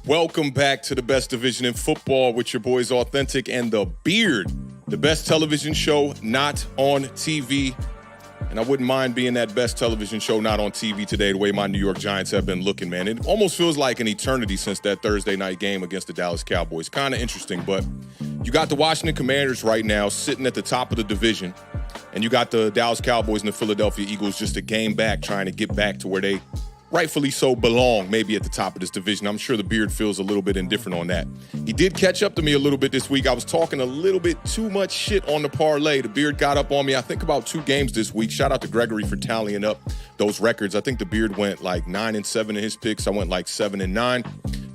Welcome back to the best division in football with your boys Awthentik and The Beard, the best television show not on TV. And I wouldn't mind being that best television show not on TV today, the way my New York Giants have been looking, man. It almost feels like an eternity since that Thursday night game against the Dallas Cowboys. Kind of interesting, but you got the Washington Commanders right now sitting at the top of the division, and you got the Dallas Cowboys and the Philadelphia Eagles just a game back, trying to get back to where they rightfully so belong, maybe at the top of this division. I'm sure the Beard feels a little bit indifferent on that. He did catch up to me a little bit this week. I was talking a little bit too much shit on the parlay. The Beard got up on me, I think, about 2 games this week. Shout out to Gregory for tallying up those records. I think the Beard went like 9-7 in his picks. I went like 7-9.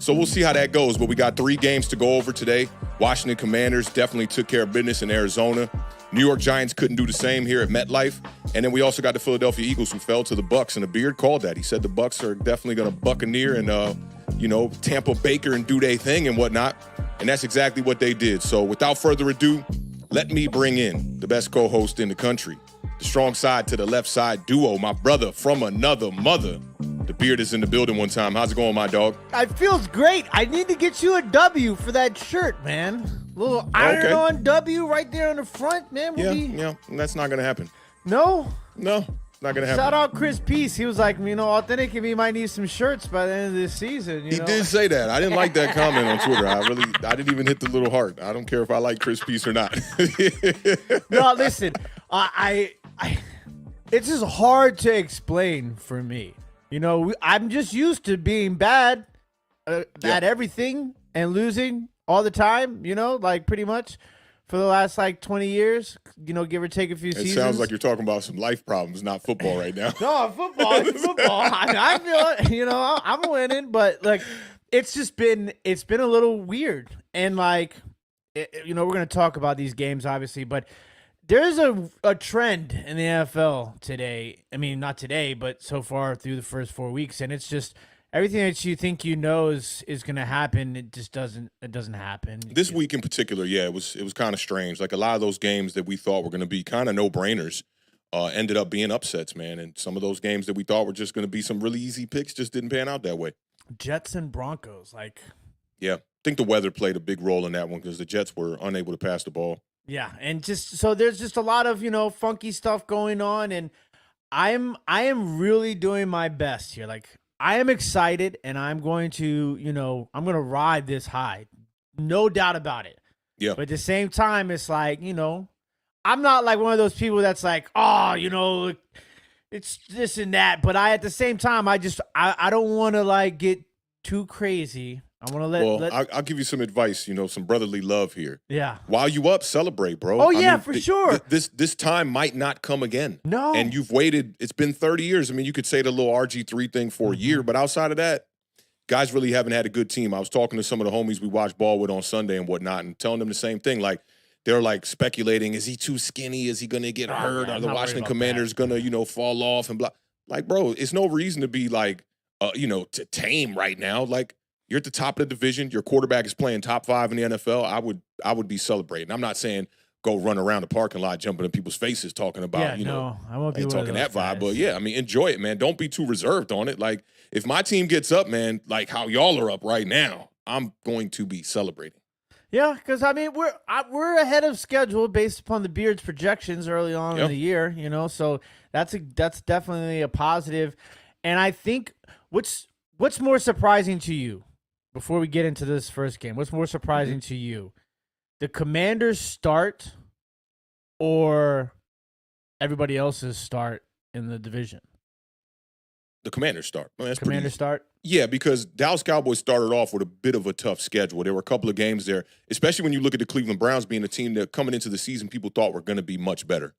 So we'll see how that goes. But we got 3 games to go over today. Washington Commanders definitely took care of business in Arizona. New York Giants couldn't do the same here at MetLife. And then we also got the Philadelphia Eagles, who fell to the Bucs, and the Beard called that. He said the Bucs are definitely going to buccaneer and, Tampa Baker and do their thing and whatnot. And that's exactly what they did. So without further ado, let me bring in the best co-host in the country, the strong side to the left side duo, my brother from another mother. The Beard is in the building one time. How's it going, my dog? It feels great. I need to get you a W for that shirt, man. Little iron-on W right there on the front, man. Yeah, that's not going to happen. No, not going to happen. Shout out Chris Peace. He was like, Awthentik, he might need some shirts by the end of this season. He did say that. I didn't like that comment on Twitter. I didn't even hit the little heart. I don't care if I like Chris Peace or not. No, listen, it's just hard to explain for me. I'm just used to being bad at everything and losing all the time, pretty much for the last 20 years, give or take a few seasons. It sounds like you're talking about some life problems, not football right now. No, football. It's football. I feel it. I'm winning, but it's been a little weird. And we're going to talk about these games, obviously, but there's a trend in the NFL today. I mean, not today, but so far through the first 4 weeks, and it's just everything that you think is going to happen. It just doesn't. It doesn't happen. This week in particular, yeah, it was kind of strange. Like a lot of those games that we thought were going to be kind of no-brainers ended up being upsets, man. And some of those games that we thought were just going to be some really easy picks just didn't pan out that way. Jets and Broncos, Yeah, I think the weather played a big role in that one because the Jets were unable to pass the ball. Yeah, and so there's just a lot of funky stuff going on, and I am really doing my best here. I am excited, and I'm going to ride this high, no doubt about it. Yeah. But at the same time, it's I'm not one of those people that's it's this and that. But at the same time, I don't want to get too crazy. I want to I'll give you some advice, some brotherly love here. Yeah. While you up, celebrate, bro. Oh, yeah, for sure. This time might not come again. No. And you've waited. It's been 30 years. I mean, you could say the little RG3 thing for a year, but outside of that, guys really haven't had a good team. I was talking to some of the homies we watched ball with on Sunday and whatnot and telling them the same thing. They're speculating, is he too skinny? Is he going to get hurt? Are the Washington Commanders going to, fall off and blah? Bro, it's no reason to be to tame right now. You're at the top of the division. Your quarterback is playing top 5 in the NFL. I would be celebrating. I'm not saying go run around the parking lot, jumping in people's faces, talking about, I won't be talking that vibe. But yeah, I mean, enjoy it, man. Don't be too reserved on it. If my team gets up, man, how y'all are up right now, I'm going to be celebrating. Yeah, because we're ahead of schedule based upon the Beard's projections early on in the year. So that's definitely a positive. And I think what's more surprising to you? Before we get into this first game, what's more surprising to you? The Commanders' start or everybody else's start in the division? The Commanders' start. Commanders' start? Yeah, because Dallas Cowboys started off with a bit of a tough schedule. There were a couple of games there, especially when you look at the Cleveland Browns being a team that coming into the season people thought were going to be much better.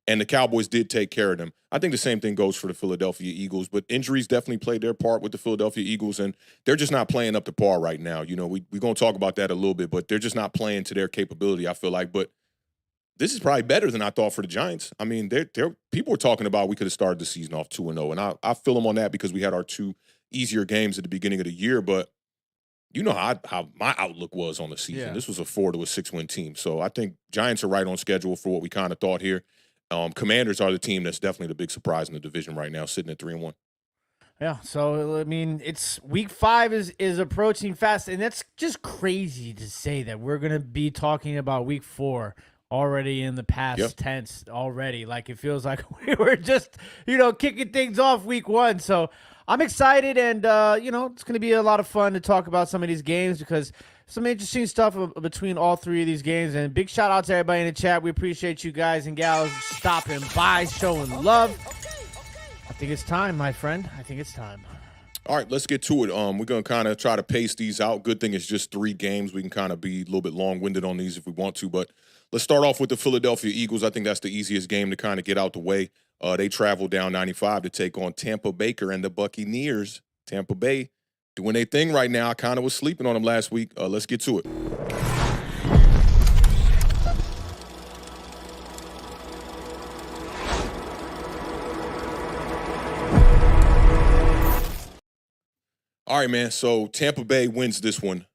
And the Cowboys did take care of them. I think the same thing goes for the Philadelphia Eagles, but injuries definitely played their part with the Philadelphia Eagles, and they're just not playing up to par right now. We're going to talk about that a little bit, but they're just not playing to their capability, I feel like. But this is probably better than I thought for the Giants. I mean, people were talking about we could have started the season off 2-0, and I feel them on that because we had our 2 easier games at the beginning of the year, but you know how my outlook was on the season. Yeah. This was a 4 to a 6-win team. So I think Giants are right on schedule for what we kind of thought here. Commanders are the team that's definitely the big surprise in the division right now, sitting at 3-1. Yeah, so I mean, it's week 5 is approaching fast, and that's just crazy to say that we're gonna be talking about week 4 already in the Yep. past tense already. Like it feels like we were just kicking things off week 1. So I'm excited, and it's gonna be a lot of fun to talk about some of these games because some interesting stuff between all 3 of these games. And big shout out to everybody in the chat. We appreciate you guys and gals stopping by, showing love. I think it's time, my friend. I think it's time. All right, let's get to it. We're going to kind of try to pace these out. Good thing it's just 3 games. We can kind of be a little bit long-winded on these if we want to. But let's start off with the Philadelphia Eagles. I think that's the easiest game to kind of get out the way. They travel down 95 to take on Tampa Baker and the Buccaneers. Tampa Bay doing their thing right now. I kind of was sleeping on them last week. Let's get to it. All right, man. So Tampa Bay wins this one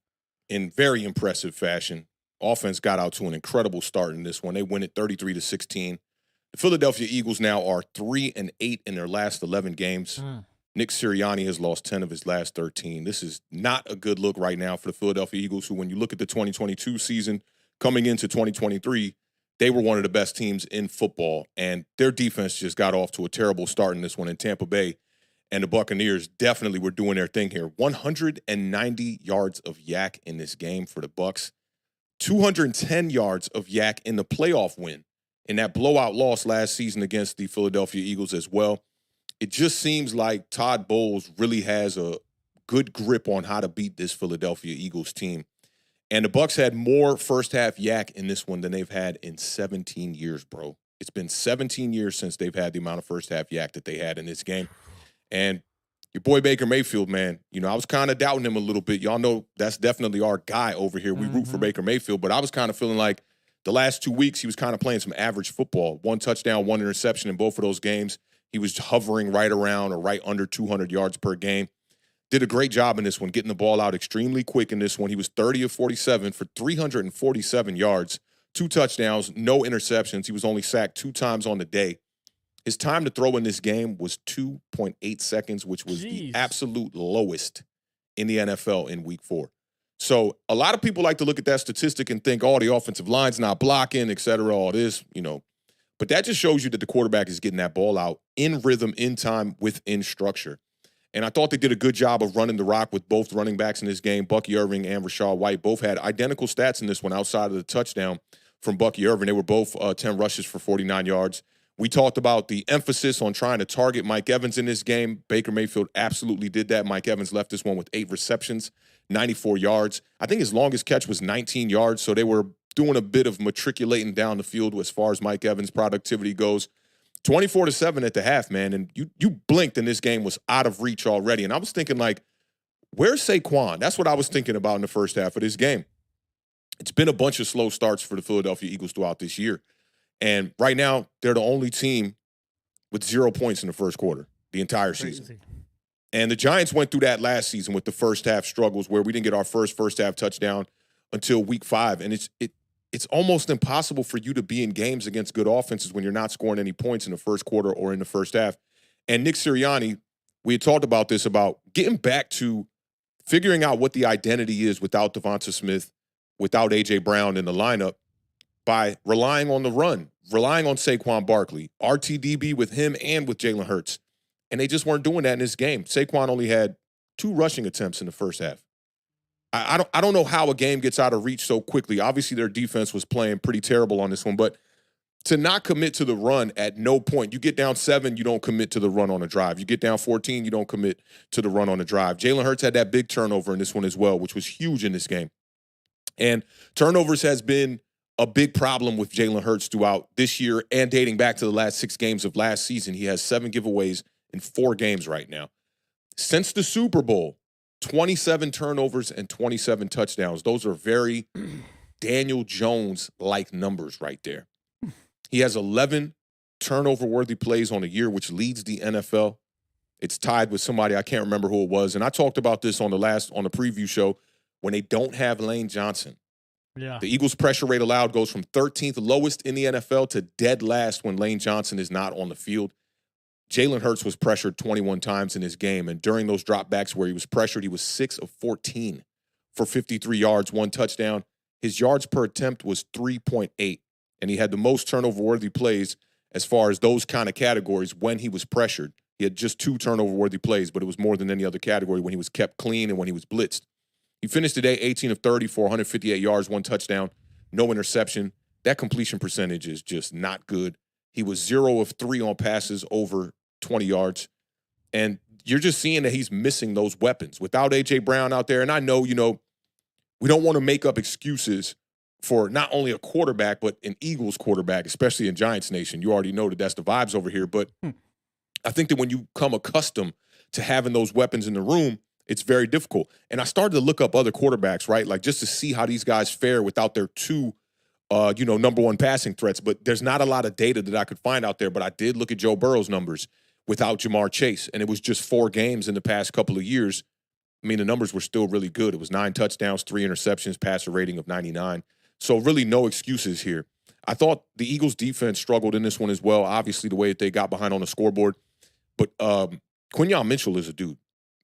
in very impressive fashion. Offense got out to an incredible start in this one. They win it 33-16. The Philadelphia Eagles now are 3-8 in their last 11 games. Nick Sirianni has lost 10 of his last 13. This is not a good look right now for the Philadelphia Eagles, who, when you look at the 2022 season coming into 2023, they were one of the best teams in football, and their defense just got off to a terrible start in this one in Tampa Bay. And the Buccaneers definitely were doing their thing here. 190 yards of yak in this game for the Bucs. 210 yards of yak in the playoff win in that blowout loss last season against the Philadelphia Eagles as well. It just seems like Todd Bowles really has a good grip on how to beat this Philadelphia Eagles team. And the Bucs had more first-half yak in this one than they've had in 17 years, bro. It's been 17 years since they've had the amount of first-half yak that they had in this game. And your boy Baker Mayfield, man, I was kind of doubting him a little bit. Y'all know that's definitely our guy over here. We root for Baker Mayfield, but I was kind of feeling like the last 2 weeks he was kind of playing some average football. 1 touchdown, 1 interception in both of those games. He was hovering right around or right under 200 yards per game. Did a great job in this one, getting the ball out extremely quick in this one. He was 30 of 47 for 347 yards, 2 touchdowns, no interceptions. He was only sacked 2 times on the day. His time to throw in this game was 2.8 seconds, which was the absolute lowest in the NFL in week 4. So a lot of people like to look at that statistic and think, oh, the offensive line's not blocking, et cetera, all this, But that just shows you that the quarterback is getting that ball out in rhythm, in time, within structure. And I thought they did a good job of running the rock with both running backs in this game. Bucky Irving and Rachaad White both had identical stats in this one outside of the touchdown from Bucky Irving. They were both 10 rushes for 49 yards. We talked about the emphasis on trying to target Mike Evans in this game. Baker Mayfield absolutely did that. Mike Evans left this one with 8 receptions, 94 yards. I think his longest catch was 19 yards, so they were doing a bit of matriculating down the field as far as Mike Evans' productivity goes. 24-7 at the half, man, and you blinked and this game was out of reach already. And I was thinking, like, where's Saquon? That's what I was thinking about in the first half of this game. It's been a bunch of slow starts for the Philadelphia Eagles throughout this year. And right now, they're the only team with 0 points in the first quarter, the entire season. And the Giants went through that last season with the first half struggles where we didn't get our first half touchdown until week 5. And it's almost impossible for you to be in games against good offenses when you're not scoring any points in the first quarter or in the first half. And Nick Sirianni, we had talked about this, about getting back to figuring out what the identity is without Devonta Smith, without A.J. Brown in the lineup, by relying on the run, relying on Saquon Barkley, RTDB with him and with Jalen Hurts. And they just weren't doing that in this game. Saquon only had 2 rushing attempts in the first half. I don't know how a game gets out of reach so quickly. Obviously, their defense was playing pretty terrible on this one, but to not commit to the run at no point. You get down 7, you don't commit to the run on a drive. You get down 14, you don't commit to the run on a drive. Jalen Hurts had that big turnover in this one as well, which was huge in this game. And turnovers has been a big problem with Jalen Hurts throughout this year and dating back to the last 6 games of last season. He has 7 giveaways in 4 games right now. Since the Super Bowl, 27 turnovers and 27 touchdowns. Those are very Daniel Jones-like numbers right there. He has 11 turnover-worthy plays on the year, which leads the NFL. It's tied with somebody, I can't remember who it was. And I talked about this on the preview show, when they don't have Lane Johnson. Yeah. The Eagles' pressure rate allowed goes from 13th lowest in the NFL to dead last when Lane Johnson is not on the field. Jalen Hurts was pressured 21 times in his game, and during those dropbacks where he was pressured, he was 6 of 14 for 53 yards, 1 touchdown. His yards per attempt was 3.8, and he had the most turnover-worthy plays as far as those kind of categories when he was pressured. He had just 2 turnover-worthy plays, but it was more than any other category when he was kept clean and when he was blitzed. He finished today 18 of 30 for 158 yards, 1 touchdown, no interception. That completion percentage is just not good. He was 0 of 3 on passes over 20 yards. And you're just seeing that he's missing those weapons. Without A.J. Brown out there, and I know, we don't want to make up excuses for not only a quarterback, but an Eagles quarterback, especially in Giants Nation. You already know that that's the vibes over here. But I think that when you come accustomed to having those weapons in the room, it's very difficult. And I started to look up other quarterbacks, right? Like just to see how these guys fare without their 2 number 1 passing threats. But there's not a lot of data that I could find out there. But I did look at Joe Burrow's numbers without Jamar Chase. And it was just 4 games in the past couple of years. I mean, the numbers were still really good. It was 9 touchdowns, 3 interceptions, passer rating of 99. So really no excuses here. I thought the Eagles defense struggled in this one as well. Obviously, the way that they got behind on the scoreboard. But Quinyon Mitchell is a dude.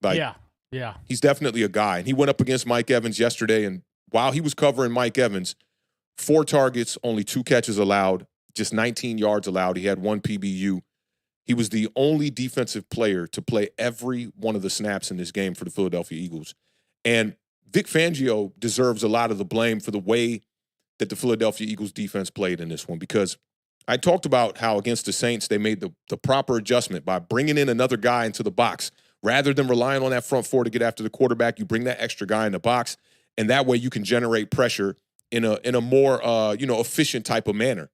Yeah. He's definitely a guy. And he went up against Mike Evans yesterday. And while he was covering Mike Evans, 4 targets, only 2 catches allowed, just 19 yards allowed. He had 1 PBU. He was the only defensive player to play every one of the snaps in this game for the Philadelphia Eagles. And Vic Fangio deserves a lot of the blame for the way that the Philadelphia Eagles defense played in this one, because I talked about how against the Saints they made the proper adjustment by bringing in another guy into the box. Rather than relying on that front 4 to get after the quarterback, you bring that extra guy in the box, and that way you can generate pressure in a more efficient type of manner.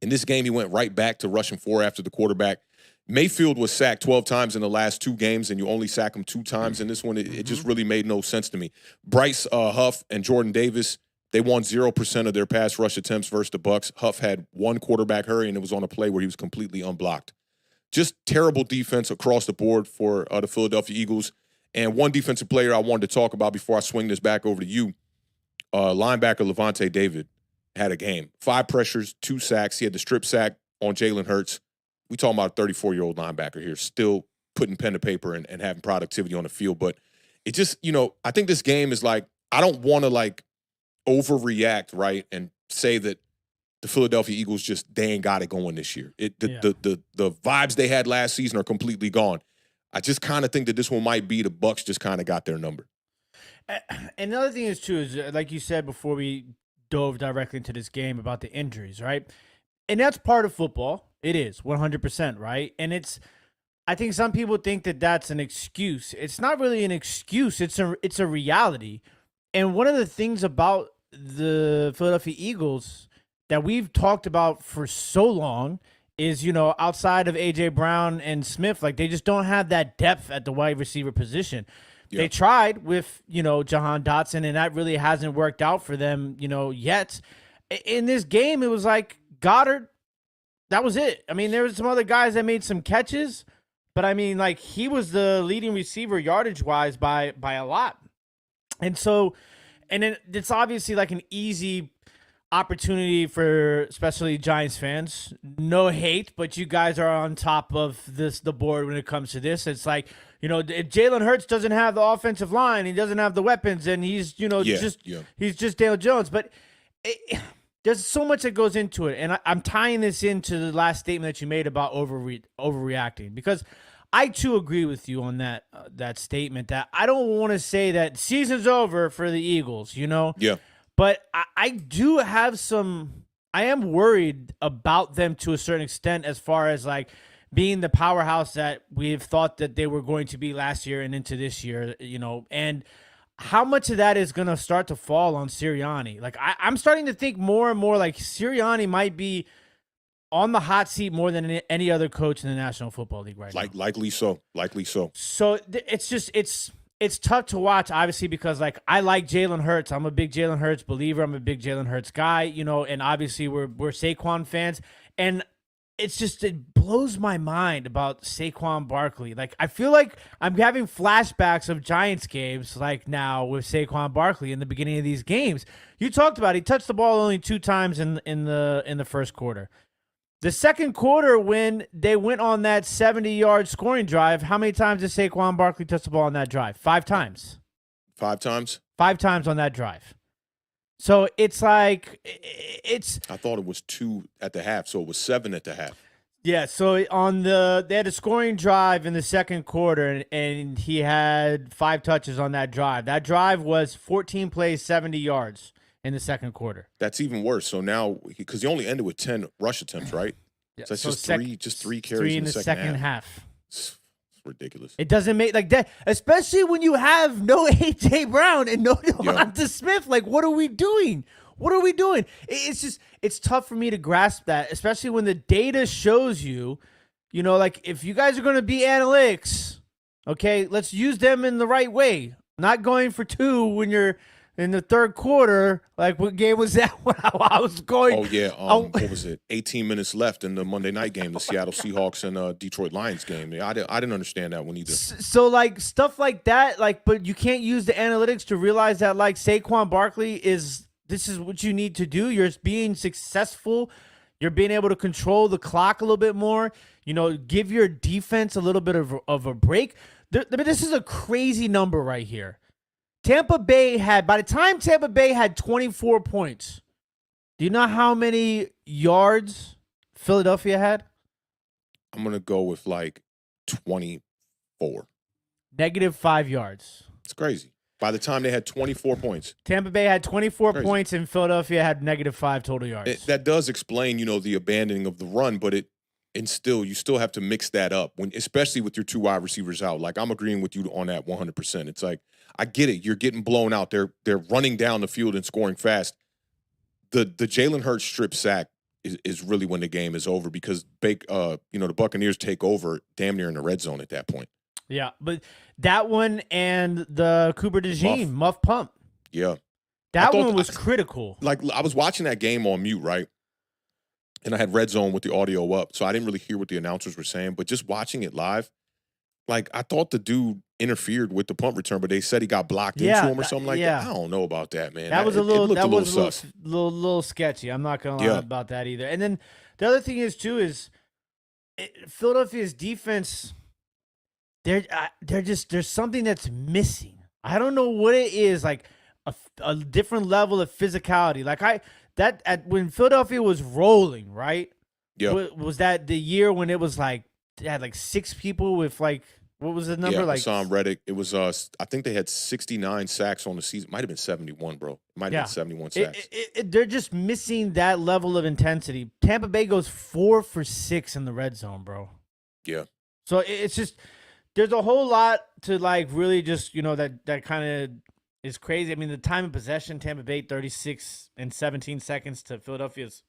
In this game, he went right back to rushing 4 after the quarterback. Mayfield was sacked 12 times in the last 2 games, and you only sack him 2 times in this one. It just really made no sense to me. Bryce Huff and Jordan Davis, they won 0% of their pass rush attempts versus the Bucs. Huff had 1 quarterback hurry, and it was on a play where he was completely unblocked. Just terrible defense across the board for the Philadelphia Eagles. And one defensive player I wanted to talk about before I swing this back over to you, linebacker Levante David had a game. 5 pressures, 2 sacks. He had the strip sack on Jalen Hurts. We talking about a 34-year-old linebacker here, still putting pen to paper and having productivity on the field. But it just, I think this game is like, I don't want to overreact, right, and say that the Philadelphia Eagles they ain't got it going this year. The vibes they had last season are completely gone. I just kind of think that this one might be the Bucs just kind of got their number. Another thing is like you said before we dove directly into this game about the injuries, right? And that's part of football. It is 100%, right? And I think some people think that that's an excuse. It's not really an excuse. It's a reality. And one of the things about the Philadelphia Eagles that we've talked about for so long is, outside of A.J. Brown and Smith, they just don't have that depth at the wide receiver position. Yep. They tried with, Jahan Dotson, and that really hasn't worked out for them, yet. In this game, it was Goddard, that was it. I mean, there was some other guys that made some catches, but I mean, he was the leading receiver yardage-wise by a lot. And so, and then it's obviously an easy opportunity for especially Giants fans. No hate, but you guys are on top of the board when it comes to this. It's if Jalen Hurts doesn't have the offensive line, he doesn't have the weapons, and he's he's just Daniel Jones. But there's so much that goes into it, and I'm tying this into the last statement that you made about overreacting, because I too agree with you on that statement. That I don't want to say that season's over for the Eagles, Yeah. But I do have I am worried about them to a certain extent as far as being the powerhouse that we've thought that they were going to be last year and into this year, and how much of that is going to start to fall on Sirianni. I'm starting to think more and more Sirianni might be on the hot seat more than any other coach in the National Football League right now. Likely so. So it's tough to watch, obviously, because I like Jalen Hurts. I'm a big Jalen Hurts believer. I'm a big Jalen Hurts guy, and obviously we're Saquon fans. And it blows my mind about Saquon Barkley. I feel like I'm having flashbacks of Giants games now with Saquon Barkley in the beginning of these games. You talked about he touched the ball only 2 times in the first quarter. The second quarter, when they went on that 70-yard scoring drive, how many times did Saquon Barkley touch the ball on that drive? 5 times. 5 times? 5 times on that drive. So it's like I thought it was 2 at the half, so it was 7 at the half. Yeah, so they had a scoring drive in the second quarter, and he had 5 touches on that drive. That drive was 14 plays, 70 yards in the second quarter. That's even worse. So now, because he only ended with 10 rush attempts, right? Yeah. So that's just three carries 3 in the second half. It's ridiculous. It doesn't make like that, especially when you have no A.J. Brown and no Devonta Smith. Like, what are we doing? What are we doing? It's tough for me to grasp that, especially when the data shows you, like if you guys are going to be analytics, okay, let's use them in the right way. Not going for 2 when you're in the third quarter. Like, what game was that when I was going? Oh, yeah. What was it? 18 minutes left in the Monday night game, the Seattle Seahawks and Detroit Lions game. I didn't understand that one either. So, like, stuff like that, like, but you can't use the analytics to realize that, like, Saquon Barkley this is what you need to do. You're being successful. You're being able to control the clock a little bit more. Give your defense a little bit of a break. This is a crazy number right here. By the time Tampa Bay had 24 points, do you know how many yards Philadelphia had? I'm going to go with like 24. -5 yards. It's crazy. By the time they had 24 points. Tampa Bay had 24 points and Philadelphia had -5 total yards. That does explain, the abandoning of the run, but you still have to mix that up, especially with your 2 wide receivers out. Like, I'm agreeing with you on that 100%. It's like, I get it. You're getting blown out. They're running down the field and scoring fast. The Jalen Hurts strip sack is really when the game is over, because the Buccaneers take over damn near in the red zone at that point. Yeah, but that one and the Cooper DeJean muff pump. Yeah. That one was critical. Like, I was watching that game on mute, right? And I had red zone with the audio up, so I didn't really hear what the announcers were saying. But just watching it live, like, I thought the dude interfered with the punt return, but they said he got blocked into him or something like that. I don't know about that, man. That was a little sketchy. I'm not gonna lie about that either. And then the other thing is Philadelphia's defense. There's something that's missing. I don't know what it is. Like a different level of physicality. Like when Philadelphia was rolling, right? Yeah. Was that the year when it was like they had like 6 people with like, what was the number? Yeah, like Sam Reddick. It was I think they had 69 sacks on the season. Might have been 71, bro. It might have been 71 sacks. They're just missing that level of intensity. Tampa Bay goes 4 for 6 in the red zone, bro. Yeah. So it's just there's a whole lot to like really just, that kind of is crazy. I mean, the time of possession, Tampa Bay 36 and 17 seconds to Philadelphia's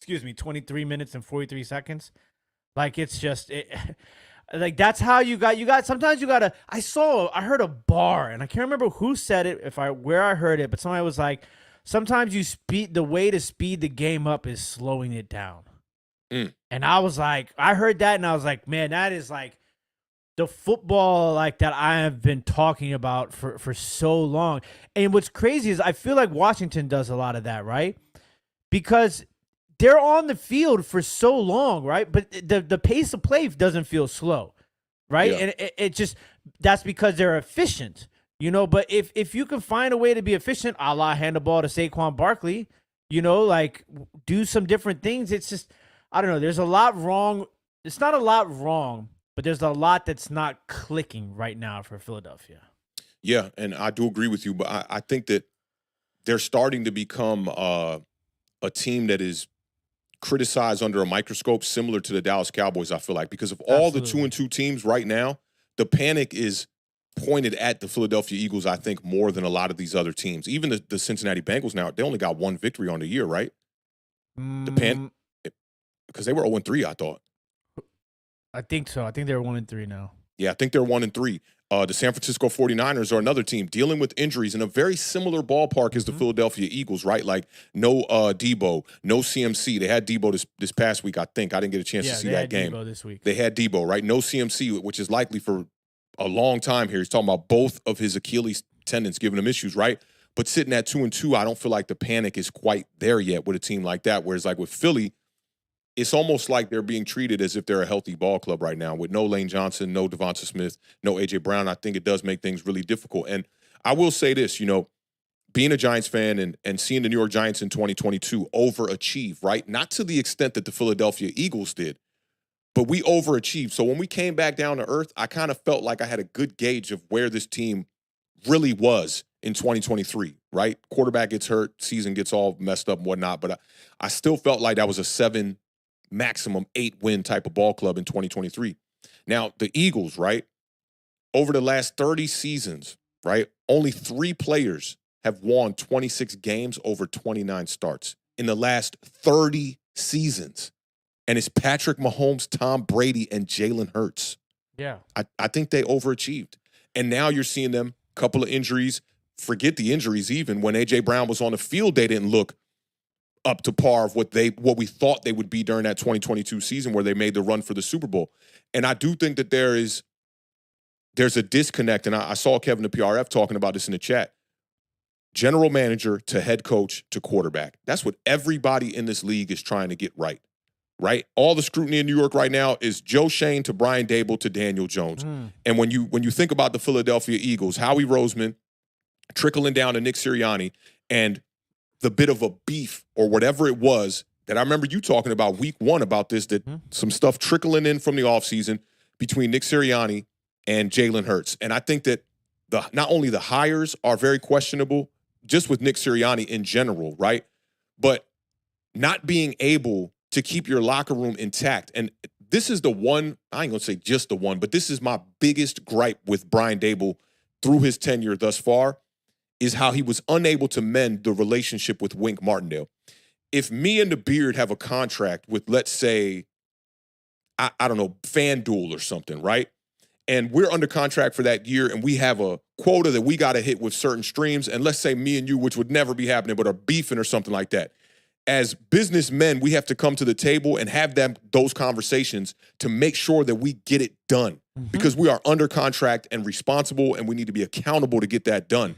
23 minutes and 43 seconds. Like, it's just like that's how you got sometimes you gotta I heard a bar, and I can't remember who said it, where I heard it, but somebody was like, sometimes the way to speed the game up is slowing it down. And I was like, I heard that and I was like, man, that is like the football like that I have been talking about for so long. And what's crazy is I feel like Washington does a lot of that, right? Because they're on the field for so long, right? But the pace of play doesn't feel slow, right? Yeah. And it just, that's because they're efficient, But if you can find a way to be efficient, a la hand the ball to Saquon Barkley, like do some different things. It's just, I don't know. There's a lot wrong. It's not a lot wrong, but there's a lot that's not clicking right now for Philadelphia. Yeah, and I do agree with you, but I think that they're starting to become a team that is criticized under a microscope, similar to the Dallas Cowboys, I feel like, because of all the 2-2 teams right now, the panic is pointed at the Philadelphia Eagles, I think, more than a lot of these other teams. Even the Cincinnati Bengals now, they only got 1 victory on the year, right? Because they were 0-3, I thought. I think so. I think they're 1-3 now. Yeah, I think they're 1-3. The San Francisco 49ers are another team dealing with injuries in a very similar ballpark as the Philadelphia Eagles, right? Like no Debo, no CMC. They had Debo this past week, I think. I didn't get a chance to see that game. Debo this week. They had Debo, right? No CMC, which is likely for a long time here. He's talking about both of his Achilles tendons giving him issues, right? But sitting at 2-2, I don't feel like the panic is quite there yet with a team like that. Whereas like with Philly, it's almost like they're being treated as if they're a healthy ball club right now with no Lane Johnson, no Devonta Smith, no A.J. Brown. I think it does make things really difficult. And I will say this, being a Giants fan and seeing the New York Giants in 2022 overachieve, right? Not to the extent that the Philadelphia Eagles did, but we overachieved. So when we came back down to earth, I kind of felt like I had a good gauge of where this team really was in 2023, right? Quarterback gets hurt, season gets all messed up and whatnot, but I still felt like that was a 7, maximum 8-win type of ball club in 2023. Now, the Eagles, right? Over the last 30 seasons, right? Only 3 players have won 26 games over 29 starts in the last 30 seasons. And it's Patrick Mahomes, Tom Brady, and Jalen Hurts. Yeah. I think they overachieved. And now you're seeing them, couple of injuries. Forget the injuries even. When A.J. Brown was on the field, they didn't look up to par of what we thought they would be during that 2022 season where they made the run for the Super Bowl. And I do think that there's a disconnect, and I saw Kevin the PRF talking about this in the chat. General manager to head coach to quarterback. That's what everybody in this league is trying to get right. Right? All the scrutiny in New York right now is Joe Shane to Brian Dable to Daniel Jones. And when you think about the Philadelphia Eagles, Howie Roseman trickling down to Nick Sirianni and the bit of a beef or whatever it was that I remember you talking about week 1 about this, that some stuff trickling in from the offseason between Nick Sirianni and Jalen Hurts. And I think that not only the hires are very questionable, just with Nick Sirianni in general, right? But not being able to keep your locker room intact. And this is the one, I ain't going to say just the one, but this is my biggest gripe with Brian Dable through his tenure thus far, is how he was unable to mend the relationship with Wink Martindale. If me and the Beard have a contract with, let's say, I don't know, FanDuel or something, right? And we're under contract for that year, and we have a quota that we got to hit with certain streams, and let's say me and you, which would never be happening, but are beefing or something like that. As businessmen, we have to come to the table and have those conversations to make sure that we get it done, because we are under contract and responsible, and we need to be accountable to get that done.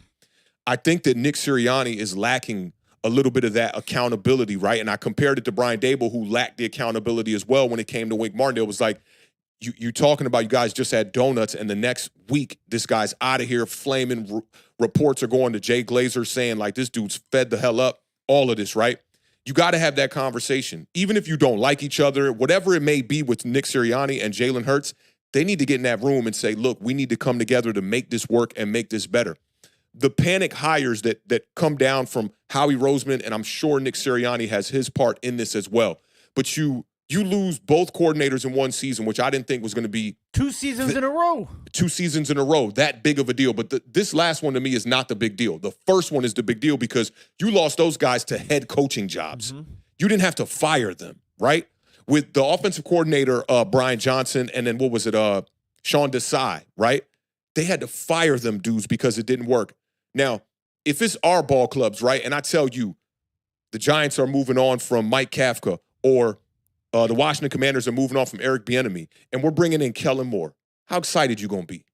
I think that Nick Sirianni is lacking a little bit of that accountability, right? And I compared it to Brian Dable, who lacked the accountability as well when it came to Wink Martindale. It was like, you talking about you guys just had donuts, and the next week this guy's out of here, flaming reports are going to Jay Glazer saying like this dude's fed the hell up, all of this, right? You got to have that conversation. Even if you don't like each other, whatever it may be with Nick Sirianni and Jalen Hurts, they need to get in that room and say, look, we need to come together to make this work and make this better. The panic hires that come down from Howie Roseman, and I'm sure Nick Sirianni has his part in this as well, but you lose both coordinators in one season, which I didn't think was going to be 2 seasons in a row. 2 seasons in a row, that big of a deal. But this last one to me is not the big deal. The first one is the big deal because you lost those guys to head coaching jobs. You didn't have to fire them, right? With the offensive coordinator, Brian Johnson, and then what was it, Sean Desai, right? They had to fire them dudes because it didn't work. Now, if it's our ball clubs, right, and I tell you the Giants are moving on from Mike Kafka, or the Washington Commanders are moving on from Eric Bieniemy, and we're bringing in Kellen Moore, how excited you going to be?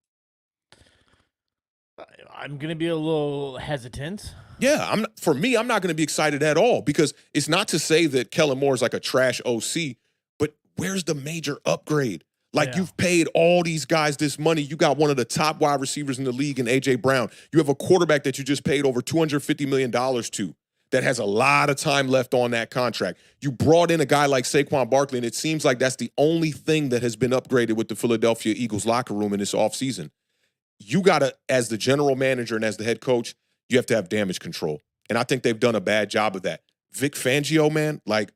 I'm going to be a little hesitant. Yeah, I'm not going to be excited at all, because it's not to say that Kellen Moore is like a trash OC, but where's the major upgrade? Like, you've paid all these guys this money. You got one of the top wide receivers in the league in A.J. Brown. You have a quarterback that you just paid over $250 million to that has a lot of time left on that contract. You brought in a guy like Saquon Barkley, and it seems like that's the only thing that has been upgraded with the Philadelphia Eagles locker room in this offseason. You got to, as the general manager and as the head coach, you have to have damage control. And I think they've done a bad job of that. Vic Fangio, man, like,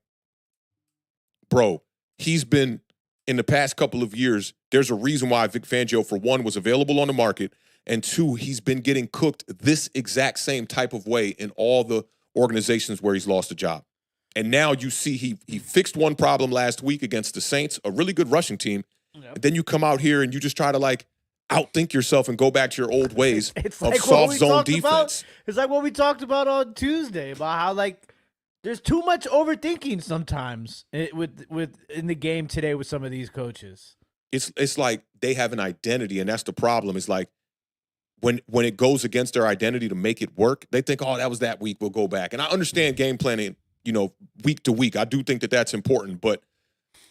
bro, he's been, in the past couple of years, there's a reason why Vic Fangio, for one, was available on the market, and two, he's been getting cooked this exact same type of way in all the organizations where he's lost a job. And now you see he fixed one problem last week against the Saints, a really good rushing team. And then you come out here and you just try to, like, outthink yourself and go back to your old ways of soft zone defense. It's like what we talked about on Tuesday, about how, like, there's too much overthinking sometimes with in the game today with some of these coaches. It's like they have an identity, and that's the problem. It's like when it goes against their identity to make it work, they think, oh, that was that week, we'll go back. And I understand game planning, week to week. I do think that that's important, but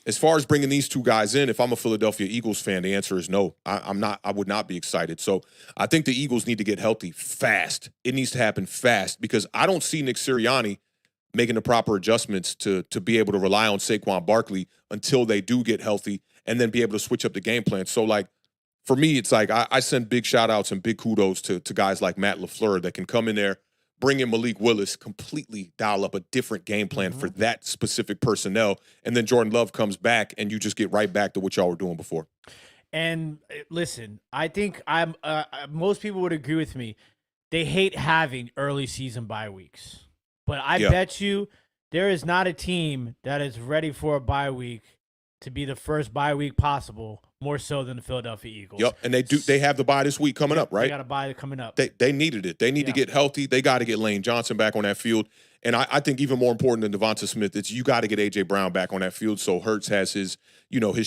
as far as bringing these two guys in, if I'm a Philadelphia Eagles fan, the answer is no. I'm not. I would not be excited. So I think the Eagles need to get healthy fast. It needs to happen fast because I don't see Nick Sirianni making the proper adjustments to be able to rely on Saquon Barkley until they do get healthy and then be able to switch up the game plan. So, like, for me, it's like I send big shout-outs and big kudos to guys like Matt LaFleur that can come in there, bring in Malik Willis, completely dial up a different game plan for that specific personnel, and then Jordan Love comes back, and you just get right back to what y'all were doing before. And listen, I think most people would agree with me. They hate having early season bye weeks. But I bet you there is not a team that is ready for a bye week to be the first bye week possible, more so than the Philadelphia Eagles. Yep, and they have the bye this week coming up, right? They got a bye coming up. They needed it. They need to get healthy. They got to get Lane Johnson back on that field. And I think even more important than Devonta Smith, it's you got to get A.J. Brown back on that field so Hurts has his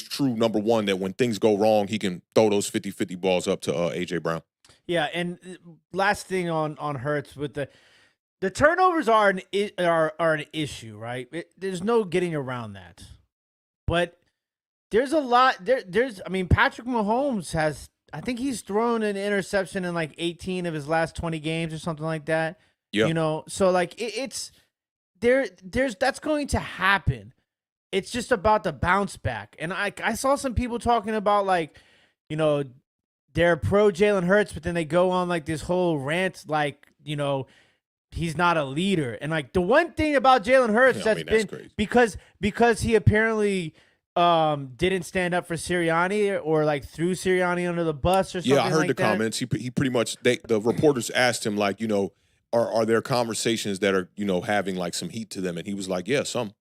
true number one that when things go wrong, he can throw those 50-50 balls up to A.J. Brown. Yeah, and last thing on Hurts with the turnovers are an issue, right? There's no getting around that. But there's a lot. Patrick Mahomes has, I think he's thrown an interception in like 18 of his last 20 games or something like that. Yeah. So like it's that's going to happen. It's just about the bounce back. And I saw some people talking about like, they're pro Jalen Hurts, but then they go on like this whole rant like, he's not a leader. And like the one thing about Jalen Hurts that's been crazy. because he apparently didn't stand up for Sirianni or like threw Sirianni under the bus or something. Yeah, I heard like the comments. He pretty much the reporters asked him like, are there conversations that are, having like some heat to them? And he was like, yeah, some.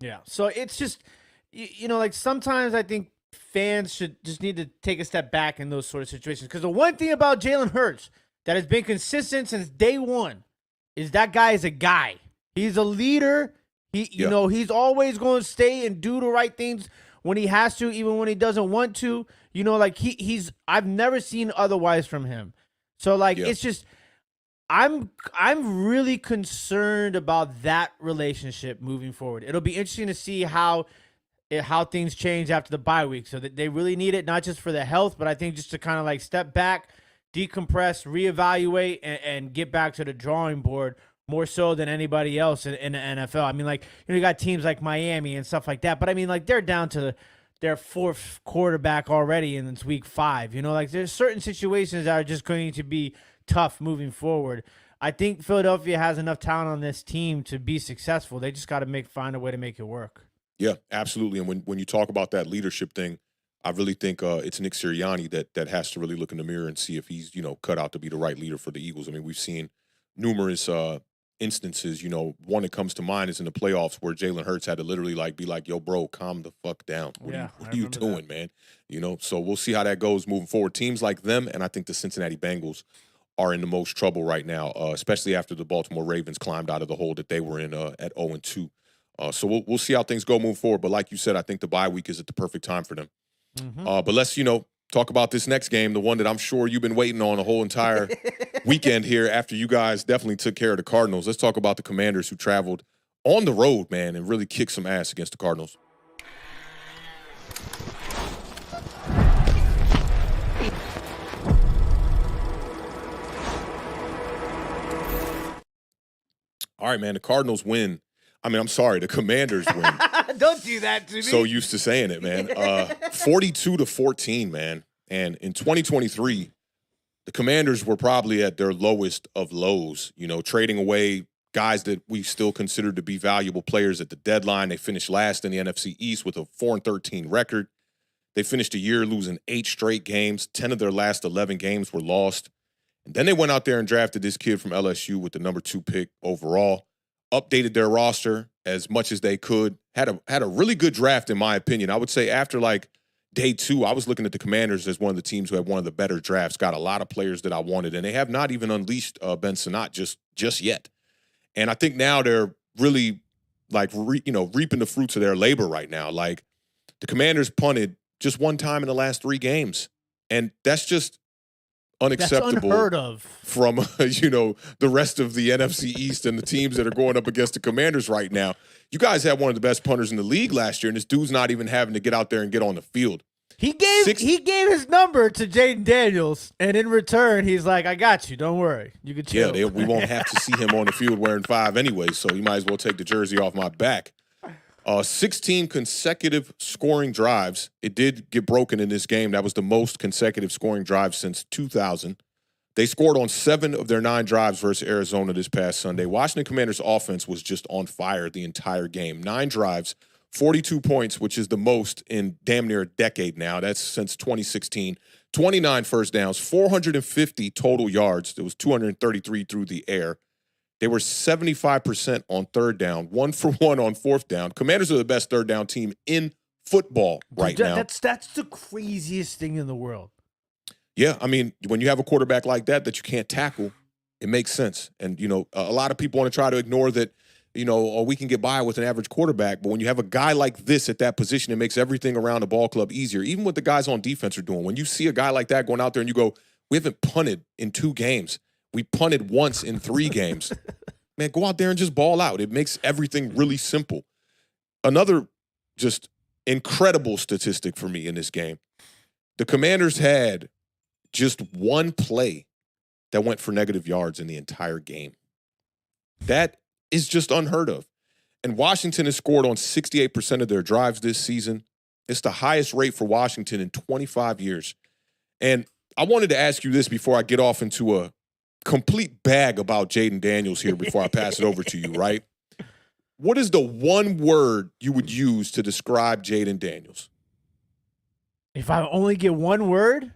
Yeah. So it's just like sometimes I think fans should just need to take a step back in those sort of situations. Because the one thing about Jalen Hurts that has been consistent since day one is that guy is a guy. He's a leader. He's always going to stay and do the right things when he has to, even when he doesn't want to. Like he's I've never seen otherwise from him. So like it's just I'm really concerned about that relationship moving forward. It'll be interesting to see how things change after the bye week. So that they really need it, not just for the health, but I think just to kind of like step back, decompress, reevaluate, and get back to the drawing board more so than anybody else in the NFL. I mean, like, you got teams like Miami and stuff like that, but I mean, like, they're down to their fourth quarterback already, and it's week 5. Like, there's certain situations that are just going to be tough moving forward. I think Philadelphia has enough talent on this team to be successful. They just got to find a way to make it work. Yeah, absolutely. And when you talk about that leadership thing, I really think it's Nick Sirianni that has to really look in the mirror and see if he's, cut out to be the right leader for the Eagles. I mean, we've seen numerous instances, one that comes to mind is in the playoffs where Jalen Hurts had to literally be like, yo, bro, calm the fuck down. What are you doing, man? So we'll see how that goes moving forward. Teams like them, and I think the Cincinnati Bengals are in the most trouble right now, especially after the Baltimore Ravens climbed out of the hole that they were in at 0-2. So we'll see how things go moving forward. But like you said, I think the bye week is at the perfect time for them. Mm-hmm. But let's, talk about this next game, the one that I'm sure you've been waiting on the whole entire weekend here after you guys definitely took care of the Cardinals. Let's talk about the Commanders who traveled on the road, man, and really kicked some ass against the Cardinals. All right, man, the Cardinals win. I mean, I'm sorry, the Commanders win. Don't do that to me. So used to saying it, man. 42-14, man. And in 2023, the Commanders were probably at their lowest of lows, trading away guys that we still considered to be valuable players at the deadline. They finished last in the NFC East with a 4-13 record. They finished the year losing 8 straight games. 10 of their last 11 games were lost. And then they went out there and drafted this kid from LSU with the number 2 pick overall. Updated their roster as much as they could. Had a really good draft, in my opinion. I would say after day 2, I was looking at the Commanders as one of the teams who had one of the better drafts. Got a lot of players that I wanted, and they have not even unleashed Ben Sinnott just yet. And I think now they're really reaping the fruits of their labor right now. Like the Commanders punted just one time in the last 3 games, and that's just unacceptable. That's unheard of. From, the rest of the NFC East and the teams that are going up against the Commanders right now. You guys had one of the best punters in the league last year, and this dude's not even having to get out there and get on the field. He gave his number to Jayden Daniels, and in return, he's like, "I got you. Don't worry. You can chill." Yeah, we won't have to see him on the field wearing 5 anyway, so you might as well take the jersey off my back. 16 consecutive scoring drives. It did get broken in this game. That was the most consecutive scoring drives since 2000. They scored on 7 of their 9 drives versus Arizona this past Sunday. Washington Commanders' offense was just on fire the entire game. 9 drives, 42 points, which is the most in damn near a decade now. That's since 2016. 29 first downs, 450 total yards. There was 233 through the air. They were 75% on third down, 1 for 1 on fourth down. Commanders are the best third down team in football right now. That's the craziest thing in the world. Yeah, I mean, when you have a quarterback like that you can't tackle, it makes sense. And, a lot of people want to try to ignore that, we can get by with an average quarterback. But when you have a guy like this at that position, it makes everything around the ball club easier, even what the guys on defense are doing. When you see a guy like that going out there and you go, we haven't punted in 2 games. We punted once in 3 games. Man, go out there and just ball out. It makes everything really simple. Another just incredible statistic for me in this game. The Commanders had just 1 play that went for negative yards in the entire game. That is just unheard of. And Washington has scored on 68% of their drives this season. It's the highest rate for Washington in 25 years. And I wanted to ask you this before I get off into a complete bag about Jayden Daniels here before I pass it over to you, right? What is the one word you would use to describe Jayden Daniels? If I only get one word?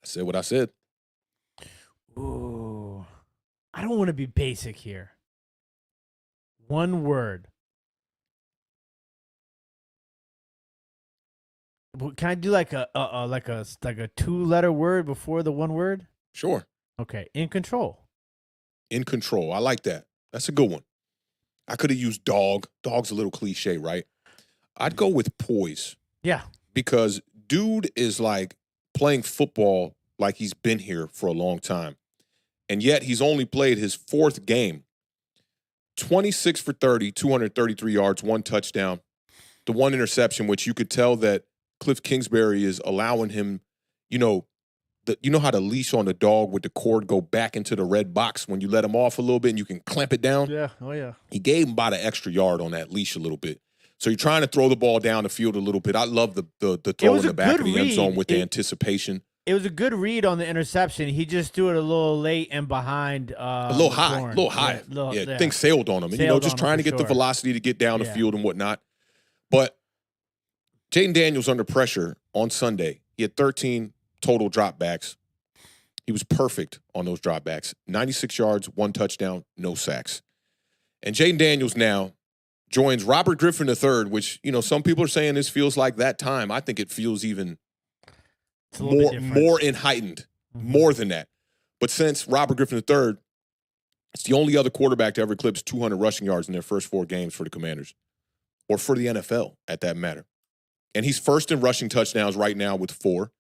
I said what I said. Ooh. I don't want to be basic here. One word. Can I do like a 2-letter word before the one word? Sure. Okay. In control. In control. I like that. That's a good one. I could have used dog. Dog's a little cliche, right? I'd go with poise. Yeah. Because dude is like playing football like he's been here for a long time. And yet he's only played his 4th game. 26 for 30, 233 yards, 1 touchdown. The 1 interception, which you could tell that Cliff Kingsbury is allowing him, you know how the leash on the dog with the cord go back into the red box when you let him off a little bit and you can clamp it down? Yeah, oh yeah. He gave him about an extra yard on that leash a little bit. So you're trying to throw the ball down the field a little bit. I love the throw in the back of the end zone with the anticipation. It was a good read on the interception. He just threw it a little late and behind. A little high. Yeah, things sailed on him. And, just trying to get the velocity to get down the field and whatnot. But Jayden Daniels under pressure on Sunday. He had 13 total dropbacks. He was perfect on those dropbacks. 96 yards, 1 touchdown, no sacks. And Jayden Daniels now joins Robert Griffin III, which, some people are saying this feels like that time. I think it feels even more heightened, more than that. But since Robert Griffin III, it's the only other quarterback to ever eclipse 200 rushing yards in their first 4 games for the Commanders, or for the NFL at that matter. And he's first in rushing touchdowns right now with 4.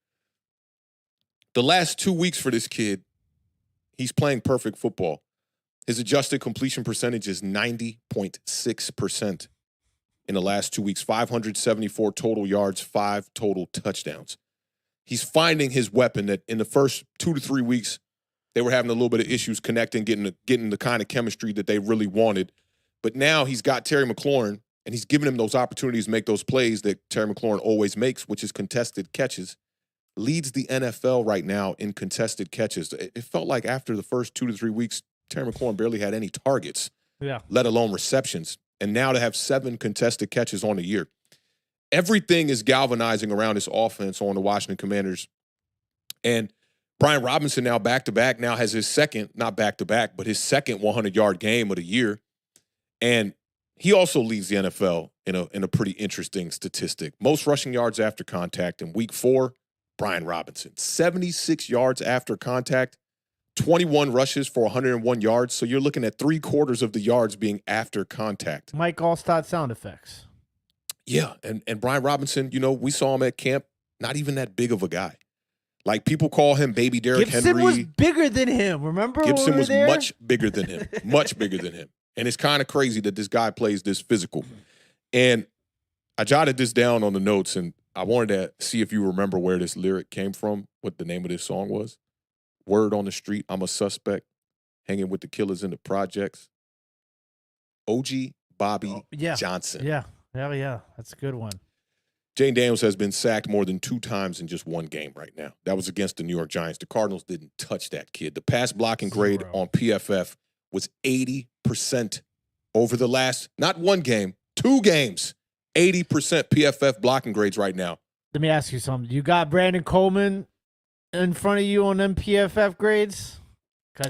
The last 2 weeks for this kid, he's playing perfect football. His adjusted completion percentage is 90.6% in the last 2 weeks. 574 total yards, 5 total touchdowns. He's finding his weapon that in the first 2 to 3 weeks, they were having a little bit of issues connecting, getting the kind of chemistry that they really wanted. But now he's got Terry McLaurin, and he's giving him those opportunities to make those plays that Terry McLaurin always makes, which is contested catches. Leads the NFL right now in contested catches. It felt like after the first 2 to 3 weeks, Terry McLaurin barely had any targets, let alone receptions. And now to have 7 contested catches on the year. Everything is galvanizing around this offense on the Washington Commanders. And Brian Robinson now back-to-back now has his second, not back-to-back, but his second 100-yard game of the year. And he also leads the NFL in a pretty interesting statistic. Most rushing yards after contact in week 4, Brian Robinson. 76 yards after contact, 21 rushes for 101 yards. So you're looking at 3/4 of the yards being after contact. Mike Allstott sound effects. Yeah, and Brian Robinson, we saw him at camp, not even that big of a guy. Like, people call him Baby Derrick Henry. Gibson was bigger than him. Remember Gibson was there? much bigger than him. Much bigger than him. And it's kind of crazy that this guy plays this physical. And I jotted this down on the notes, and I wanted to see if you remember where this lyric came from, what the name of this song was. Word on the street, I'm a suspect, hanging with the killers in the projects. OG Bobby Johnson. Yeah. Hell yeah. That's a good one. Jayden Daniels has been sacked more than 2 times in just one game right now. That was against the New York Giants. The Cardinals didn't touch that kid. The pass blocking grade on PFF was 80% over the last, not one game, 2 games. 80% PFF blocking grades right now. Let me ask you something. You got Brandon Coleman in front of you on them PFF grades?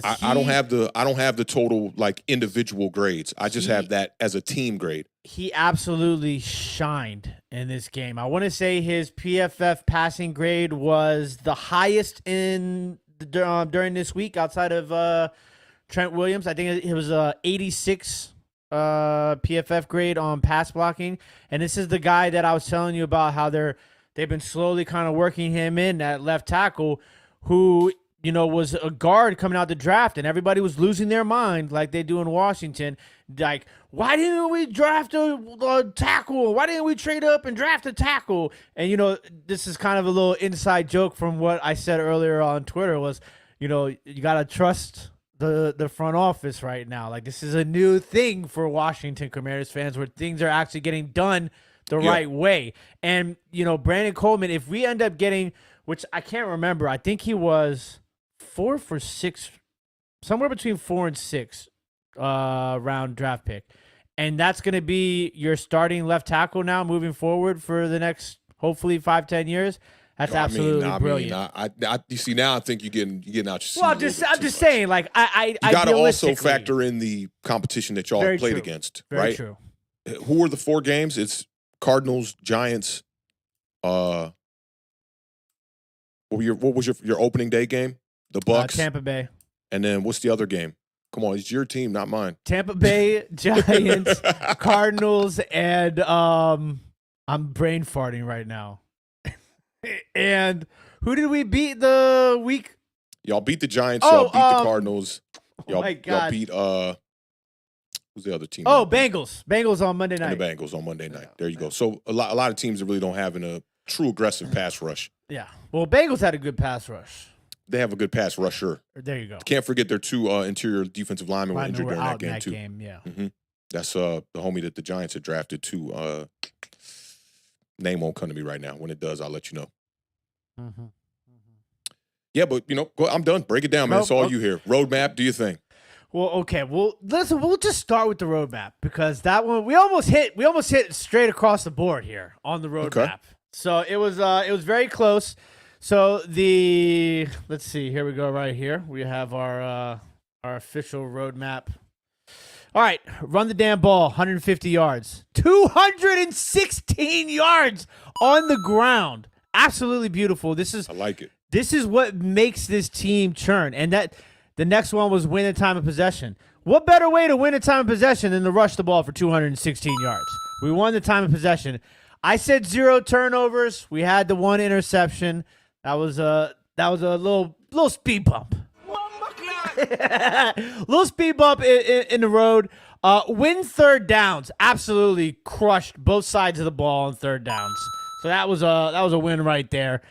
I don't have the total like individual grades. I just have that as a team grade. He absolutely shined in this game. I want to say his PFF passing grade was the highest in during this week outside of Trent Williams. I think it was 86 PFF grade on pass blocking. And this is the guy that I was telling you about how they've been slowly kind of working him in at left tackle, who was a guard coming out the draft, and everybody was losing their mind like they do in Washington. Like, why didn't we draft a tackle? Why didn't we trade up and draft a tackle? And, this is kind of a little inside joke from what I said earlier on Twitter was, you got to trust the front office right now. Like, this is a new thing for Washington Commanders fans where things are actually getting done the right way. And, Brandon Coleman, if we end up getting, which I can't remember, I think he was 4 for 6, somewhere between 4 and 6 round draft pick. And that's going to be your starting left tackle now moving forward for the next, hopefully, 5-10 years. That's absolutely brilliant. You see, now I think you're getting out your seat. Well, I'm just saying, like, you got to also factor in the competition that y'all have played against, right? Very true. Who were the 4 games? It's Cardinals, Giants. What was your opening day game? The Bucs, Tampa Bay. And then what's the other game? Come on, it's your team, not mine. Tampa Bay, Giants, Cardinals, and I'm brain farting right now. And who did we beat the week? Y'all beat the Giants. Y'all beat the Cardinals. Y'all beat who's the other team? Bengals. Bengals on Monday night. And the Bengals on Monday night. There you go. So a lot of teams that really don't have a true aggressive pass rush. Yeah. Well, Bengals had a good pass rush. They have a good pass rusher. There you go. Can't forget their 2 interior defensive linemen were injured during that game too. Yeah. Mm-hmm. That's the homie that the Giants had drafted too. Name won't come to me right now. When it does, I'll let you know. Mm-hmm. Mm-hmm. Yeah, but I'm done. Break it down, man. It's all you here. Roadmap. Do your thing. Well, okay. Well, listen. We'll just start with the roadmap because that one we almost hit straight across the board here on the roadmap. Okay. So it was very close. So let's see. Here we go. Right here, we have our official roadmap. All right, run the damn ball, 150 yards, 216 yards on the ground. Absolutely beautiful. I like it. This is what makes this team churn. And that the next one was win a time of possession. What better way to win a time of possession than to rush the ball for 216 yards? We won the time of possession. I said 0 turnovers. We had the 1 interception. That was a little speed bump. Little speed bump in the road. Win third downs. Absolutely crushed both sides of the ball on third downs. So that was a win right there.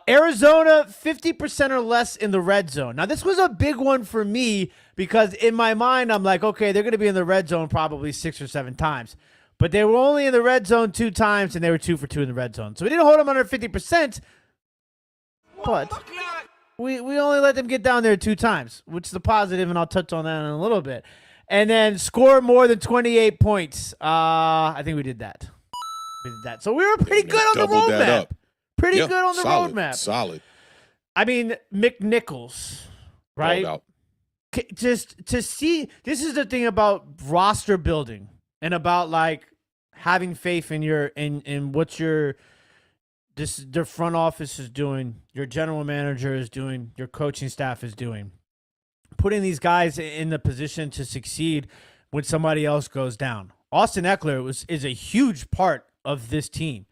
Arizona, 50% or less in the red zone. Now, this was a big one for me because in my mind, I'm like, okay, they're going to be in the red zone probably 6 or 7 times. But they were only in the red zone 2 times, and they were 2 for 2 in the red zone. So we didn't hold them under 50%, but we only let them get down there 2 times, which is a positive, and I'll touch on that in a little bit. And then score more than 28 points. I think we did that. So we were pretty good on the roadmap. Pretty good on the roadmap. Solid. I mean, McNichols, right? Just to see, this is the thing about roster building and about like having faith in in what the front office is doing, your general manager is doing, your coaching staff is doing. Putting these guys in the position to succeed when somebody else goes down. Austin Eckler is a huge part of this team.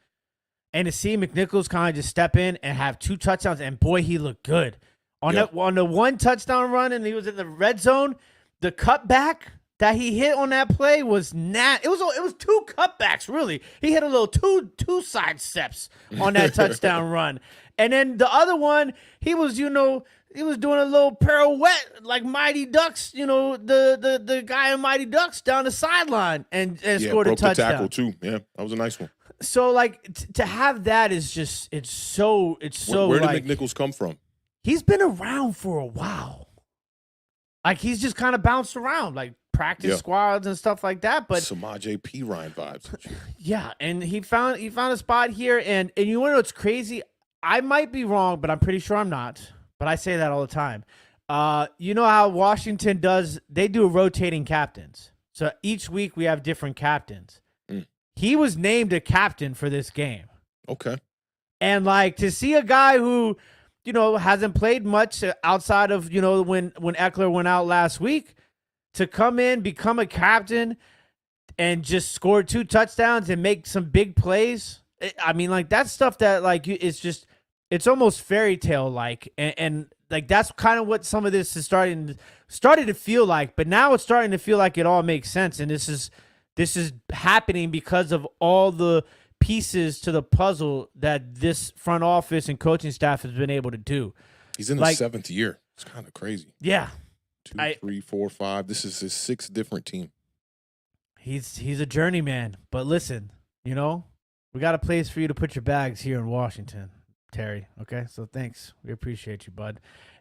and to see McNichols kind of just step in and have 2 touchdowns, and boy, he looked good on on the 1 touchdown run, and he was in the red zone. The cutback that he hit on that play was it was 2 cutbacks, really. He hit a little two side steps on that touchdown run. And then the other one, he was doing a little pirouette like Mighty Ducks, the guy in Mighty Ducks down the sideline and scored a touchdown. The tackle too. Yeah, that was a nice one. So like to have that is just it's so Where did McNichols come from? He's been around for a while. Like he's just kind of bounced around, like practice squads and stuff like that. But Samaje Perine vibes. Yeah, and he found a spot here, and you want to know what's crazy? I might be wrong, but I'm pretty sure I'm not. But I say that all the time. You know how Washington does? They do rotating captains. So each week we have different captains. He was named a captain for this game. Okay. And like to see a guy who, hasn't played much outside of, when Eckler went out last week, to come in, become a captain, and just score 2 touchdowns and make some big plays. I mean, like that's stuff that like it's almost fairy tale like, and like that's kind of what some of this is started to feel like. But now it's starting to feel like it all makes sense, and this is happening because of all the pieces to the puzzle that this front office and coaching staff has been able to do. He's in the 7th year. It's kind of crazy. Yeah. 2, 3, 4, 5. This is his 6th different team. He's a journeyman. But listen, we got a place for you to put your bags here in Washington, Terry. Okay? So thanks. We appreciate you, bud.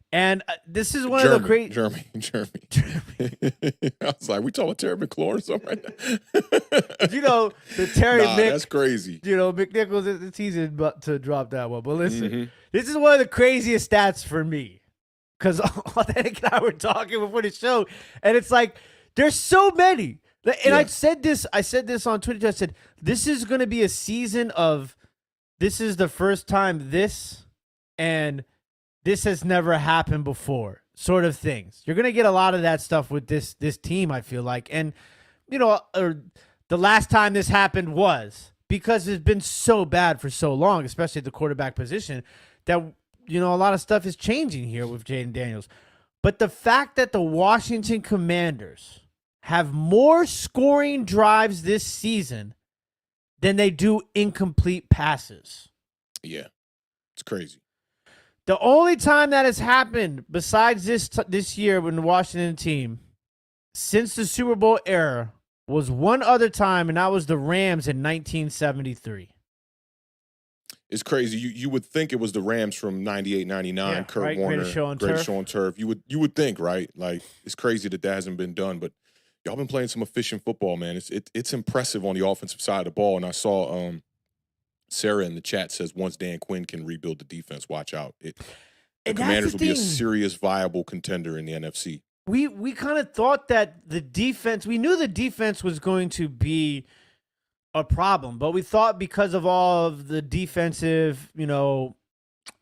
And this is one of the great... Jeremy. I was like, we talking about Terry McLaurin or something right now? The Terry that's crazy. McNichols is teasing to drop that one. But listen, this is one of the craziest stats for me. Because Awthentik and I were talking before the show, and it's like, there's so many. And I said this on Twitter. I said, this is going to be a season of, this is the first time this has never happened before, sort of things. You're going to get a lot of that stuff with this team, I feel like. And, the last time this happened was because it's been so bad for so long, especially at the quarterback position, that, a lot of stuff is changing here with Jayden Daniels. But the fact that the Washington Commanders have more scoring drives this season than they do incomplete passes. Yeah, it's crazy. The only time that has happened besides this year with the Washington team since the Super Bowl era was one other time, and that was the Rams in 1973. It's crazy. You would think it was the Rams from 98, 99, Kurt right? Warner, Greatest show on turf. You would think, right? Like, it's crazy that hasn't been done, but y'all been playing some efficient football, man. It's impressive on the offensive side of the ball, and I saw Sarah in the chat says once Dan Quinn can rebuild the defense, watch out. The Commanders will be a serious, viable contender in the NFC. We kind of thought that the defense, we knew the defense was going to be a problem, but we thought because of all of the defensive, the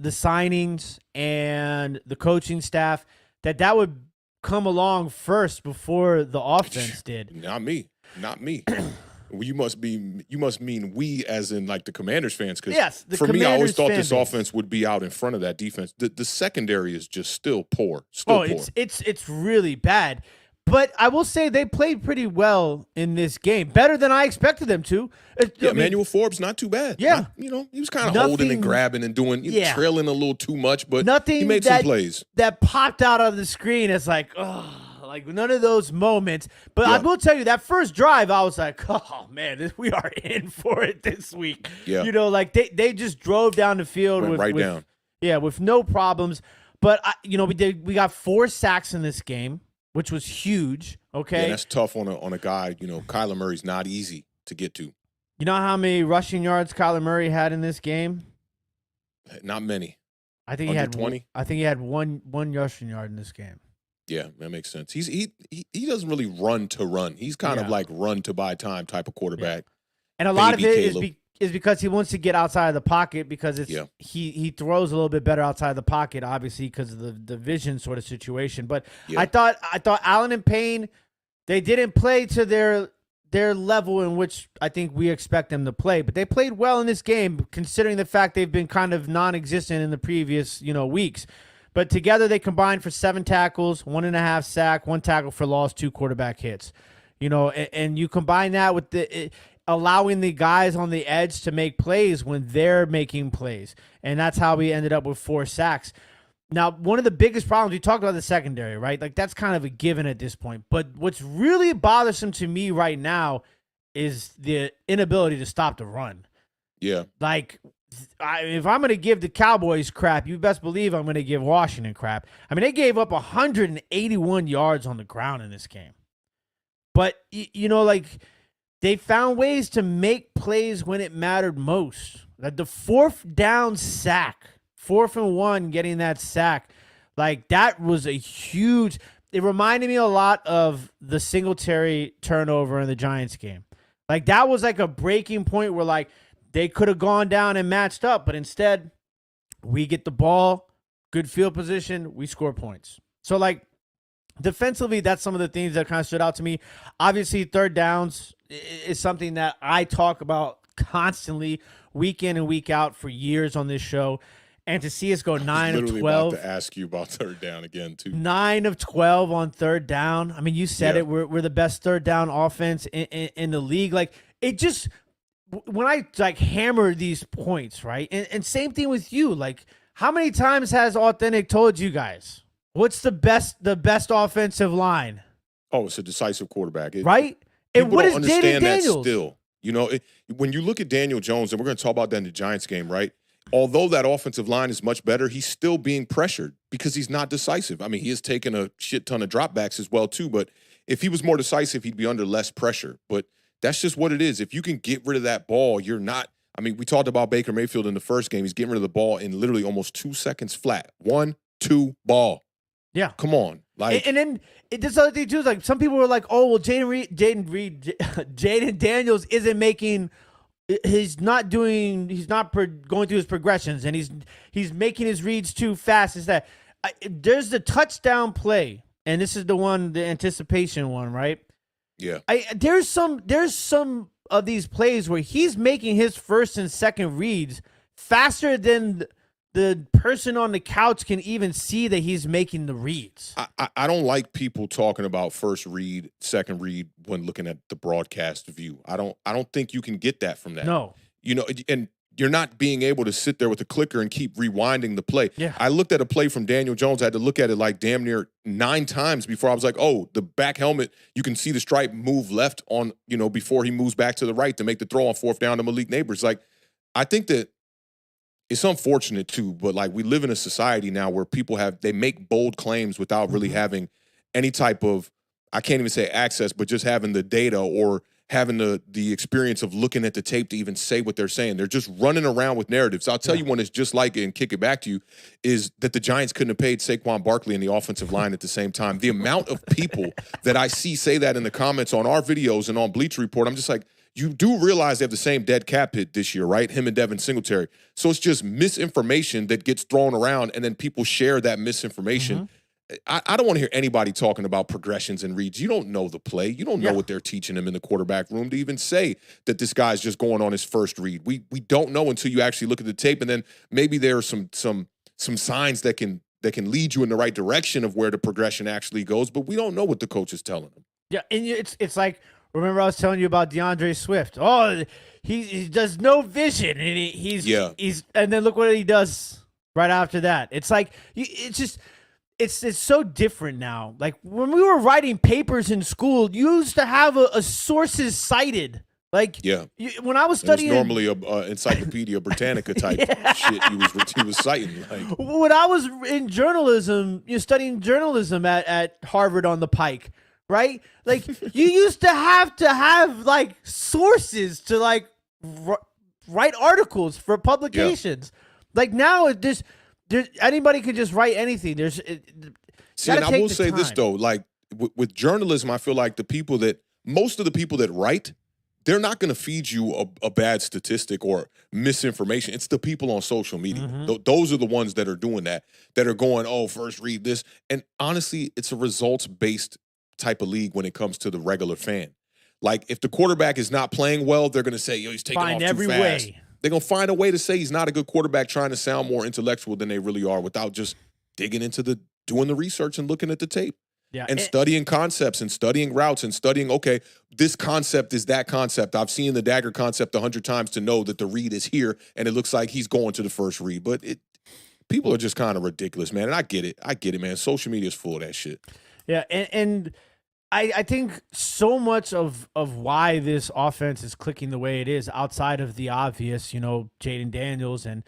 signings and the coaching staff, that would come along first before the offense did. Not me. You must mean we as in like the Commanders fans, because for me, I always thought this offense would be out in front of that defense. The secondary is just still poor. Poor. It's really bad. But I will say they played pretty well in this game, better than I expected them to. Emmanuel Forbes, not too bad. Yeah, he was kind of holding and grabbing and doing, trailing a little too much, but he made some plays that popped out of the screen. It's like, like none of those moments. But I will tell you, that first drive, I was like, oh man, we are in for it this week. Yeah, like they just drove down the field with no problems. But we got 4 sacks in this game, which was huge. Okay, yeah, that's tough on a guy. Kyler Murray's not easy to get to. You know how many rushing yards Kyler Murray had in this game? Not many. I think he had 20. I think he had one rushing yard in this game. Yeah, that makes sense. He doesn't really run to run. He's kind of like run to buy time type of quarterback. Yeah. And a lot of it is because he wants to get outside of the pocket, because he throws a little bit better outside of the pocket, obviously because of the vision sort of situation. But I thought Allen and Payne, they didn't play to their their level in which I think we expect them to play. But they played well in this game, considering the fact they've been kind of non-existent in the previous, weeks. But together they combined for 7 tackles, 1.5 sack, 1 tackle for loss, 2 quarterback hits. And you combine that with allowing the guys on the edge to make plays when they're making plays. And that's how we ended up with 4 sacks. Now, one of the biggest problems, we talked about the secondary, right? Like, that's kind of a given at this point. But what's really bothersome to me right now is the inability to stop the run. Yeah. Like, if I'm going to give the Cowboys crap, you best believe I'm going to give Washington crap. I mean, they gave up 181 yards on the ground in this game. But, they found ways to make plays when it mattered most. Like the 4th down sack, 4th and 1, getting that sack, like that was a huge. It reminded me a lot of the Singletary turnover in the Giants game. Like that was like a breaking point where like they could have gone down and matched up, but instead we get the ball, good field position, we score points. So like defensively, that's some of the things that kind of stood out to me. Obviously, 3rd downs is something that I talk about constantly, week in and week out for years on this show. And to see us go 9 of 12. About to ask you about 3rd down again, too. 9 of 12 on 3rd down. I mean, you said it. We're the best 3rd down offense in the league. Like, it just, when I, like, hammer these points, right? And same thing with you. Like, how many times has Awthentik told you guys, what's the best offensive line? Oh, it's a decisive quarterback. Right? And what is Jayden Daniels? Still, when you look at Daniel Jones, and we're going to talk about that in the Giants game, right? Although that offensive line is much better, he's still being pressured because he's not decisive. I mean, he has taken a shit ton of dropbacks as well, too. But if he was more decisive, he'd be under less pressure. But that's just what it is. If you can get rid of that ball, you're not. I mean, we talked about Baker Mayfield in the first game. He's getting rid of the ball in literally almost 2 seconds flat. 1, 2, ball. Yeah. Come on. Like, and then this other thing, too, is like some people were like, oh, well, Jayden Daniels isn't making. He's not going through his progressions, and he's making his reads too fast. Is that there's the touchdown play, and this is the anticipation one, right? Yeah. There's some of these plays where he's making his first and second reads faster than the person on the couch can even see that he's making the reads. I don't like people talking about first read, second read when looking at the broadcast view. I don't think you can get that from that. No. And you're not being able to sit there with a clicker and keep rewinding the play. Yeah. I looked at a play from Daniel Jones. I had to look at it like damn near 9 times before I was like, oh, the back helmet, you can see the stripe move left on, before he moves back to the right to make the throw on 4th down to Malik Neighbors. Like, I think that it's unfortunate too, but like we live in a society now where people they make bold claims without really having any type of, I can't even say access, but just having the data or having the experience of looking at the tape to even say what they're saying. They're just running around with narratives. I'll tell you one is just like it and kick it back to you is that the Giants couldn't have paid Saquon Barkley and the offensive line at the same time. The amount of people that I see say that in the comments on our videos and on Bleacher Report, I'm just like, you do realize they have the same dead cap hit this year, right? Him and Devin Singletary. So it's just misinformation that gets thrown around, and then people share that misinformation. I don't want to hear anybody talking about progressions and reads. You don't know the play. You don't know what they're teaching him in the quarterback room to even say that this guy's just going on his first read. We don't know until you actually look at the tape, and then maybe there are some signs that can lead you in the right direction of where the progression actually goes, but we don't know what the coach is telling them. Yeah, and it's like, remember I was telling you about DeAndre Swift. Oh, he does no vision, and he's and then look what he does right after that. It's like it's just it's so different now. Like when we were writing papers in school, you used to have a sources cited. Like when I was studying, it was normally a Encyclopedia Britannica type shit he was citing. Like when I was in journalism, studying journalism at Harvard on the Pike. Right? Like you used to have like sources to like write articles for publications. Like now there's anybody can just write anything. See, and I will say this though, like with journalism, I feel like most of the people that write, they're not going to feed you a bad statistic or misinformation. It's the people on social media. Those are the ones that are doing that are going, oh, first read this. And honestly, it's a results-based type of league when it comes to the regular fan. Like, if the quarterback is not playing well, they're going to say, yo, he's taking off too fast. They're going to find a way to say he's not a good quarterback, trying to sound more intellectual than they really are without just digging into doing the research and looking at the tape. Yeah. And studying concepts and studying routes and studying, okay, this concept is that concept. I've seen the dagger concept 100 times to know that the read is here, and it looks like he's going to the first read. But people are just kind of ridiculous, man. And I get it, man. Social media is full of that shit. Yeah, and I think so much of why this offense is clicking the way it is, outside of the obvious, Jayden Daniels and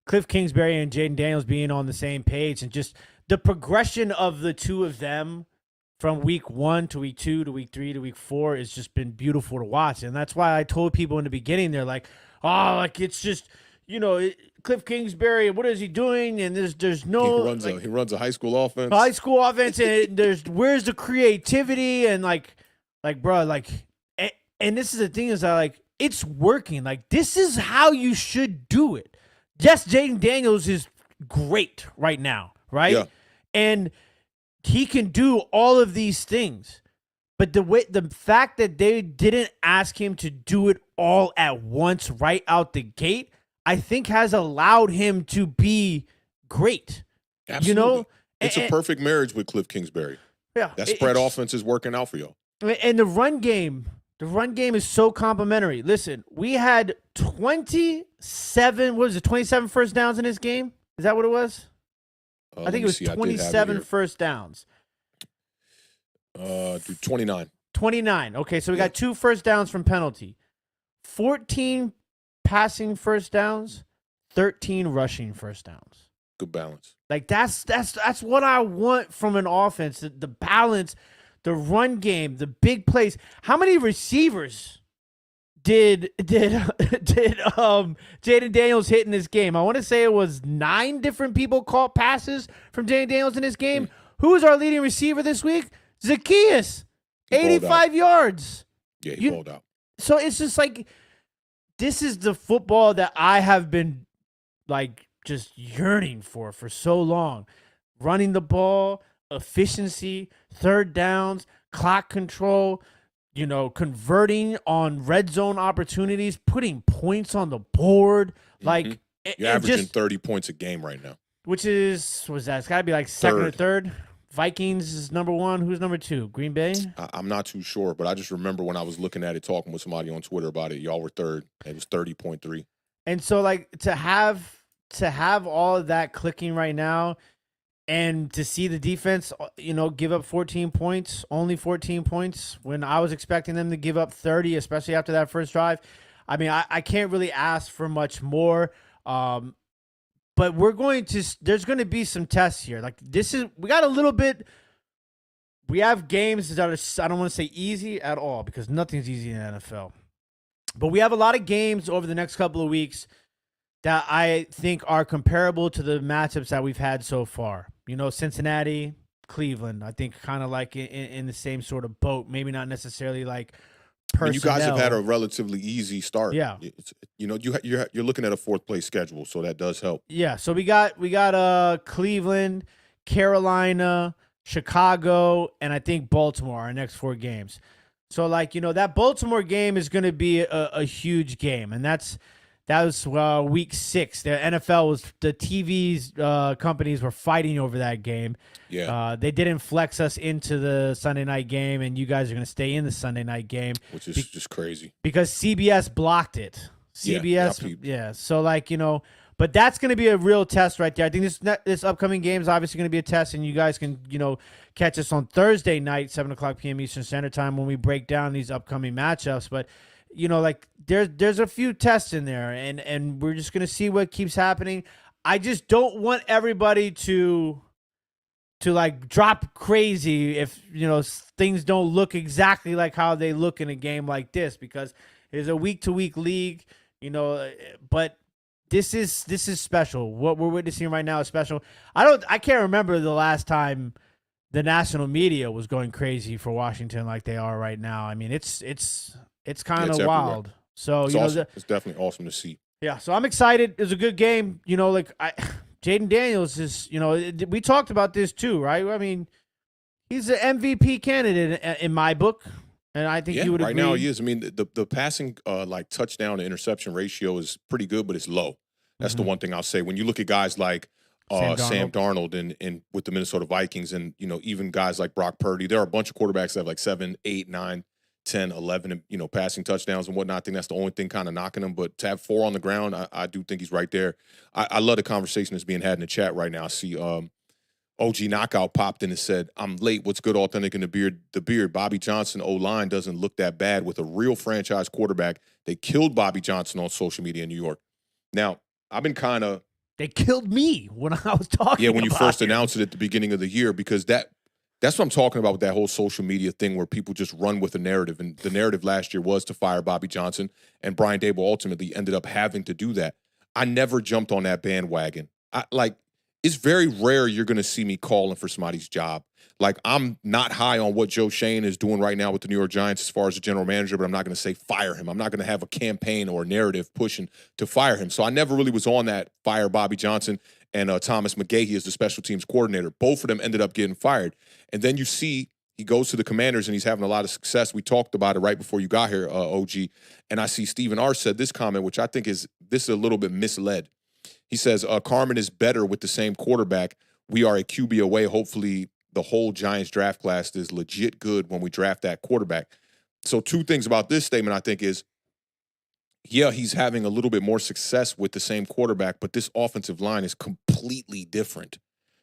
Cliff Kingsbury and Jayden Daniels being on the same page, and just the progression of the two of them from week 1 to week 2 to week 3 to week 4 has just been beautiful to watch. And that's why I told people in the beginning, they're like, oh, like it's just, Cliff Kingsbury, what is he doing? And there's no he runs a high school offense. And where's the creativity? And bro, and this is the thing, is that it's working. Like, this is how you should do it. Yes, Jayden Daniels is great right now, right? Yeah. And he can do all of these things. But the fact that they didn't ask him to do it all at once right out the gate, I think has allowed him to be great. Absolutely. It's a perfect marriage with Cliff Kingsbury. Yeah. That spread offense is working out for y'all. And the run game is so complimentary. Listen, we had 27 first downs in this game? Is that what it was? I think it was 27 first downs. 29. 29. Okay, so we got 2 first downs from penalty. 14 passing first downs, 13 rushing first downs. Good balance. Like, that's what I want from an offense. The balance, the run game, the big plays. How many receivers did Jayden Daniels hit in this game? I want to say it was 9 different people caught passes from Jayden Daniels in this game. Who was our leading receiver this week? Zacchaeus, 85 yards. Yeah, he balled out. So it's just like, this is the football that I have been just yearning for so long. Running the ball, efficiency, third downs, clock control, converting on red zone opportunities, putting points on the board. Like, you're averaging 30 points a game right now. Which is, it's got to be second or third. Vikings is number 1. Who's number 2? Green Bay? I'm not too sure, but I just remember when I was looking at it, talking with somebody on Twitter about it, y'all were third. It was 30.3. And so, to have all of that clicking right now, and to see the defense, give up 14 points, only 14 points, when I was expecting them to give up 30, especially after that first drive. I mean, I can't really ask for much more. But there's going to be some tests here. We got a little bit, we have games that are, I don't want to say easy at all, because nothing's easy in the NFL. But we have a lot of games over the next couple of weeks that I think are comparable to the matchups that we've had so far. Cincinnati, Cleveland, I think kind of in the same sort of boat. Maybe not necessarily personnel. You guys have had a relatively easy start. Yeah. You're looking at a 4th place schedule, so that does help. Yeah. So we got Cleveland, Carolina, Chicago, and I think Baltimore, our next 4 games. So that Baltimore game is going to be a huge game, and that was week 6. The TV companies were fighting over that game. Yeah. They didn't flex us into the Sunday night game, and you guys are going to stay in the Sunday night game. Which is just crazy. Because CBS blocked it. Yeah. So, but that's going to be a real test right there. I think this upcoming game is obviously going to be a test, and you guys can, catch us on Thursday night, 7:00 p.m. Eastern Standard Time, when we break down these upcoming matchups. But, there's a few tests in there, and we're just going to see what keeps happening. I just don't want everybody to drop crazy if, things don't look exactly like how they look in a game like this, because it's a week-to-week league, but this is special. What we're witnessing right now is special. I can't remember the last time the national media was going crazy for Washington like they are right now. I mean, it's kind of wild. So, it's awesome. It's definitely awesome to see. Yeah, so I'm excited. It was a good game. Jayden Daniels is, we talked about this too, right? I mean, he's an MVP candidate in my book. And I think you would agree. Right now he is. I mean, the passing like touchdown to interception ratio is pretty good, but it's low. That's the one thing I'll say. When you look at guys like Sam Darnold and with the Minnesota Vikings, and even guys like Brock Purdy, there are a bunch of quarterbacks that have like 7, 8, 9, 10, 11, passing touchdowns and whatnot. I think that's the only thing kind of knocking him. But to have 4 on the ground, I do think he's right there. I love the conversation that's being had in the chat right now. I see OG Knockout popped in and said, "I'm late. What's good, Awthentik, and the beard? The beard. Bobby Johnson O-line doesn't look that bad with a real franchise quarterback. They killed Bobby Johnson on social media in New York." Now, I've been kind of they killed me when I was talking. Yeah, when you first announced it at the beginning of the year, because that's what I'm talking about with that whole social media thing where people just run with a narrative. And the narrative last year was to fire Bobby Johnson, and Brian Daboll ultimately ended up having to do that. I never jumped on that bandwagon. It's very rare you're going to see me calling for somebody's job. Like, I'm not high on what Joe Shane is doing right now with the New York Giants as far as the general manager, but I'm not going to say fire him. I'm not going to have a campaign or a narrative pushing to fire him. So I never really was on that fire Bobby Johnson and Thomas McGahee as the special teams coordinator. Both of them ended up getting fired. And then you see he goes to the Commanders and he's having a lot of success. We talked about it right before you got here, OG. And I see Stephen R. said this comment, which I think is a little bit misled. He says, Carmen is better with the same quarterback. We are a QB away. Hopefully the whole Giants draft class is legit good when we draft that quarterback. So 2 things about this statement, I think, is, yeah, he's having a little bit more success with the same quarterback, but this offensive line is completely different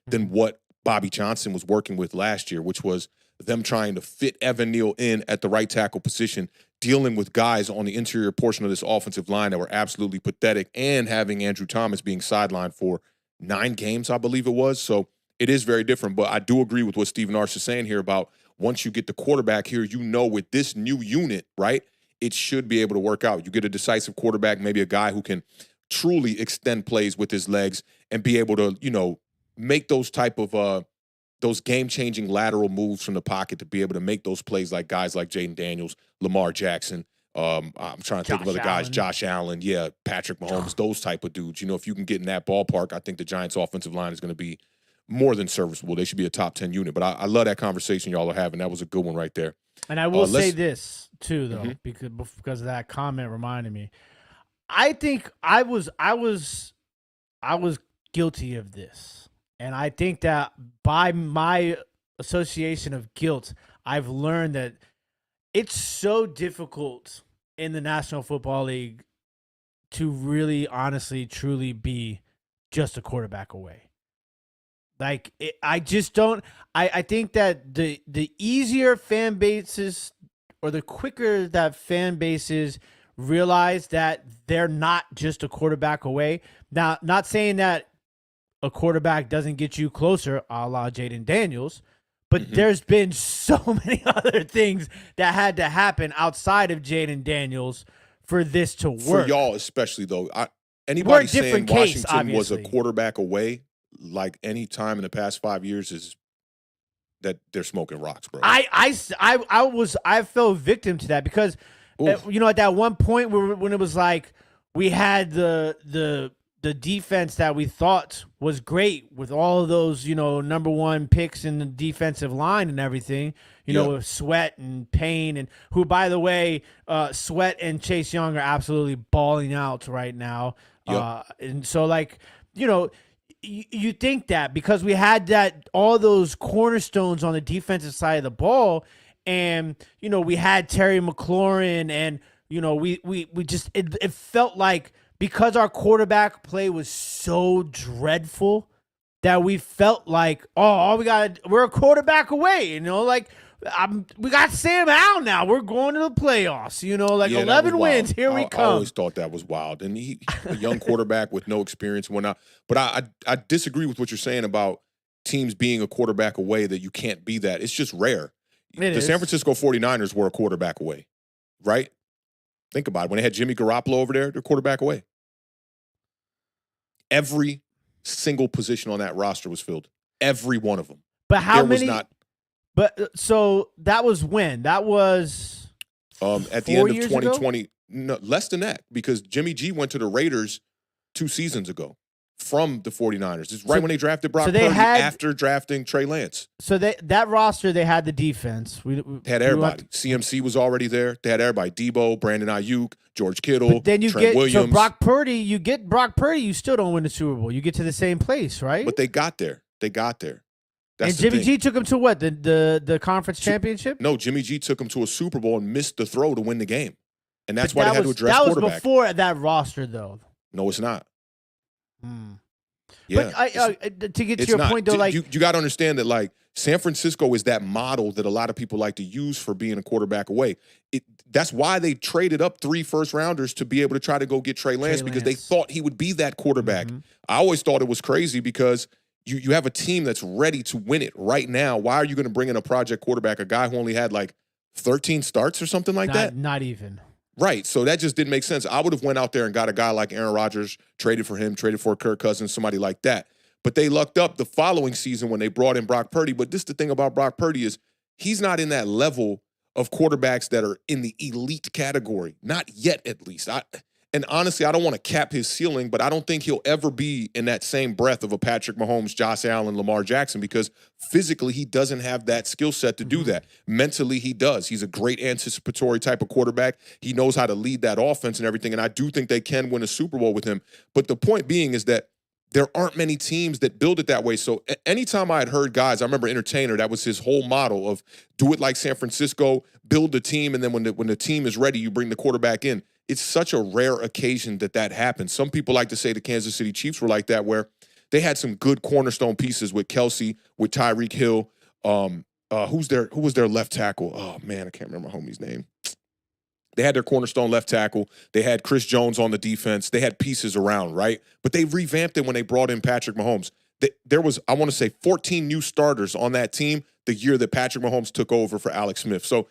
than what Bobby Johnson was working with last year, which was them trying to fit Evan Neal in at the right tackle position, dealing with guys on the interior portion of this offensive line that were absolutely pathetic, and having Andrew Thomas being sidelined for 9 games, I believe it was. So it is very different. But I do agree with what Stephen Arsh is saying here about once you get the quarterback here, with this new unit, right, it should be able to work out. You get a decisive quarterback, maybe a guy who can truly extend plays with his legs and be able to, make those type of those game-changing lateral moves from the pocket to be able to make those plays like guys like Jayden Daniels, Lamar Jackson. I'm trying to think of other guys, Josh Allen, Patrick Mahomes, those type of dudes. If you can get in that ballpark, I think the Giants' offensive line is going to be more than serviceable. They should be a top 10 unit. But I love that conversation y'all are having. That was a good one right there. And I will say this, too, though, because of that comment reminded me. I think I was guilty of this. And I think that by my association of guilt, I've learned that it's so difficult in the National Football League to really, honestly, truly be just a quarterback away. Like, I just don't. I think that the easier fan bases or the quicker that fan bases realize that they're not just a quarterback away. Now, not saying that a quarterback doesn't get you closer, a la Jayden Daniels, but there's been so many other things that had to happen outside of Jayden Daniels for this to work. For y'all especially, though, anybody saying case, Washington was a quarterback away, like any time in the past 5 years, is that they're smoking rocks, bro. I fell victim to that because, at that one point when it was like we had the defense that we thought was great with all of those, number 1 picks in the defensive line and everything, with Sweat and Payne, and who, by the way, Sweat and Chase Young are absolutely balling out right now. And so, you think that because we had all those cornerstones on the defensive side of the ball, and, we had Terry McLaurin, and, we just, it felt like, because our quarterback play was so dreadful that we felt like, we're a quarterback away, we got Sam Howell now. We're going to the playoffs, 11 wins. Here we come. I always thought that was wild. And he a young quarterback with no experience and whatnot. But I disagree with what you're saying about teams being a quarterback away, that you can't be that. It's just rare. The San Francisco 49ers were a quarterback away, right? Think about it. When they had Jimmy Garoppolo over there, they're quarterback away. Every single position on that roster was filled. Every one of them. But how many? But so that was when? That was at the end of 2020. No, less than that, because Jimmy G went to the Raiders 2 seasons ago from the 49ers. It's right when they drafted Brock so Purdy had, after drafting Trey Lance. So that roster, they had the defense. They had everybody. CMC was already there. They had everybody. Debo, Brandon Ayuk, George Kittle, but then Trent Williams. So Brock Purdy, you still don't win the Super Bowl. You get to the same place, right? But they got there. And Jimmy G took him to what? The conference championship? No, Jimmy G took him to a Super Bowl and missed the throw to win the game. And that's why they had to address quarterback. That was before that roster, though. No, it's not. Yeah. But to get to your point, though, like you got to understand that, like, San Francisco is that model that a lot of people like to use for being a quarterback away. That's why they traded up 3 first-rounders to be able to try to go get Trey Lance because they thought he would be that quarterback. I always thought it was crazy because you have a team that's ready to win it right now. Why are you going to bring in a project quarterback, a guy who only had like 13 starts or something like that? Not even. Right. So that just didn't make sense. I would have went out there and got a guy like Aaron Rodgers, traded for him, traded for Kirk Cousins, somebody like that. But they lucked up the following season when they brought in Brock Purdy. But this the thing about Brock Purdy is he's not in that level of quarterbacks that are in the elite category. Not yet, at least. And honestly, I don't want to cap his ceiling, but I don't think he'll ever be in that same breath of a Patrick Mahomes, Josh Allen, Lamar Jackson, because physically he doesn't have that skill set to do that. Mentally, he does. He's a great anticipatory type of quarterback. He knows how to lead that offense and everything, and I do think they can win a Super Bowl with him. But the point being is that there aren't many teams that build it that way. So anytime I had heard guys, I remember Entertainer, that was his whole model of do it like San Francisco, build the team, and then when the team is ready, you bring the quarterback in. It's such a rare occasion that happens. Some people like to say the Kansas City Chiefs were like that, where they had some good cornerstone pieces with Kelsey, with Tyreek Hill. Who was their left tackle? Oh, man, I can't remember my homie's name. They had their cornerstone left tackle. They had Chris Jones on the defense. They had pieces around, right? But they revamped it when they brought in Patrick Mahomes. There was, I want to say, 14 new starters on that team the year that Patrick Mahomes took over for Alex Smith. So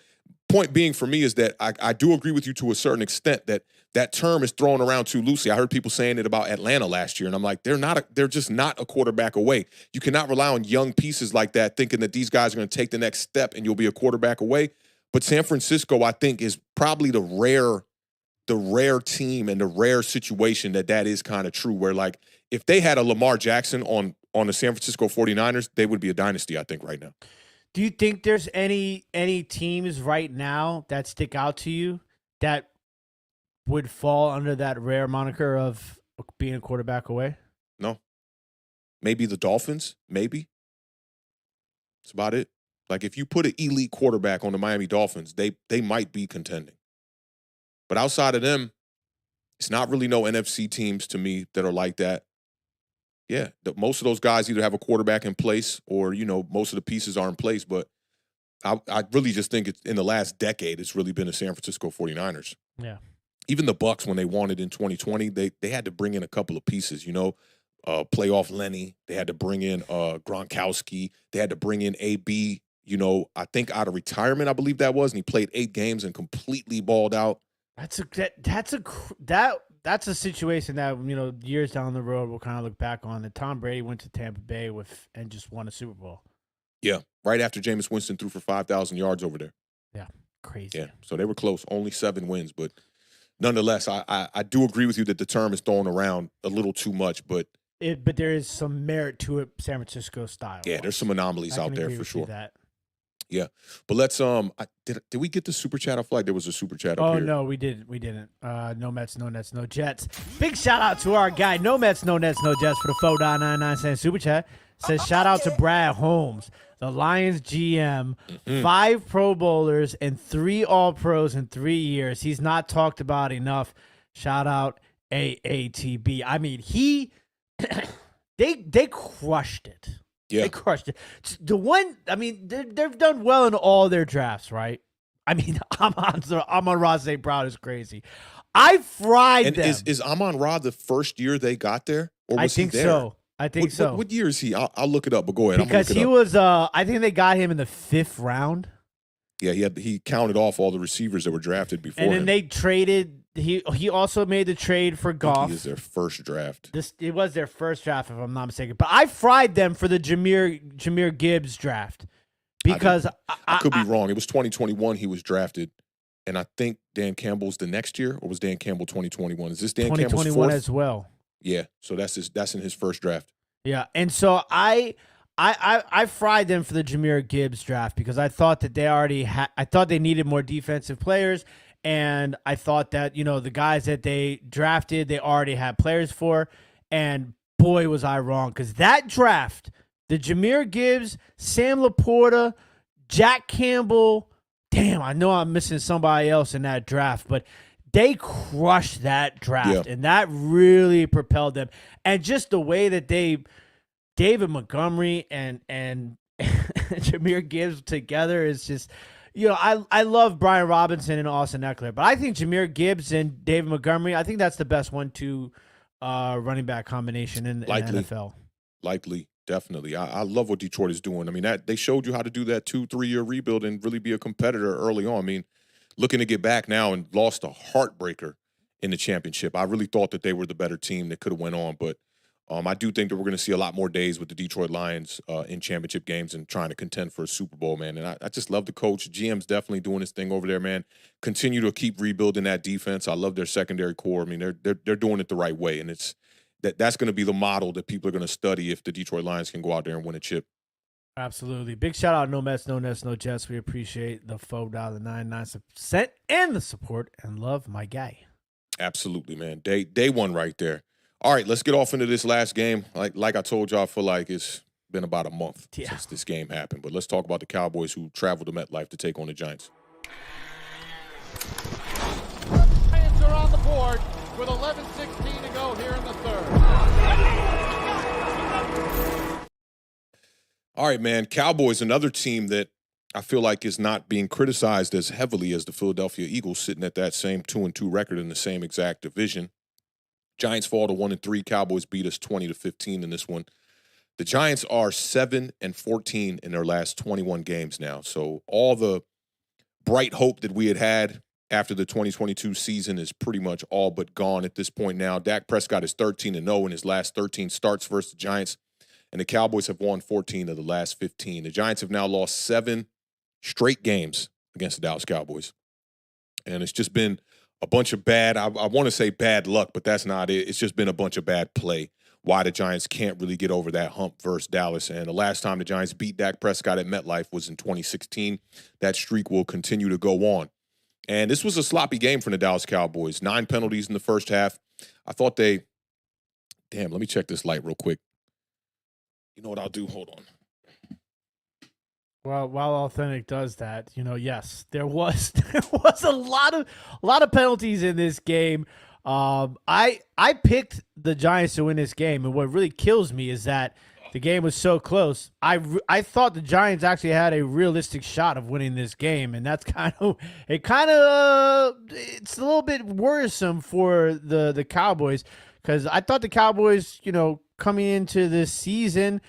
point being for me is that I do agree with you to a certain extent that term is thrown around too loosely. I heard people saying it about Atlanta last year, and I'm like, they're just not a quarterback away. You cannot rely on young pieces like that thinking that these guys are going to take the next step and you'll be a quarterback away. But San Francisco, I think, is probably the rare team and the rare situation that is kind of true, where, like, if they had a Lamar Jackson on the San Francisco 49ers, they would be a dynasty, I think, right now. Do you think there's any teams right now that stick out to you that would fall under that rare moniker of being a quarterback away? No. Maybe the Dolphins, maybe. That's about it. Like, if you put an elite quarterback on the Miami Dolphins, they might be contending. But outside of them, it's not really no NFC teams to me that are like that. Yeah, most of those guys either have a quarterback in place or, most of the pieces are in place. But I really just think it's in the last decade, it's really been the San Francisco 49ers. Yeah. Even the Bucs, when they won it in 2020, they had to bring in a couple of pieces, playoff Lenny. They had to bring in Gronkowski. They had to bring in AB, I think out of retirement, I believe that was. And he played 8 games and completely balled out. That's a situation that, years down the road we'll kind of look back on. That Tom Brady went to Tampa Bay and just won a Super Bowl. Yeah, right after Jameis Winston threw for 5,000 yards over there. Yeah, crazy. Yeah, so they were close, only 7 wins. But nonetheless, I do agree with you that the term is thrown around a little too much. But there is some merit to it, San Francisco style. Yeah, there's some anomalies out there for sure. That. Yeah, but let's did we get the super chat? I feel like there was a super chat up here. Oh no, we didn't. No Mets, no Nets, no Jets. Big shout out to our guy, No Mets, no Nets, no Jets for the $4.99 super chat. Says shout out to Brad Holmes, the Lions GM, 5 Pro Bowlers and 3 All-Pros in 3 years. He's not talked about enough. Shout out AATB. I mean, they crushed it. Yeah. They crushed it. They've done well in all their drafts, right? I mean, Amon-Ra St. Brown is crazy. I fried them. Is Amon-Ra the first year they got there? Or was he there? So. I think so. What year is he? I'll look it up, but go ahead. Because he was, I think they got him in the 5th round. Yeah, he counted off all the receivers that were drafted before and then him. They traded. He also made the trade for Goff. He is their first draft. It was their first draft, if I'm not mistaken. But I fried them for the Jahmyr Gibbs draft because I could be wrong. It was 2021 he was drafted, and I think Dan Campbell's the next year, or was Dan Campbell 2021? Is this Dan Campbell's 2021 4th? as well? Yeah, so that's in his first draft. Yeah, and so I fried them for the Jahmyr Gibbs draft because I thought that I thought they needed more defensive players, and I thought that the guys that they drafted they already had players for, and boy was I wrong because that draft, the Jahmyr Gibbs, Sam Laporta, Jack Campbell, damn, I know I'm missing somebody else in that draft, but they crushed that draft, and that really propelled them. And just the way that David Montgomery and Jahmyr Gibbs together is just, I love Brian Robinson and Austin Eckler, but I think Jahmyr Gibbs and David Montgomery, I think that's the best 1-2 running back combination in the NFL. Likely. Definitely. I love what Detroit is doing. I mean, they showed you how to do that 2-3 year rebuild and really be a competitor early on. I mean, looking to get back now and lost a heartbreaker in the championship. I really thought that they were the better team that could have went on, but I do think that we're going to see a lot more days with the Detroit Lions in championship games and trying to contend for a Super Bowl, man. And I just love the coach. GM's definitely doing his thing over there, man. Continue to keep rebuilding that defense. I love their secondary core. I mean, they're doing it the right way, and that's going to be the model that people are going to study if the Detroit Lions can go out there and win a chip. Absolutely. Big shout out, No Mets, No Nets, No Jets. We appreciate the $4.99 and the support and love, my guy. Absolutely, man. Day one right there. All right, let's get off into this last game. Like I told y'all, I feel like it's been about a month since this game happened. But let's talk about the Cowboys who traveled to MetLife to take on the Giants. Giants are on the board with 11:16 to go here in the third. All right, man. Cowboys, another team that I feel like is not being criticized as heavily as the Philadelphia Eagles, sitting at that same 2-2 record in the same exact division. Giants fall to 1-3. Cowboys beat us 20-15 in this one. The Giants are 7-14 in their last 21 games now. So all the bright hope that we had after the 2022 season is pretty much all but gone at this point now. Dak Prescott is 13-0 in his last 13 starts versus the Giants, and the Cowboys have won 14 of the last 15. The Giants have now lost 7 straight games against the Dallas Cowboys. And it's just been a bunch of bad, I want to say bad luck, but that's not it. It's just been a bunch of bad play. Why the Giants can't really get over that hump versus Dallas. And the last time the Giants beat Dak Prescott at MetLife was in 2016. That streak will continue to go on. And this was a sloppy game for the Dallas Cowboys. 9 penalties in the first half. I thought let me check this light real quick. You know what I'll do? Hold on. Well, while Awthentik does that, yes, there was a lot of penalties in this game. I picked the Giants to win this game, and what really kills me is that the game was so close. I thought the Giants actually had a realistic shot of winning this game, and that's it's a little bit worrisome for the Cowboys because I thought the Cowboys, coming into this season,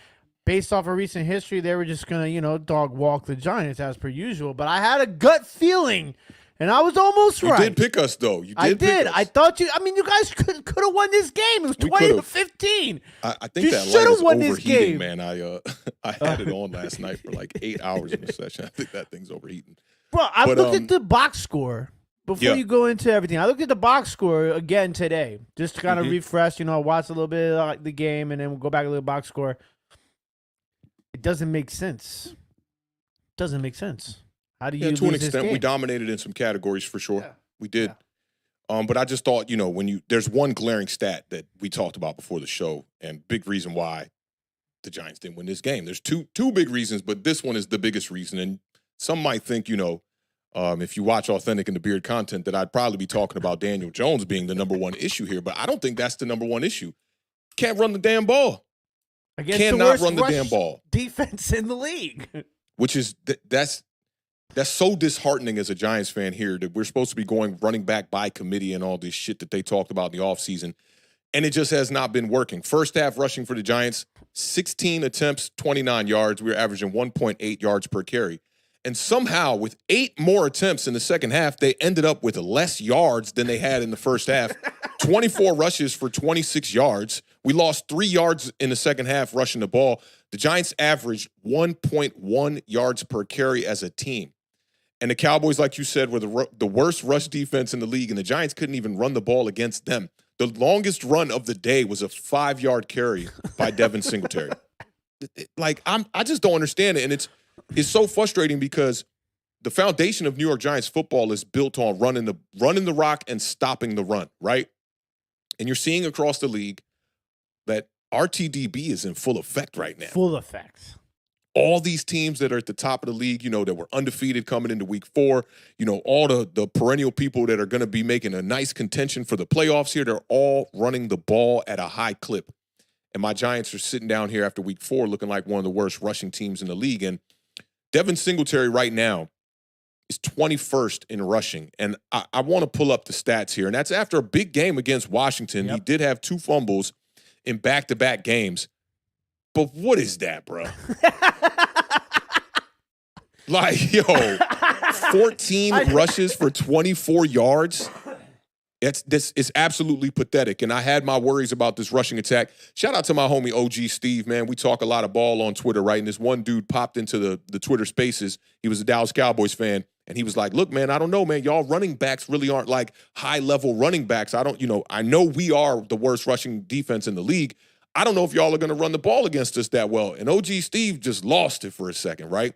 based off of recent history, they were just going to, dog walk the Giants as per usual. But I had a gut feeling, and I was almost right. You did pick us, though. I did. I thought you guys could have won this game. It was 20-15. I think you that light was won overheating, this game. man. I had it on last night for like 8 hours in the session. I think that thing's overheating. Bro, I looked at the box score before you go into everything. I looked at the box score again today, just to kind of refresh, watch a little bit of the game, and then we'll go back to the box score. It doesn't make sense. How do you to an lose this extent, game? we dominated in some categories for sure. Yeah. We did. Yeah. But I just thought, there's one glaring stat that we talked about before the show, and big reason why the Giants didn't win this game. There's two big reasons, but this one is the biggest reason. And some might think, if you watch Awthentik and the Beard content, that I'd probably be talking about Daniel Jones being the number one issue here, but I don't think that's the number one issue. Can't run the damn ball. Cannot run the damn ball. Defense in the league. Which is that's so disheartening as a Giants fan here that we're supposed to be going running back by committee and all this shit that they talked about in the offseason. And it just has not been working. First half rushing for the Giants, 16 attempts, 29 yards. We were averaging 1.8 yards per carry. And somehow, with 8 more attempts in the second half, they ended up with less yards than they had in the first half. 24 rushes for 26 yards. We lost 3 yards in the second half rushing the ball. The Giants averaged 1.1 yards per carry as a team. And the Cowboys, like you said, were the worst rush defense in the league, and the Giants couldn't even run the ball against them. The longest run of the day was a 5-yard carry by Devin Singletary. Like, I just don't understand it. And it's so frustrating because the foundation of New York Giants football is built on running the rock and stopping the run, right? And you're seeing across the league that RTDB is in full effect right now. Full effect. All these teams that are at the top of the league, that were undefeated coming into week 4, all the perennial people that are going to be making a nice contention for the playoffs here, they're all running the ball at a high clip. And my Giants are sitting down here after week 4 looking like one of the worst rushing teams in the league. And Devin Singletary right now is 21st in rushing. And I want to pull up the stats here. And that's after a big game against Washington. Yep. He did have 2 fumbles in back-to-back games. But what is that, bro? Like, 14 rushes for 24 yards. This is absolutely pathetic. And I had my worries about this rushing attack. Shout out to my homie OG Steve, man. We talk a lot of ball on Twitter, right? And this one dude popped into the Twitter spaces. He was a Dallas Cowboys fan. And he was like, look, man, I don't know, man. Y'all running backs really aren't like high-level running backs. I know we are the worst rushing defense in the league. I don't know if y'all are going to run the ball against us that well. And OG Steve just lost it for a second, right?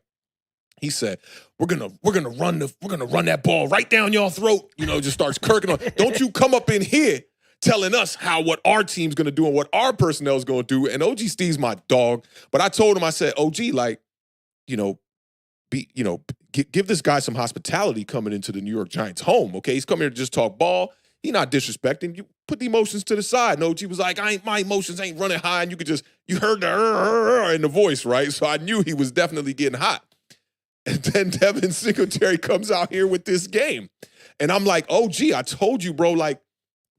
He said, we're gonna run that ball right down y'all throat. Just starts kirking on. Don't you come up in here telling us what our team's gonna do and what our personnel is gonna do. And OG Steve's my dog. But I told him, I said, OG, give this guy some hospitality coming into the New York Giants home. Okay, he's coming here to just talk ball. He's not disrespecting. You put the emotions to the side. And OG was like, my emotions ain't running high. And you heard the in the voice, right? So I knew he was definitely getting hot. And then Devin Singletary comes out here with this game. And I'm like, oh, gee, I told you, bro, like,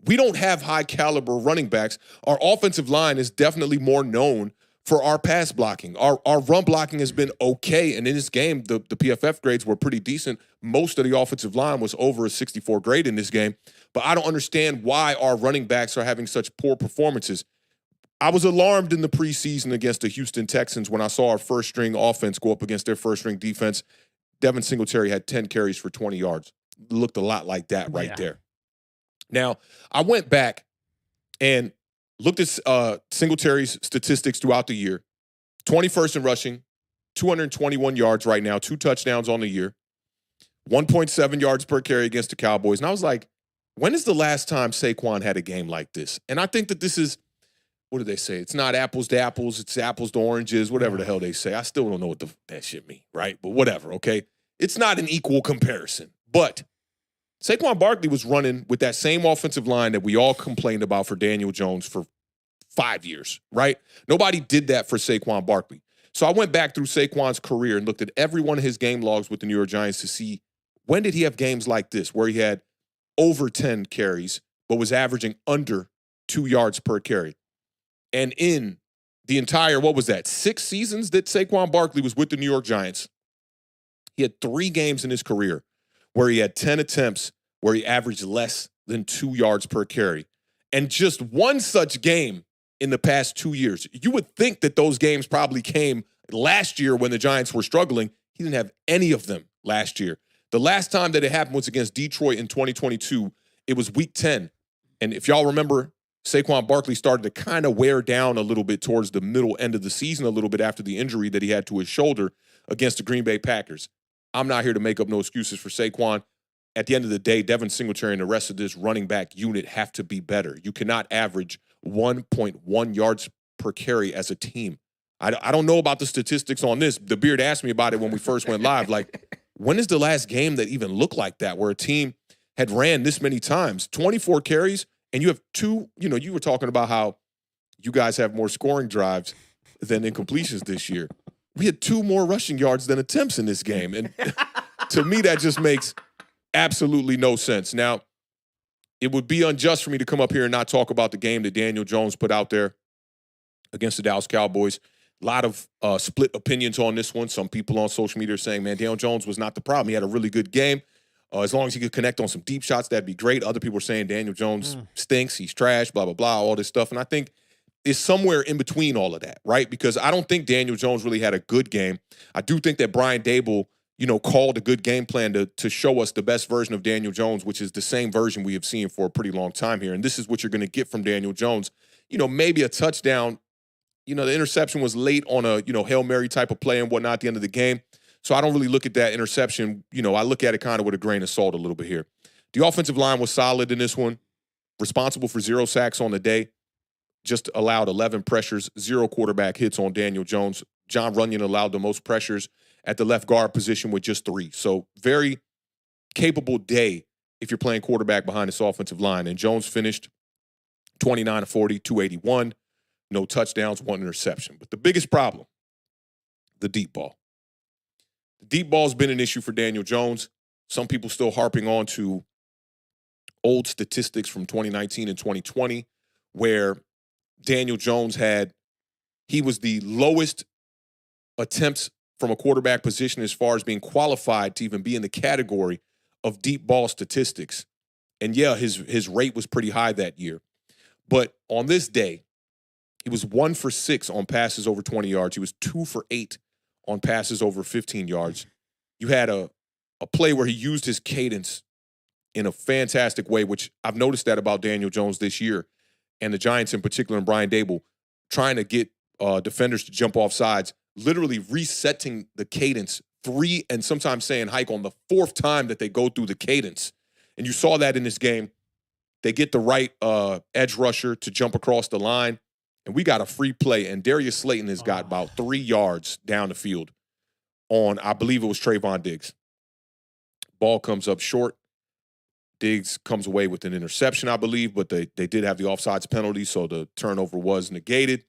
we don't have high caliber running backs. Our offensive line is definitely more known for our pass blocking. Our run blocking has been okay. And in this game, the PFF grades were pretty decent. Most of the offensive line was over a 64 grade in this game. But I don't understand why our running backs are having such poor performances. I was alarmed in the preseason against the Houston Texans when I saw our first-string offense go up against their first-string defense. Devin Singletary had 10 carries for 20 yards. Looked a lot like that right there. Now, I went back and looked at Singletary's statistics throughout the year. 21st in rushing, 221 yards right now, 2 touchdowns on the year, 1.7 yards per carry against the Cowboys. And I was like, when is the last time Saquon had a game like this? And I think that this is, what do they say? It's not apples to apples. It's apples to oranges, whatever the hell they say. I still don't know what that shit mean, right? But whatever, okay? It's not an equal comparison. But Saquon Barkley was running with that same offensive line that we all complained about for Daniel Jones for 5 years, right? Nobody did that for Saquon Barkley. So I went back through Saquon's career and looked at every one of his game logs with the New York Giants to see when did he have games like this where he had over 10 carries but was averaging under 2 yards per carry. And in the entire, 6 seasons that Saquon Barkley was with the New York Giants, he had 3 games in his career where he had 10 attempts where he averaged less than 2 yards per carry. And just one such game in the past 2 years. You would think that those games probably came last year when the Giants were struggling. He didn't have any of them last year. The last time that it happened was against Detroit in 2022. It was week 10. And if y'all remember, Saquon Barkley started to kind of wear down a little bit towards the middle end of the season, a little bit after the injury that he had to his shoulder against the Green Bay Packers. I'm not here to make up no excuses for Saquon. At the end of the day, Devin Singletary and the rest of this running back unit have to be better. You cannot average 1.1 yards per carry as a team. I don't know about the statistics on this. The Beard asked me about it when we first went live. Like, when is the last game that even looked like that, where a team had ran this many times? 24 carries, and you have 2, you were talking about how you guys have more scoring drives than incompletions this year. We had 2 more rushing yards than attempts in this game. And to me, that just makes absolutely no sense. Now, it would be unjust for me to come up here and not talk about the game that Daniel Jones put out there against the Dallas Cowboys. A lot of split opinions on this one. Some people on social media are saying, man, Daniel Jones was not the problem. He had a really good game. As long as he could connect on some deep shots, that'd be great. Other people are saying Daniel Jones stinks. He's trash, blah, blah, blah, all this stuff. And I think it's somewhere in between all of that, right? Because I don't think Daniel Jones really had a good game. I do think that Brian Dable called a good game plan to show us the best version of Daniel Jones, which is the same version we have seen for a pretty long time here. And this is what you're going to get from Daniel Jones. Maybe a touchdown. The interception was late on a, Hail Mary type of play and whatnot at the end of the game. So I don't really look at that interception. I look at it kind of with a grain of salt a little bit here. The offensive line was solid in this one, responsible for 0 sacks on the day, just allowed 11 pressures, 0 quarterback hits on Daniel Jones. John Runyon allowed the most pressures at the left guard position with just 3. So very capable day if you're playing quarterback behind this offensive line. And Jones finished 29 of 40, 281, no touchdowns, 1 interception. But the biggest problem, the deep ball. The deep ball has been an issue for Daniel Jones. Some people still harping on to old statistics from 2019 and 2020 where Daniel Jones he was the lowest attempts from a quarterback position as far as being qualified to even be in the category of deep ball statistics. And yeah, his rate was pretty high that year. But on this day, he was 1 for 6 on passes over 20 yards. He was 2 for 8 on passes over 15 yards. You had a play where he used his cadence in a fantastic way, which I've noticed that about Daniel Jones this year, and the Giants in particular, and Brian Dable, trying to get defenders to jump off sides, literally resetting the cadence 3 and sometimes saying hike on the 4th time that they go through the cadence. And you saw that in this game. They get the right edge rusher to jump across the line, and we got a free play, and Darius Slayton has got about 3 yards down the field on, I believe it was Trayvon Diggs. Ball comes up short. Diggs comes away with an interception, I believe, but they did have the offsides penalty, so the turnover was negated.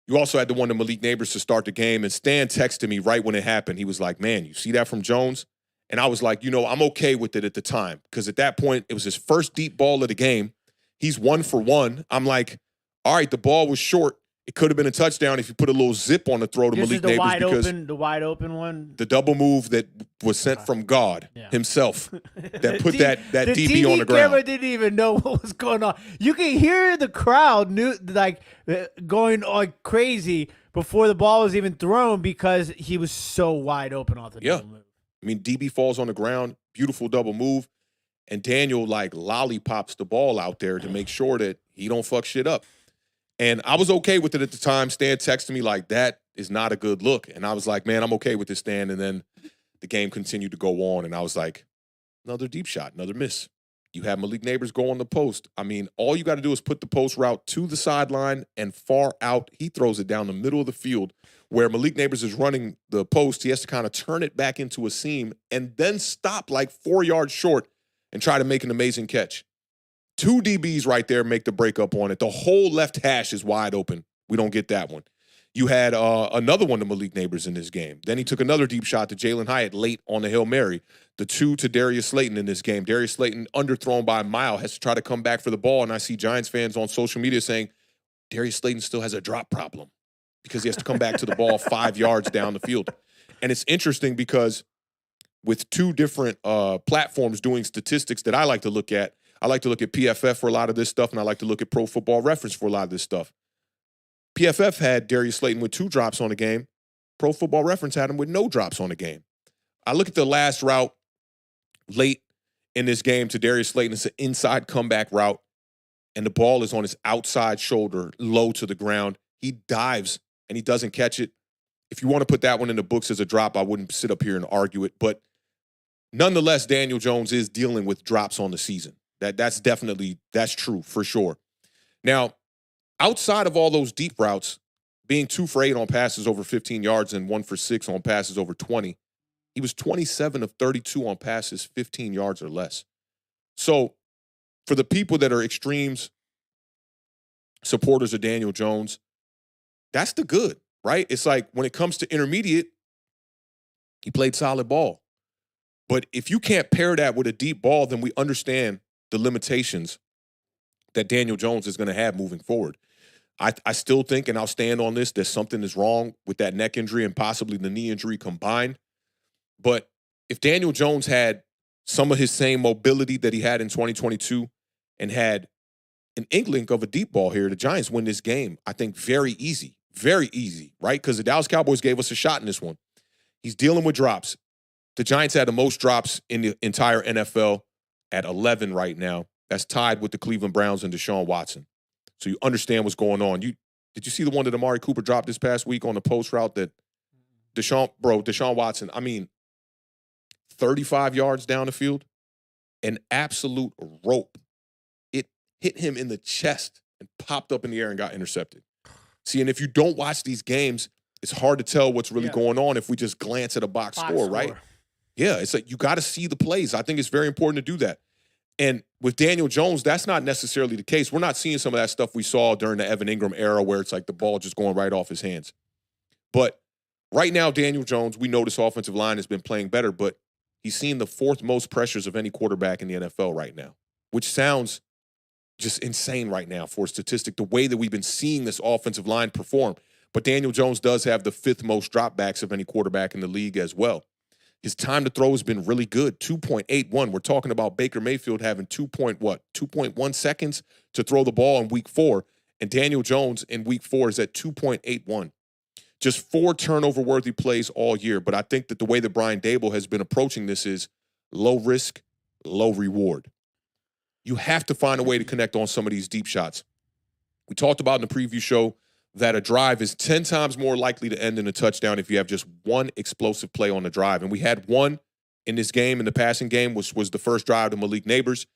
You also had the one to Malik Neighbors to start the game, and Stan texted me right when it happened. He was like, man, you see that from Jones? And I was like, I'm okay with it at the time, because at that point, it was his first deep ball of the game. He's 1 for 1. I'm like, all right, the ball was short. It could have been a touchdown if you put a little zip on the throw to Malik Neighbors. The wide open one. The double move that was sent from God himself that put that DB on the ground. The camera didn't even know what was going on. You can hear the crowd going like crazy before the ball was even thrown because he was so wide open off the double move. I mean, DB falls on the ground, beautiful double move, and Daniel lollipops the ball out there to make sure that he don't fuck shit up. And I was okay with it at the time. Stan texted me like, that is not a good look. And I was like, man, I'm okay with this, Stan. And then the game continued to go on, and I was like, another deep shot, another miss. You have Malik Neighbors go on the post. I mean, all you got to do is put the post route to the sideline and far out. He throws it down the middle of the field where Malik Neighbors is running the post. He has to kind of turn it back into a seam and then stop 4 yards short and try to make an amazing catch. 2 DBs right there make the breakup on it. The whole left hash is wide open. We don't get that one. You had another one to Malik Neighbors in this game. Then he took another deep shot to Jalen Hyatt late on the Hail Mary. The 2 to Darius Slayton in this game. Darius Slayton, underthrown by a mile, has to try to come back for the ball. And I see Giants fans on social media saying, Darius Slayton still has a drop problem because he has to come back to the ball 5 yards down the field. And it's interesting because with 2 different platforms doing statistics that I like to look at PFF for a lot of this stuff, and I like to look at Pro Football Reference for a lot of this stuff. PFF had Darius Slayton with 2 drops on the game. Pro Football Reference had him with no drops on the game. I look at the last route late in this game to Darius Slayton. It's an inside comeback route, and the ball is on his outside shoulder, low to the ground. He dives, and he doesn't catch it. If you want to put that one in the books as a drop, I wouldn't sit up here and argue it. But nonetheless, Daniel Jones is dealing with drops on the season. That's true for sure. Now, outside of all those deep routes, being 2 for 8 on passes over 15 yards and 1 for 6 on passes over 20, he was 27 of 32 on passes 15 yards or less. So for the people that are extremes supporters of Daniel Jones, that's the good, right? It's like when it comes to intermediate, he played solid ball. But if you can't pair that with a deep ball, then we understand the limitations that Daniel Jones is going to have moving forward. I still think, and I'll stand on this, that something is wrong with that neck injury and possibly the knee injury combined. But if Daniel Jones had some of his same mobility that he had in 2022 and had an inkling of a deep ball here, the Giants win this game, I think very easy, right? Because the Dallas Cowboys gave us a shot in this one. He's dealing with drops. The Giants had the most drops in the entire NFL at 11 right now. That's tied with the Cleveland Browns and Deshaun Watson. So you understand what's going on. Did you see the one that Amari Cooper dropped this past week on the post route that Deshaun Watson, 35 yards down the field, an absolute rope. It hit him in the chest and popped up in the air and got intercepted. See, and if you don't watch these games, it's hard to tell what's really going on if we just glance at a box score, right? Yeah, it's like you got to see the plays. I think it's very important to do that. And with Daniel Jones, that's not necessarily the case. We're not seeing some of that stuff we saw during the Evan Ingram era where it's like the ball just going right off his hands. But right now, Daniel Jones, we know this offensive line has been playing better, but he's seen the fourth most pressures of any quarterback in the NFL right now, which sounds just insane right now for a statistic, the way that we've been seeing this offensive line perform. But Daniel Jones does have the fifth most dropbacks of any quarterback in the league as well. His time to throw has been really good, 2.81. We're talking about Baker Mayfield having 2.1 seconds to throw the ball in week 4, and Daniel Jones in week 4 is at 2.81. Just 4 turnover-worthy plays all year. But I think that the way that Brian Daboll has been approaching this is low risk, low reward. You have to find a way to connect on some of these deep shots. We talked about in the preview show that a drive is 10 times more likely to end in a touchdown if you have just one explosive play on the drive. And we had one in this game, in the passing game, which was the first drive to Malik Neighbors.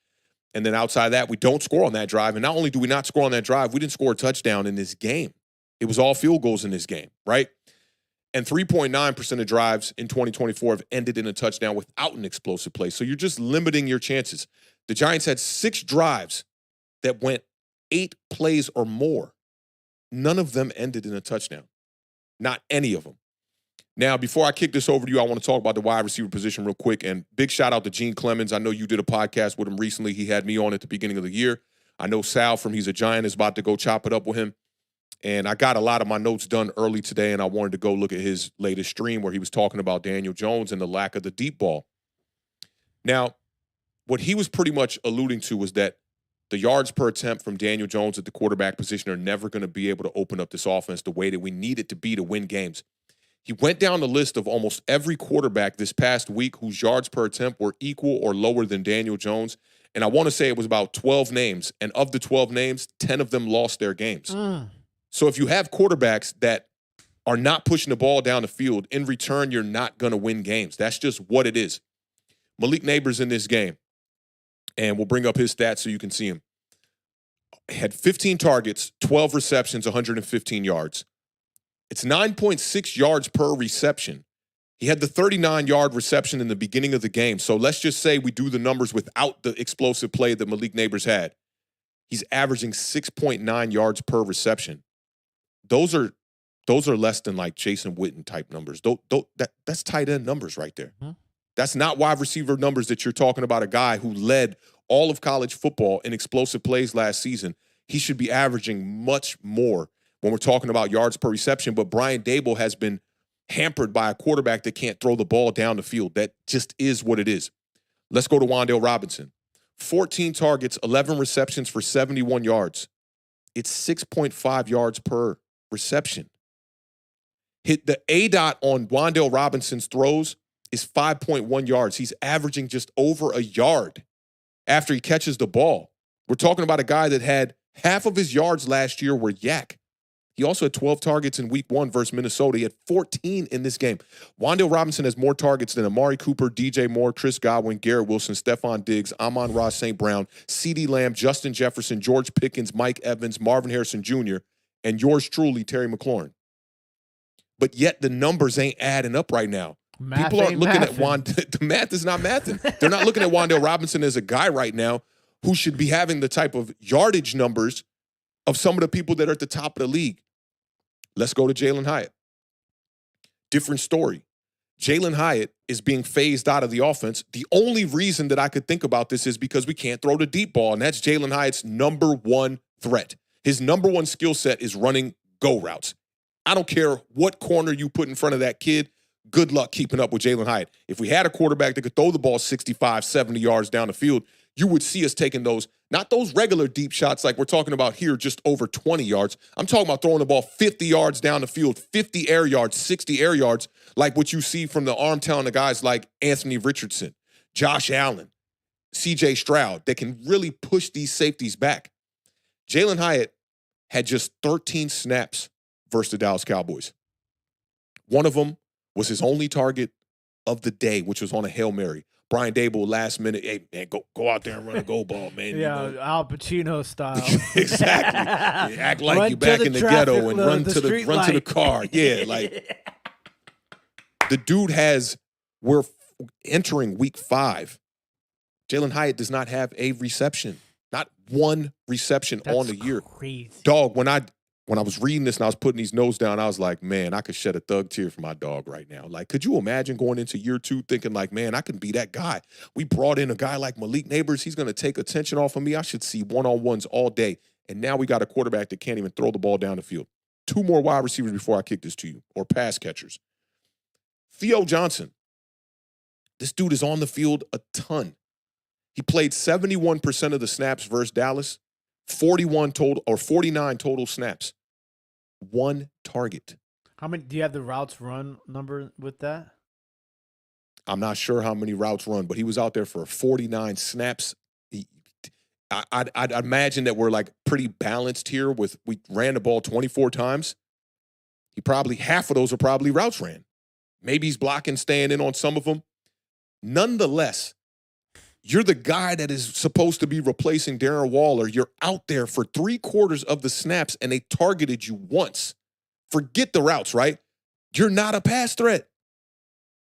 And then outside of that, we don't score on that drive. And not only do we not score on that drive, we didn't score a touchdown in this game. It was all field goals in this game, right? And 3.9% of drives in 2024 have ended in a touchdown without an explosive play. So you're just limiting your chances. The Giants had 6 drives that went 8 plays or more. None of them ended in a touchdown. Not any of them. Now, before I kick this over to you, I want to talk about the wide receiver position real quick. And big shout out to Gene Clemens. I know you did a podcast with him recently. He had me on at the beginning of the year. I know Sal from He's a Giant is about to go chop it up with him. And I got a lot of my notes done early today, and I wanted to go look at his latest stream where he was talking about Daniel Jones and the lack of the deep ball. Now, what he was pretty much alluding to was that the yards per attempt from Daniel Jones at the quarterback position are never going to be able to open up this offense the way that we need it to be to win games. He went down the list of almost every quarterback this past week whose yards per attempt were equal or lower than Daniel Jones. And I want to say it was about 12 names. And of the 12 names, 10 of them lost their games. So if you have quarterbacks that are not pushing the ball down the field, in return, you're not going to win games. That's just what it is. Malik Neighbors in this game, and we'll bring up his stats so you can see him, had 15 targets, 12 receptions, 115 yards. It's 9.6 yards per reception. He had the 39-yard reception in the beginning of the game. So let's just say we do the numbers without the explosive play that Malik Neighbors had. He's averaging 6.9 yards per reception. Those are less than like Jason Witten type numbers. That's tight end numbers right there. That's not wide receiver numbers that you're talking about a guy who led all of college football in explosive plays last season. He should be averaging much more when we're talking about yards per reception. But Brian Daboll has been hampered by a quarterback that can't throw the ball down the field. That just is what it is. Let's go to Wan'Dale Robinson. 14 targets, 11 receptions for 71 yards. It's 6.5 yards per reception. Hit the ADOT on Wan'Dale Robinson's throws is 5.1 yards. He's averaging just over a yard after he catches the ball. We're talking about a guy that had half of his yards last year were yak. He also had 12 targets in week 1 versus Minnesota. He had 14 in this game. Wan'Dale Robinson has more targets than Amari Cooper, DJ Moore, Chris Godwin, Garrett Wilson, Stephon Diggs, Amon-Ra St. Brown, CeeDee Lamb, Justin Jefferson, George Pickens, Mike Evans, Marvin Harrison Jr., and yours truly, Terry McLaurin. But yet the numbers ain't adding up right now. People aren't looking at the math is not mathing. They're not looking at Wan'Dale Robinson as a guy right now who should be having the type of yardage numbers of some of the people that are at the top of the league. Let's go to Jalen Hyatt. Different story. Jalen Hyatt is being phased out of the offense. The only reason that I could think about this is because we can't throw the deep ball, and that's Jalen Hyatt's number one threat. His number one skill set is running go routes. I don't care what corner you put in front of that kid. Good luck keeping up with Jalen Hyatt. If we had a quarterback that could throw the ball 65, 70 yards down the field, you would see us taking those, not those regular deep shots like we're talking about here, just over 20 yards. I'm talking about throwing the ball 50 yards down the field, 50 air yards, 60 air yards, like what you see from the arm talent of guys like Anthony Richardson, Josh Allen, C.J. Stroud, that can really push these safeties back. Jalen Hyatt had just 13 snaps versus the Dallas Cowboys. One of them was his only target of the day, which was on a Hail Mary. Brian Dable, last minute, hey, man, go out there and run a goal ball, man. Yeah, you know. Al Pacino style. Exactly. You act like you're back in the ghetto and run to the car. Yeah, like the dude we're entering week 5. Jalen Hyatt does not have a reception. Not one reception on the year. Crazy. Dog, when I was reading this and I was putting these notes down, I was like, man, I could shed a thug tear for my dog right now. Like, could you imagine going into year 2 thinking like, man, I can be that guy. We brought in a guy like Malik Neighbors. He's going to take attention off of me. I should see one-on-ones all day. And now we got a quarterback that can't even throw the ball down the field. 2 more wide receivers before I kick this to you, or pass catchers. Theo Johnson. This dude is on the field a ton. He played 71% of the snaps versus Dallas, 49 total snaps. 1 target. How many do you have the routes run number with that? I'm not sure how many routes run, but he was out there for 49 snaps. I'd imagine that we're like pretty balanced here we ran the ball 24 times. Half of those are probably routes ran. Maybe he's blocking, staying in on some of them. Nonetheless, you're the guy that is supposed to be replacing Darren Waller. You're out there for 3/4 of the snaps, and they targeted you once. Forget the routes, right? You're not a pass threat.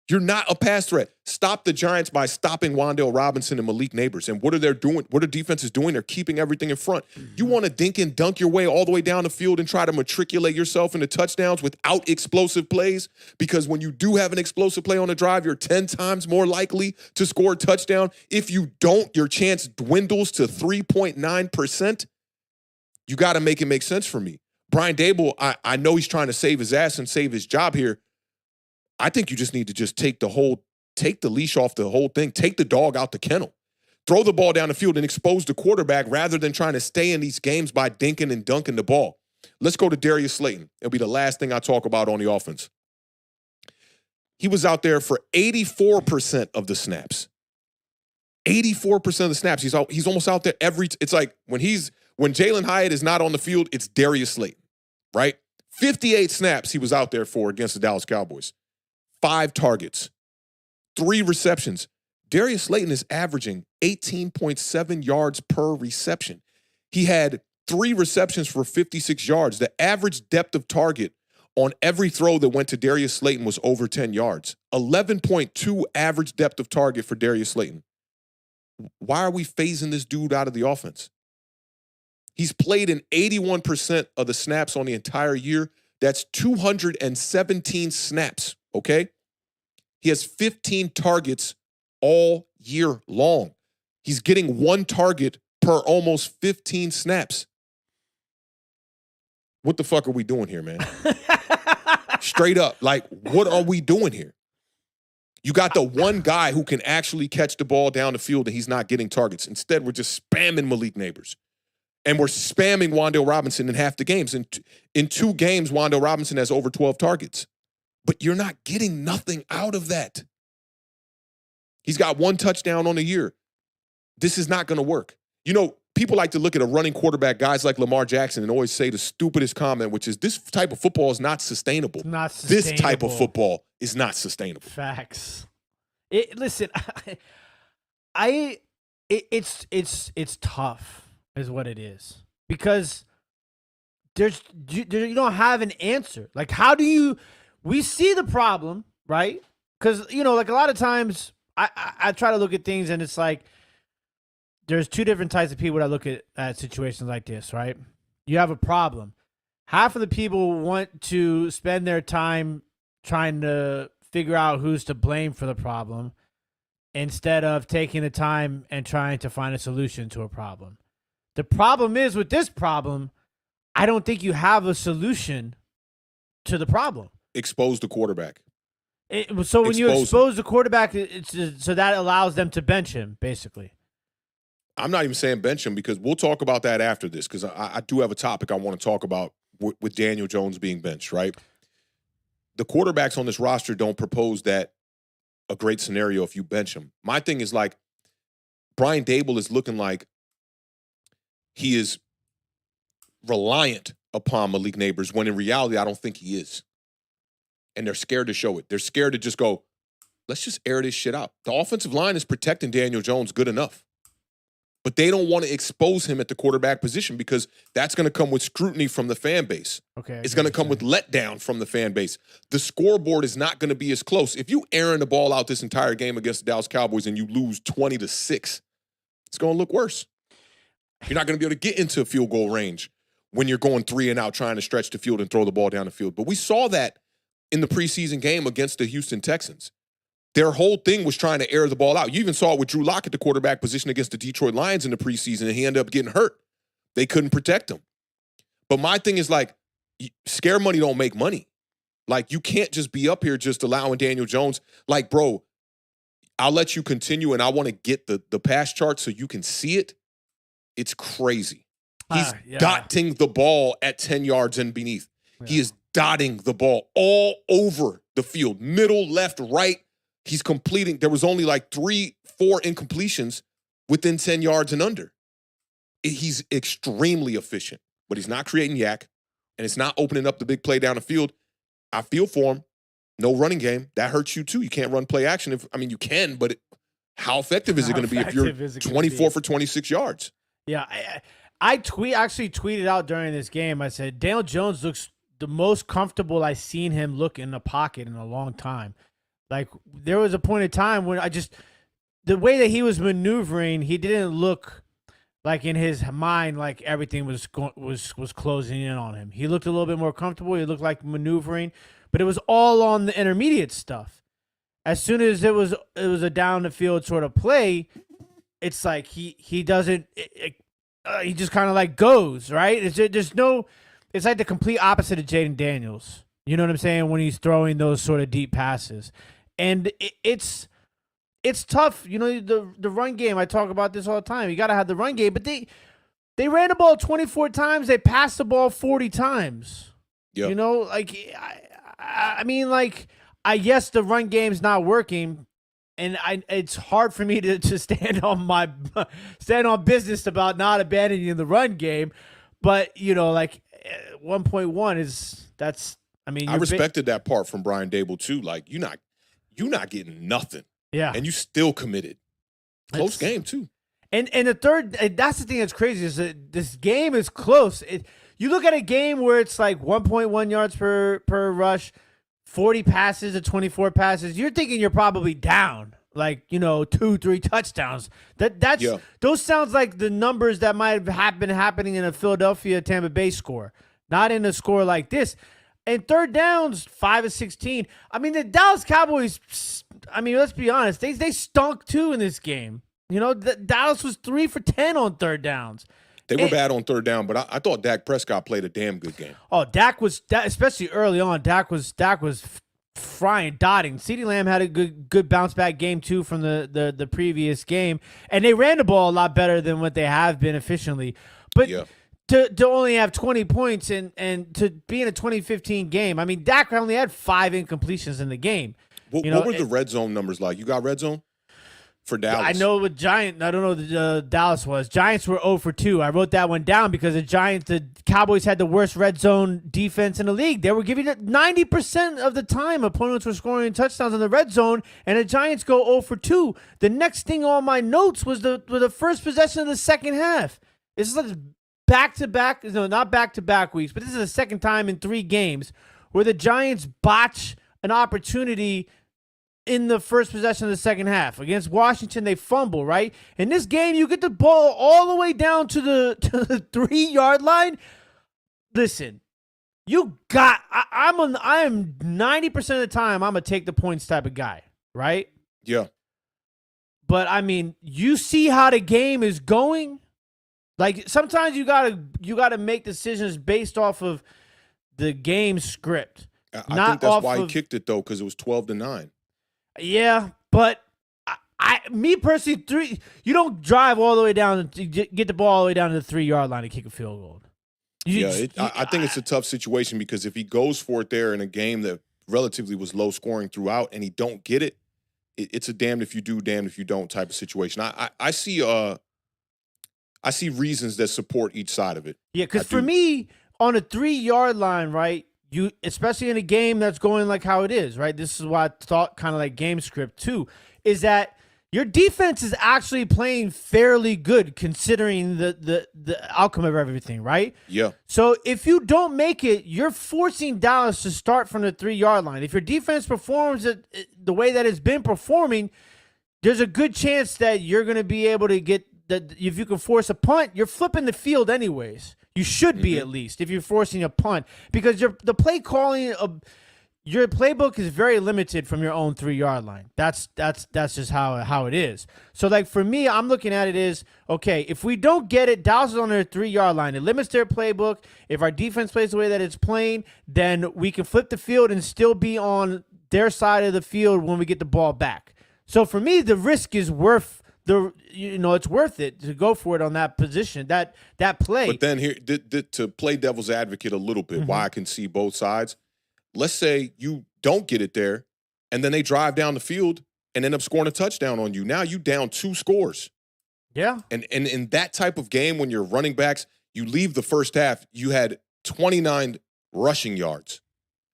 You're not a pass threat. Stop the Giants by stopping Wan'Dale Robinson and Malik Neighbors. And what are they doing? What are defenses doing? They're keeping everything in front. You want to dink and dunk your way all the way down the field and try to matriculate yourself into touchdowns without explosive plays? Because when you do have an explosive play on a drive, you're 10 times more likely to score a touchdown. If you don't, your chance dwindles to 3.9%. You got to make it make sense for me. Brian Dable, I know he's trying to save his ass and save his job here. I think you just need to just take the leash off the whole thing. Take the dog out the kennel. Throw the ball down the field and expose the quarterback rather than trying to stay in these games by dinking and dunking the ball. Let's go to Darius Slayton. It'll be the last thing I talk about on the offense. He was out there for 84% of the snaps. 84% of the snaps. He's almost out there it's like when Jalen Hyatt is not on the field, it's Darius Slayton, right? 58 snaps he was out there for against the Dallas Cowboys. 5 targets, 3 receptions. Darius Slayton is averaging 18.7 yards per reception. He had 3 receptions for 56 yards. The average depth of target on every throw that went to Darius Slayton was over 10 yards. 11.2 average depth of target for Darius Slayton. Why are we phasing this dude out of the offense? He's played in 81% of the snaps on the entire year. That's 217 snaps. Okay? He has 15 targets all year long. He's getting 1 target per almost 15 snaps. What the fuck are we doing here, man? Straight up. Like, what are we doing here? You got the one guy who can actually catch the ball down the field and he's not getting targets. Instead, we're just spamming Malik Neighbors. And we're spamming Wan'Dale Robinson in half the games. In 2 games, Wan'Dale Robinson has over 12 targets. But you're not getting nothing out of that. He's got 1 touchdown on the year. This is not going to work. You know, people like to look at a running quarterback, guys like Lamar Jackson, and always say the stupidest comment, which is this type of football is not sustainable. Not sustainable. This type of football is not sustainable. Facts. Listen, it's tough is what it is. Because you don't have an answer. Like, how do you... We see the problem, right? Because, you know, like a lot of times I try to look at things and it's like there's 2 different types of people that look at situations like this, right? You have a problem. Half of the people want to spend their time trying to figure out who's to blame for the problem instead of taking the time and trying to find a solution to a problem. The problem is with this problem, I don't think you have a solution to the problem. Expose the quarterback. So when you expose the quarterback, so that allows them to bench him, basically. I'm not even saying bench him because we'll talk about that after this because I do have a topic I want to talk about with Daniel Jones being benched, right? The quarterbacks on this roster don't propose that a great scenario if you bench him. My thing is like Brian Dable is looking like he is reliant upon Malik Neighbors when in reality I don't think he is. And they're scared to show it. They're scared to just go, let's just air this shit out. The offensive line is protecting Daniel Jones good enough. But they don't want to expose him at the quarterback position because that's going to come with scrutiny from the fan base. Okay, it's going to come with letdown from the fan base. The scoreboard is not going to be as close. If you airing the ball out this entire game against the Dallas Cowboys and you lose 20-6, it's going to look worse. You're not going to be able to get into field goal range when you're going 3 and out trying to stretch the field and throw the ball down the field. But we saw that in the preseason game against the Houston Texans. Their whole thing was trying to air the ball out. You even saw it with Drew Lock at the quarterback position against the Detroit Lions in the preseason, and he ended up getting hurt. They couldn't protect him. But my thing is like, scare money don't make money. Like, you can't just be up here just allowing Daniel Jones. Like, bro, I'll let you continue, and I want to get the pass chart so you can see it. It's crazy. He's dotting the ball at 10 yards and beneath. Yeah. He is dotting the ball all over the field, middle, left, right. He's completing. There was only like 3-4 incompletions within 10 yards and under. He's extremely efficient, but he's not creating yak, and it's not opening up the big play down the field. I feel for him. No running game. That hurts you too. You can't run play action. You can, but how effective is it going to be if you're 24 for 26 yards? Yeah, I actually tweeted out during this game. I said, Daniel Jones looks the most comfortable I've seen him look in the pocket in a long time. Like, there was a point in time when the way that he was maneuvering, he didn't look like in his mind like everything was closing in on him. He looked a little bit more comfortable. He looked like maneuvering, but it was all on the intermediate stuff. As soon as it was a down the field sort of play, it's like he doesn't. He just kind of like goes right. It's like the complete opposite of Jayden Daniels. You know what I'm saying? When he's throwing those sort of deep passes. And it's tough. You know, the run game, I talk about this all the time. You got to have the run game. But they ran the ball 24 times. They passed the ball 40 times. Yep. You know, like, I mean, like, yes, the run game's not working. And it's hard for me to stand on business about not abandoning the run game. But, you know, like, 1.1 that's, I mean, I respected that part from Brian Dable too. Like, you're not getting nothing. Yeah. And you still committed. Close game too. And the third, that's the thing that's crazy is that this game is close. You look at a game where it's like 1.1 yards per rush, 40 passes to 24 passes. You're thinking you're probably down, like, you know, 2-3 touchdowns. Those sounds like the numbers that might have been happening in a Philadelphia Tampa Bay score, not in a score like this. And third downs, 5 of 16. I mean, the Dallas Cowboys, I mean, let's be honest, they stunk too in this game. You know, Dallas was 3 for 10 on third downs. They were bad on third down, but I thought Dak Prescott played a damn good game. Oh, Dak was, especially early on, Dak was frying, dotting. CeeDee Lamb had a good bounce back game too from the previous game, and they ran the ball a lot better than what they have been efficiently. But to only have 20 points and to be in a 2015 game, I mean, Dak only had 5 incompletions in the game. What were the red zone numbers like? You got red zone for Dallas? I know with Giants, I don't know what Dallas was. Giants were 0 for 2. I wrote that one down because the Cowboys had the worst red zone defense in the league. They were giving it 90% of the time. Opponents were scoring touchdowns in the red zone, and the Giants go 0 for 2. The next thing on my notes was the first possession of the second half. This is like back-to-back, no, not back-to-back weeks, but this is the second time in 3 games where the Giants botch an opportunity in the first possession of the second half. Against Washington, they fumble, right? In this game, you get the ball all the way down to the 3-yard line. Listen, I am 90% of the time, I'm a take the points type of guy, right? Yeah. But, I mean, you see how the game is going? Like, sometimes you gotta make decisions based off of the game script. I think that's why he kicked it, though, because it was 12-9. Yeah, but Me personally, you don't drive all the way down to get the ball all the way down to the 3-yard line to kick a field goal. I think it's a tough situation because if he goes for it there in a game that relatively was low scoring throughout and he don't get it, it's a damned if you do, damned if you don't type of situation. I see reasons that support each side of it. Yeah, because for me, on a 3-yard line, right, you especially in a game that's going like how it is, right? This is why I thought kind of like game script too, is that your defense is actually playing fairly good considering the outcome of everything, right? Yeah. So if you don't make it, you're forcing Dallas to start from the 3-yard line. If your defense performs the way that it's been performing, there's a good chance that you're going to be able to get that. If you can force a punt, you're flipping the field anyways. You should be at least if you're forcing a punt because the play calling of your playbook is very limited from your own 3-yard line. That's just how it is. So like for me, I'm looking at it as okay, if we don't get it, Dallas is on their 3-yard line. It limits their playbook. If our defense plays the way that it's playing, then we can flip the field and still be on their side of the field when we get the ball back. So for me, the risk is worth it's worth it to go for it on that position, that play. But then here to play devil's advocate a little bit, why I can see both sides. Let's say you don't get it there, and then they drive down the field and end up scoring a touchdown on you. Now you down 2 scores. Yeah. And in that type of game, when you're running backs, you leave the first half, you had 29 rushing yards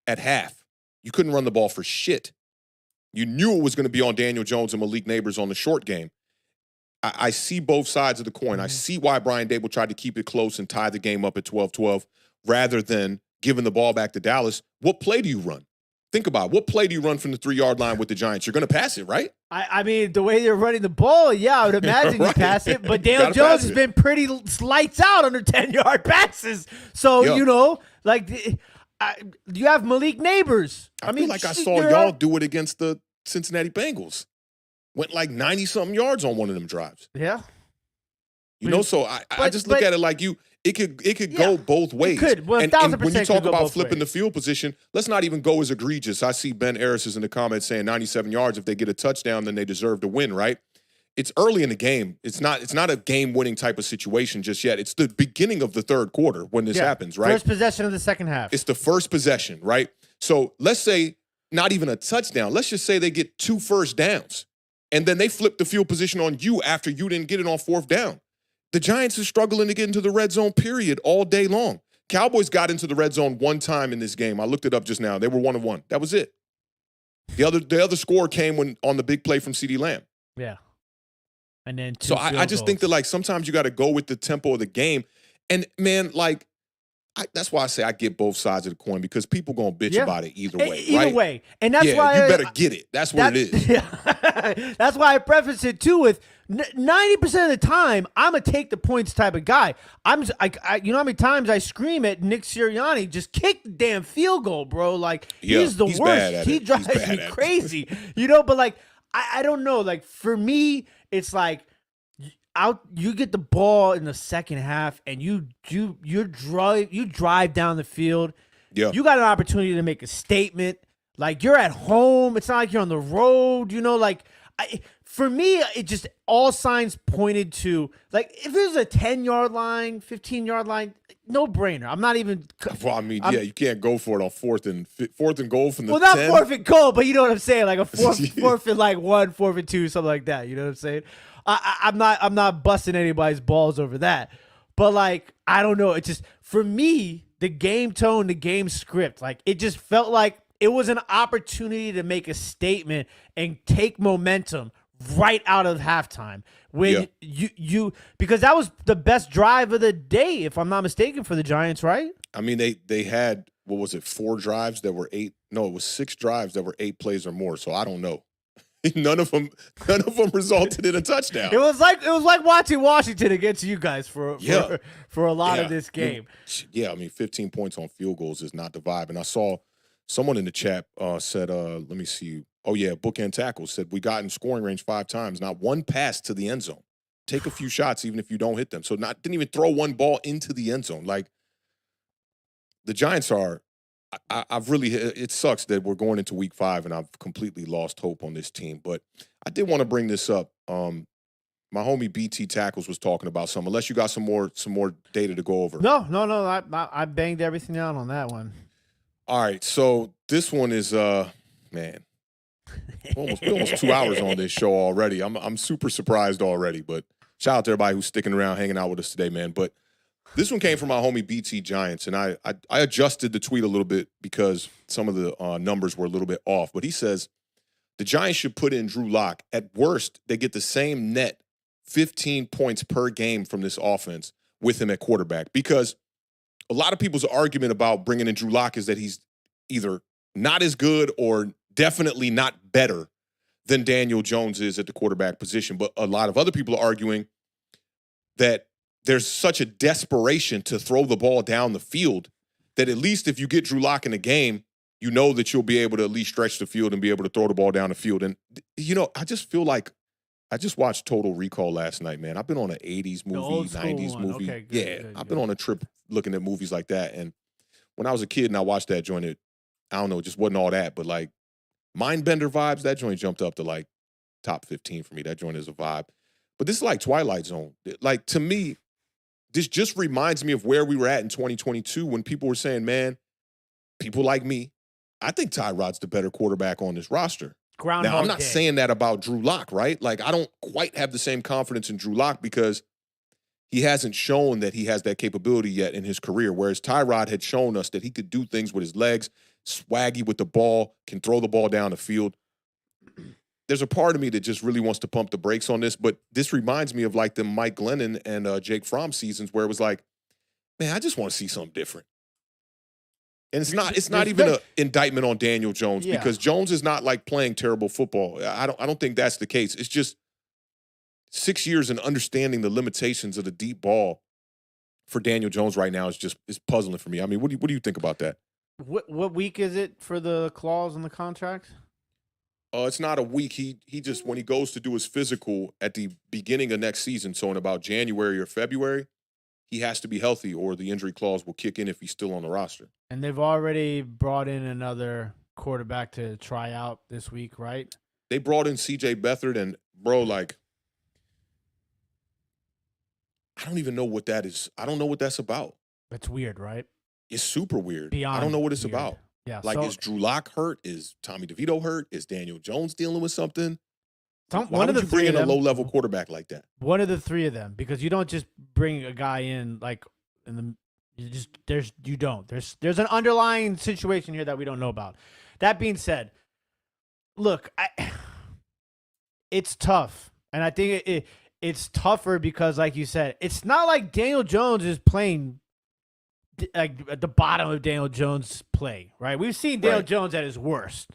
at half. You couldn't run the ball for shit. You knew it was going to be on Daniel Jones and Malik Neighbors on the short game. I see both sides of the coin. I see why Brian Dable tried to keep it close and tie the game up at 12-12 rather than giving the ball back to Dallas. What play do you run? Think about it. What play do you run from the 3-yard line with the Giants? You're going to pass it, right? I mean, the way they're running the ball, yeah, I would imagine Right. you pass it. But Daniel Jones has been pretty lights out under 10-yard passes. So, you have Malik Neighbors. I feel like I saw y'all do it against the Cincinnati Bengals. Went like 90-something yards on one of them drives. Yeah. So I just look at it like it could go both ways. It could. 1,000% and when you talk go about both flipping ways. the field position, let's not even go as egregious. I see Ben Harris is in the comments saying 97 yards. If they get a touchdown, then they deserve to win, right? It's early in the game. It's not a game-winning type of situation just yet. It's the beginning of the third quarter when this happens, right? First possession of the second half. It's the first possession, right? So let's say not even a touchdown. Let's just say they get 2 first downs, and then they flip the field position on you after you didn't get it on 4th down. The Giants are struggling to get into the red zone, period, all day long. Cowboys got into the red zone one time in this game. I looked it up just now. They were 1-1. That was it. The other score came on the big play from CeeDee Lamb. Yeah. And then So I just think that, like, sometimes you got to go with the tempo of the game. And, man, like, that's why I say I get both sides of the coin because people going to bitch about it either way, Either way. And that's why you better get it. That's what it is. Yeah. That's why I preface it, too, with 90% of the time, I'm a take the points type of guy. You know how many times I scream at Nick Sirianni, just kick the damn field goal, bro. Like, he's the worst. He drives me crazy. But, like, I don't know. Like, for me, it's like, you get the ball in the second half and you drive down the field. Yeah. You got an opportunity to make a statement. Like, you're at home. It's not like you're on the road. For me, it just all signs pointed to, like, if it was a 10-yard line, 15-yard line, no brainer. I'm not even. Well, I mean, you can't go for it on 4th and goal from the 10. Well, not 4th and goal, but you know what I'm saying, like a 4th and like 1, 4th and 2, something like that. You know what I'm saying? I'm not busting anybody's balls over that, but like I don't know. It's just for me the game tone, the game script. Like it just felt like it was an opportunity to make a statement and take momentum right out of halftime. When you because that was the best drive of the day, if I'm not mistaken, for the Giants, right? I mean, they had, what was it, 4 drives that were 8? No, it was 6 drives that were 8 plays or more. So I don't know. None of them resulted in a touchdown. It was like watching Washington against you guys for a lot of this game. I mean, 15 points on field goals is not the vibe. And I saw someone in the chat said, let me see. Oh, yeah, Bookend Tackles said, we got in scoring range 5 times, not one pass to the end zone. Take a few shots even if you don't hit them. So didn't even throw one ball into the end zone. Like, the Giants are, I've really, it sucks that we're going into week 5 and I've completely lost hope on this team. But I did want to bring this up. My homie BT Tackles was talking about something. Unless you got some more data to go over. No. I banged everything out on that one. All right, so this one is man, we're almost 2 hours on this show already. I'm super surprised already. But shout out to everybody who's sticking around, hanging out with us today, man. But this one came from my homie BT Giants, and I adjusted the tweet a little bit because some of the numbers were a little bit off. But he says the Giants should put in Drew Lock. At worst, they get the same net 15 points per game from this offense with him at quarterback. Because a lot of people's argument about bringing in Drew Lock is that he's either not as good or definitely not better than Daniel Jones is at the quarterback position. But a lot of other people are arguing that there's such a desperation to throw the ball down the field that at least if you get Drew Lock in a game, you know that you'll be able to at least stretch the field and be able to throw the ball down the field. And, I just feel like I just watched Total Recall last night, man. I've been on an 80s movie, 90s movie. Okay, good, I've been on a trip looking at movies like that. And when I was a kid and I watched that joint, it just wasn't all that. But, like, Mindbender vibes, that joint jumped up to, like, top 15 for me. That joint is a vibe. But this is like Twilight Zone. Like, to me, this just reminds me of where we were at in 2022 when people were saying, man, people like me, I think Tyrod's the better quarterback on this roster. Now, I'm not saying that about Drew Lock, right? Like, I don't quite have the same confidence in Drew Lock because he hasn't shown that he has that capability yet in his career, whereas Tyrod had shown us that he could do things with his legs, swaggy with the ball, can throw the ball down the field. There's a part of me that just really wants to pump the brakes on this, but this reminds me of like the Mike Glennon and Jake Fromm seasons where it was like, man, I just want to see something different. And it's not even an indictment on Daniel Jones because Jones is not like playing terrible football. I don't think that's the case. It's just 6 years and understanding the limitations of the deep ball for Daniel Jones right now is puzzling for me. I mean, what do you think about that? What week is it for the clause in the contract? It's not a week. He just, when he goes to do his physical at the beginning of next season, so in about January or February, he has to be healthy or the injury clause will kick in if he's still on the roster. And they've already brought in another quarterback to try out this week, right? They brought in C.J. Beathard, and, bro, like, I don't even know what that is. I don't know what that's about. It's weird, right? It's super weird. Beyond I don't know what it's weird. about. Yeah, like, is Drew Lock hurt? Is Tommy DeVito hurt? Is Daniel Jones dealing with something? Why would you bring in a low-level quarterback like that? One of the three of them, because you don't just bring a guy in like there's an underlying situation here that we don't know about. That being said, look, it's tough, and I think it's tougher because, like you said, it's not like Daniel Jones is playing like at the bottom of Daniel Jones' play, right? We've seen Daniel Jones at his worst.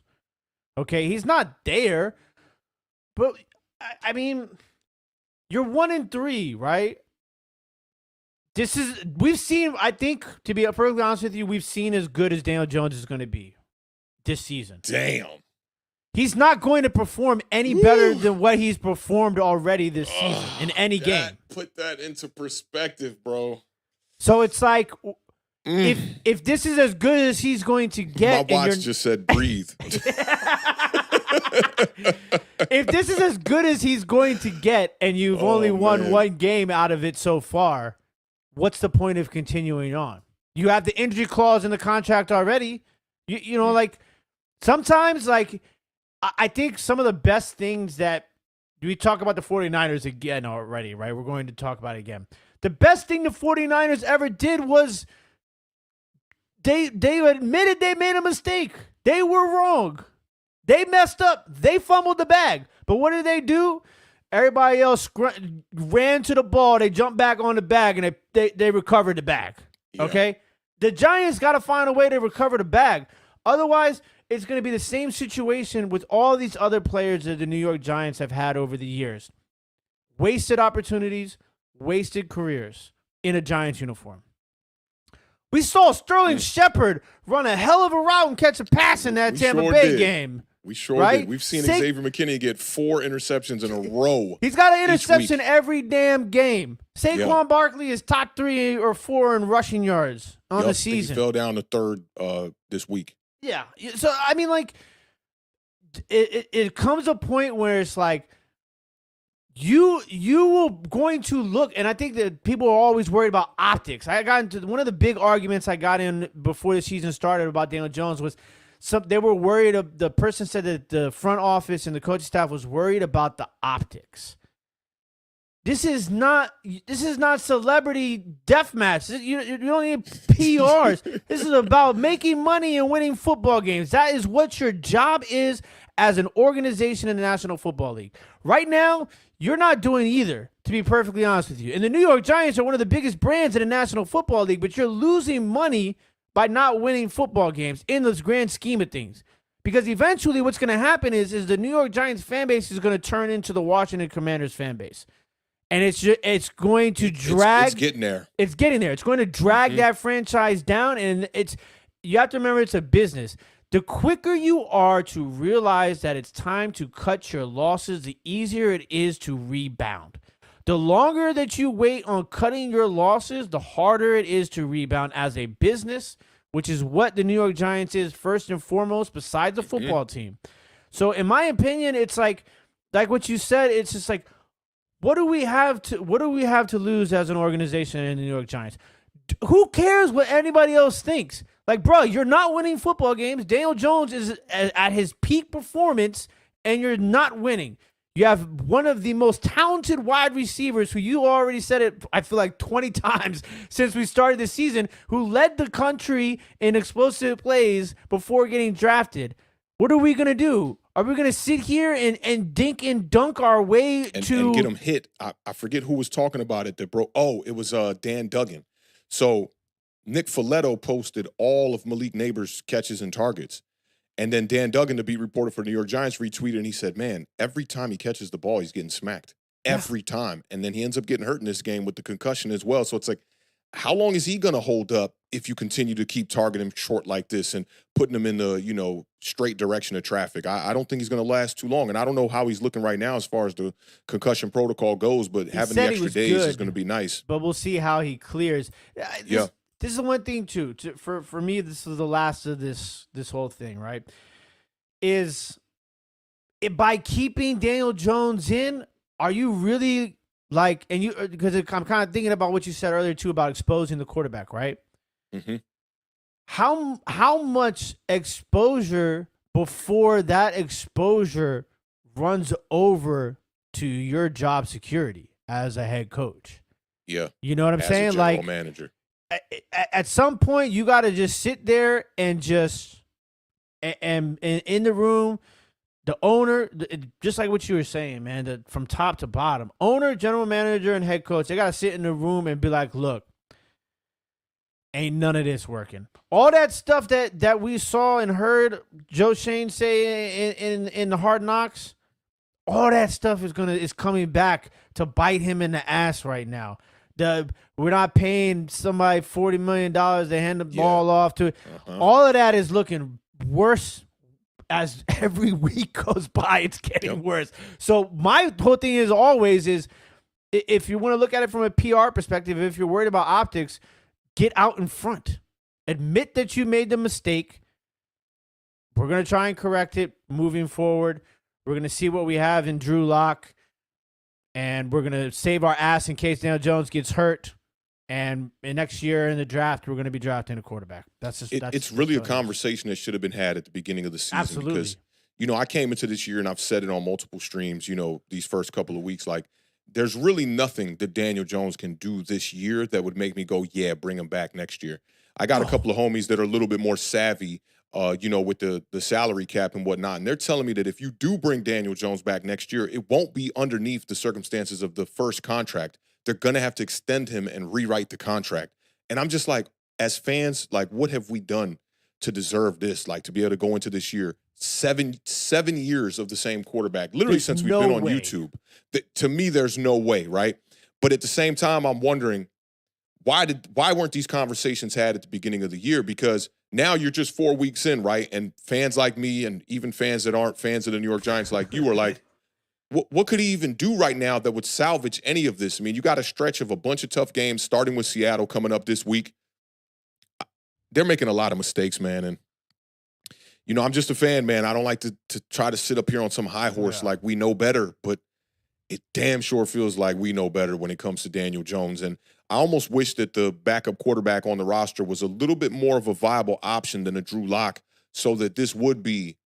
Okay, he's not there, but I mean, you're 1-3, right? We've seen. I think, to be perfectly honest with you, we've seen as good as Daniel Jones is going to be this season. Damn. He's not going to perform any better than what he's performed already this season in any game. Put that into perspective, bro. So it's like, if this is as good as he's going to get, my watch just said breathe. If this is as good as he's going to get, and you've only won one game out of it so far, what's the point of continuing on? You have the injury clause in the contract already. You know, like, sometimes, like, I think some of the best things that we talk about the 49ers again already, right? We're going to talk about it again. The best thing the 49ers ever did was they admitted they made a mistake. They were wrong. They messed up. They fumbled the bag. But what did they do? Everybody else ran to the ball. They jumped back on the bag, and they recovered the bag. Yeah. Okay? The Giants got to find a way to recover the bag. Otherwise, it's going to be the same situation with all these other players that the New York Giants have had over the years. Wasted opportunities, wasted careers in a Giants uniform. We saw Sterling Shepard run a hell of a route and catch a pass in that Tampa Bay game. We sure right? did. We've seen Xavier McKinney get 4 interceptions in a row. He's got an interception every damn game. Saquon Barkley is top 3 or 4 in rushing yards on the season. He fell down to 3rd this week. Yeah. So, I mean, like, it comes a point where it's like, you will going to look, and I think that people are always worried about optics. I got into one of the big arguments I got in before the season started about Daniel Jones was they were worried. The person said that the front office and the coaching staff was worried about the optics. This is not celebrity deathmatch. You don't need PRs. This is about making money and winning football games. That is what your job is as an organization in the National Football League. Right now, you're not doing either, to be perfectly honest with you. And the New York Giants are one of the biggest brands in the National Football League, but you're losing money by not winning football games in this grand scheme of things. Because eventually what's going to happen is the New York Giants fan base is going to turn into the Washington Commanders fan base. And it's going to drag. It's getting there. It's getting there. It's going to drag that franchise down. And you have to remember it's a business. The quicker you are to realize that it's time to cut your losses, the easier it is to rebound. The longer that you wait on cutting your losses, the harder it is to rebound as a business, which is what the New York Giants is first and foremost, besides the football team. So in my opinion, it's like what you said, it's just like, what do we have to lose as an organization in the New York Giants? Who cares what anybody else thinks? Like, bro, you're not winning football games. Daniel Jones is at his peak performance, and you're not winning. You have one of the most talented wide receivers who you already said it, I feel like 20 times since we started this season, who led the country in explosive plays before getting drafted. What are we going to do? Are we going to sit here and dink and dunk our way and get him hit? I forget who was talking about it that broke. Oh, it was Dan Duggan. So Nick Foletto posted all of Malik Neighbors' catches and targets. And then Dan Duggan, the beat reporter for the New York Giants, retweeted, and he said, man, every time he catches the ball, he's getting smacked. Every time. And then he ends up getting hurt in this game with the concussion as well. So it's like, how long is he going to hold up if you continue to keep targeting him short like this and putting him in the, straight direction of traffic? I don't think he's going to last too long. And I don't know how he's looking right now as far as the concussion protocol goes, but having the extra days is going to be nice. But we'll see how he clears. This is the one thing, too. For me, this is the last of this whole thing, right? Is by keeping Daniel Jones in, are you really like, and you, because I'm kind of thinking about what you said earlier, too, about exposing the quarterback, right? Mm-hmm. How much exposure before that exposure runs over to your job security as a head coach? Yeah. You know what I'm saying? As a general manager. At some point, you got to just sit there and just, and in the room, the owner, just like what you were saying, man, from top to bottom, owner, general manager, and head coach, they got to sit in the room and be like, look, ain't none of this working. All that stuff that we saw and heard Joe Shane say in the Hard Knocks, all that stuff is coming back to bite him in the ass right now. We're not paying somebody $40 million to hand the ball off to. All of that is looking worse as every week goes by. It's getting worse. So my whole thing is always if you want to look at it from a PR perspective, if you're worried about optics, get out in front. Admit that you made the mistake. We're going to try and correct it moving forward. We're going to see what we have in Drew Lock. And we're going to save our ass in case Daniel Jones gets hurt. And next year in the draft, we're going to be drafting a quarterback. It's really a conversation that should have been had at the beginning of the season. Absolutely. Because, I came into this year, and I've said it on multiple streams, these first couple of weeks, like, there's really nothing that Daniel Jones can do this year that would make me go, yeah, bring him back next year. I got a couple of homies that are a little bit more savvy, with the salary cap and whatnot. And they're telling me that if you do bring Daniel Jones back next year, it won't be underneath the circumstances of the first contract. They're going to have to extend him and rewrite the contract. And I'm just like, as fans, like, what have we done to deserve this? Like, to be able to go into this year, 7 years of the same quarterback, literally since we've been on YouTube. To me, there's no way, right? But at the same time, I'm wondering, why weren't these conversations had at the beginning of the year? Because now you're just 4 weeks in, right? And fans like me and even fans that aren't fans of the New York Giants like you are like, what could he even do right now that would salvage any of this? I mean, you got a stretch of a bunch of tough games, starting with Seattle coming up this week. They're making a lot of mistakes, man. And, you know, I'm just a fan, man. I don't like to try to sit up here on some high horse like we know better, but it damn sure feels like we know better when it comes to Daniel Jones. And I almost wish that the backup quarterback on the roster was a little bit more of a viable option than a Drew Lock, so that this would be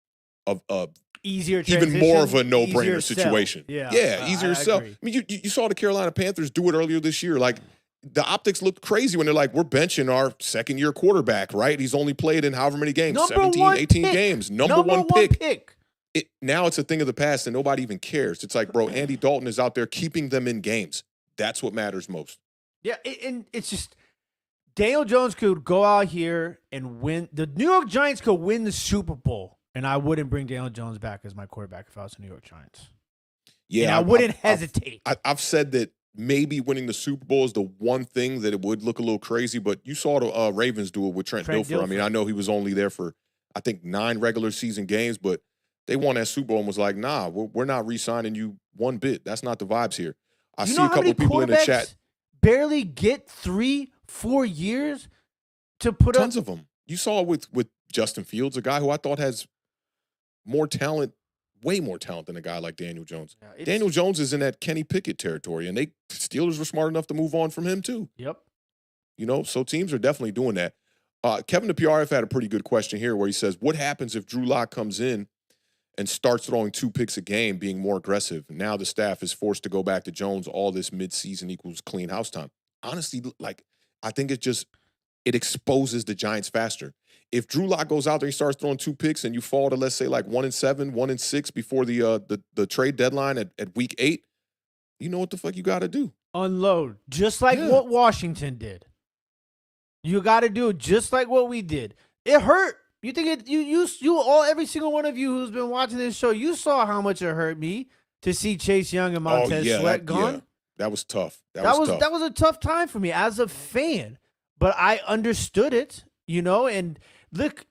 a easier even transition, more of a no-brainer easier situation. sell. Easier sell. agree. I mean, you saw the Carolina Panthers do it earlier this year. Like, the optics looked crazy when they're like, we're benching our second-year quarterback, right? He's only played in however many games, 17, 18 games. Number one pick. Now it's a thing of the past, and nobody even cares. It's like, bro, Andy Dalton is out there keeping them in games. That's what matters most. Yeah, and it's just Daniel Jones could go out here and win. The New York Giants could win the Super Bowl, and I wouldn't bring Daniel Jones back as my quarterback if I was the New York Giants. Yeah, and I wouldn't hesitate. I've said that maybe winning the Super Bowl is the one thing that it would look a little crazy, but you saw the Ravens do it with Trent Dilfer. I mean, I know he was only there for, I think, 9 regular season games, but they won that Super Bowl and was like, nah, we're not re-signing you one bit. That's not the vibes here. I see a couple of people in the chat. Barely get 3-4 years to put tons of them. You saw it with Justin Fields, a guy who I thought has more talent, way more talent than a guy like Daniel Jones. Yeah, Daniel Jones is in that Kenny Pickett territory, and Steelers were smart enough to move on from him too. Yep. You know, so teams are definitely doing that. Kevin the PRF had a pretty good question here where he says, what happens if Drew Lock comes in and starts throwing 2 picks a game, being more aggressive? Now the staff is forced to go back to Jones. All this midseason equals clean house time. Honestly, like, I think it exposes the Giants faster. If Drew Lock goes out there and he starts throwing 2 picks and you fall to, let's say, like 1-7, 1-6 before the trade deadline at week 8, you know what the fuck you got to do? Unload. Just like what Washington did. You got to do it just like what we did. It hurt. You think every single one of you who's been watching this show, you saw how much it hurt me to see Chase Young and Montez Sweat gone. Yeah. That was tough. That was a tough time for me as a fan, but I understood it, you know. And look,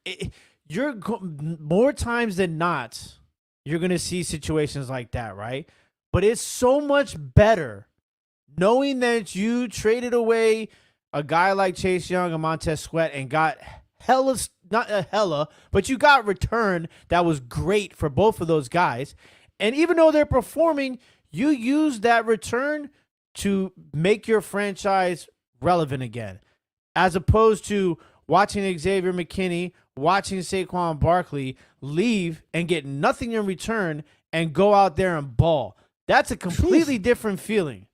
more times than not, you're gonna see situations like that, right? But it's so much better knowing that you traded away a guy like Chase Young and Montez Sweat and got but you got return that was great for both of those guys. And even though they're performing, you use that return to make your franchise relevant again, as opposed to watching Xavier McKinney, watching Saquon Barkley leave and get nothing in return and go out there and ball. That's a completely different feeling.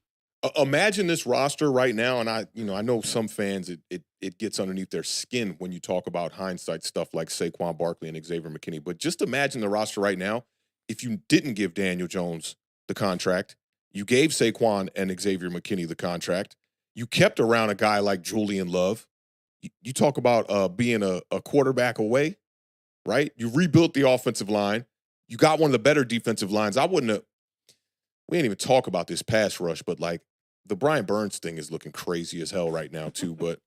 Imagine this roster right now, and I know some fans, it gets underneath their skin when you talk about hindsight stuff like Saquon Barkley and Xavier McKinney. But just imagine the roster right now if you didn't give Daniel Jones the contract, you gave Saquon and Xavier McKinney the contract, you kept around a guy like Julian Love. You talk about being a quarterback away, right? You rebuilt the offensive line. You got one of the better defensive lines. We ain't even talk about this pass rush, but like the Brian Burns thing is looking crazy as hell right now too. But,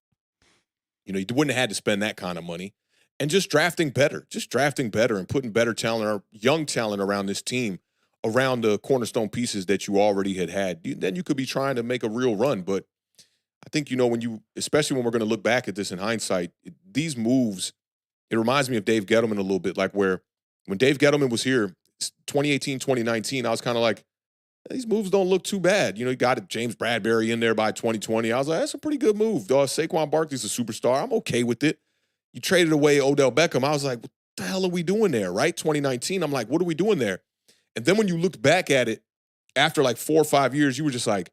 you know, you wouldn't have had to spend that kind of money. And just drafting better and putting better talent or young talent around this team, around the cornerstone pieces that you already had. Then you could be trying to make a real run. But I think, you know, especially when we're going to look back at this in hindsight, these moves, it reminds me of Dave Gettleman a little bit, like when Dave Gettleman was here, 2018, 2019, I was kind of like, these moves don't look too bad. You know, you got James Bradbury in there by 2020. I was like, that's a pretty good move. Saquon Barkley's a superstar. I'm okay with it. You traded away Odell Beckham. I was like, what the hell are we doing there, right? 2019, I'm like, what are we doing there? And then when you looked back at it after like 4 or 5 years, you were just like,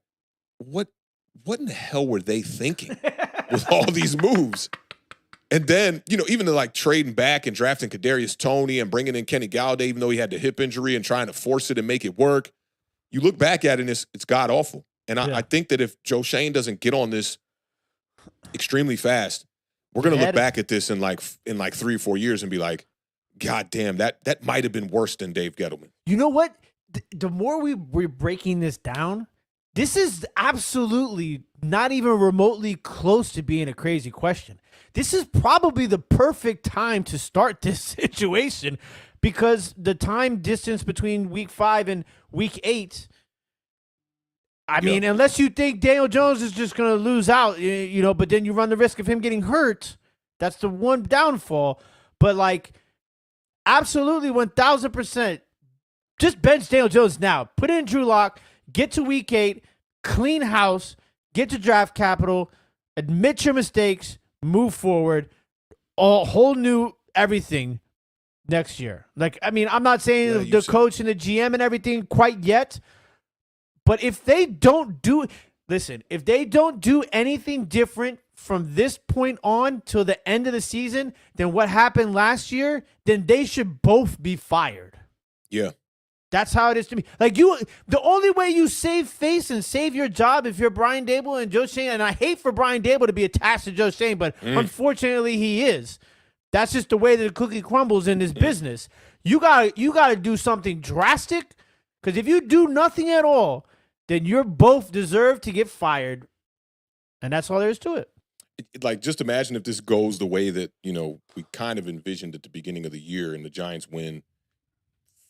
what in the hell were they thinking with all these moves? And then, you know, even the like trading back and drafting Kadarius Toney and bringing in Kenny Galladay, even though he had the hip injury, and trying to force it and make it work. You look back at it and it's god awful. And I think that if Joe Shane doesn't get on this extremely fast, we're going to look back at this in like 3 or 4 years and be like, God damn, that might have been worse than Dave Gettleman. You know what? The more we're breaking this down, this is absolutely not even remotely close to being a crazy question. this is probably the perfect time to start this situation because the time distance between week 5 and week 8. I mean, unless you think Daniel Jones is just going to lose out, but then you run the risk of him getting hurt. That's the one downfall. But like, absolutely 1,000%. Just bench Daniel Jones now. Put in Drew Lock. Get to week 8. Clean house. Get to draft capital. Admit your mistakes. Move forward. A whole new everything next year. Like, I mean, I'm not saying the coach and the GM and everything quite yet. But if they don't do anything different from this point on till the end of the season than what happened last year, then they should both be fired. Yeah. That's how it is to me. Like the only way you save face and save your job if you're Brian Daboll and Joe Schoen, and I hate for Brian Daboll to be attached to Joe Schoen, but unfortunately he is. That's just the way that the cookie crumbles in this business. You gotta do something drastic, because if you do nothing at all, then you're both deserve to get fired, and that's all there is to it. Like, just imagine if this goes the way that we kind of envisioned at the beginning of the year, and the Giants win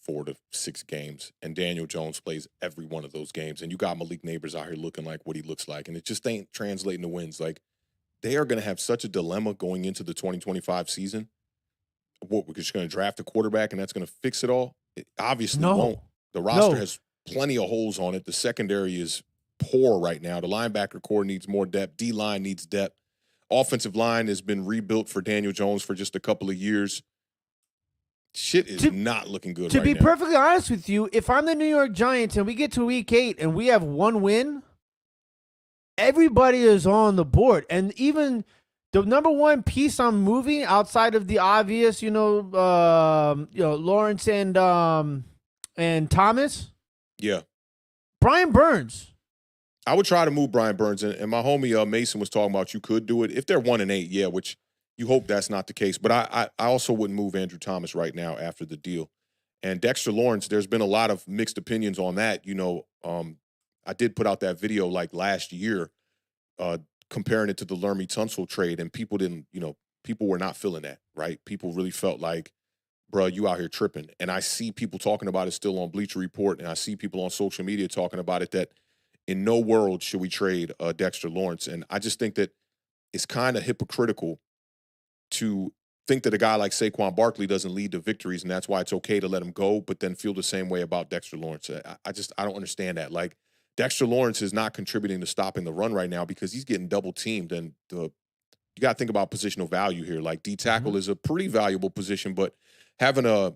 4 to 6 games, and Daniel Jones plays every one of those games, and you got Malik Neighbors out here looking like what he looks like, and it just ain't translating to wins. Like, they are going to have such a dilemma going into the 2025 season. What, we're just going to draft a quarterback, and that's going to fix it all? It obviously won't. The roster has plenty of holes on it. The secondary is poor right now. The linebacker core needs more depth. D-line needs depth. Offensive line has been rebuilt for Daniel Jones for just a couple of years. Shit is not looking good right now. To be perfectly honest with you, if I'm the New York Giants and we get to week 8 and we have one win, everybody is on the board. And even the number one piece I'm moving outside of the obvious, Lawrence and Thomas. Yeah. Brian Burns. I would try to move Brian Burns. And my homie Mason was talking about you could do it. If they're 1-8, yeah, which you hope that's not the case. But I also wouldn't move Andrew Thomas right now after the deal. And Dexter Lawrence, there's been a lot of mixed opinions on that. I did put out that video like last year comparing it to the Lermy Tunsil trade, and people were not feeling that, right? People really felt like, bruh, you out here tripping. And I see people talking about it still on Bleacher Report, and I see people on social media talking about it, that in no world should we trade Dexter Lawrence. And I just think that it's kind of hypocritical to think that a guy like Saquon Barkley doesn't lead to victories, and that's why it's okay to let him go, but then feel the same way about Dexter Lawrence. I don't understand that. Like, Dexter Lawrence is not contributing to stopping the run right now because he's getting double teamed, and you got to think about positional value here. Like, D tackle is a pretty valuable position, but having a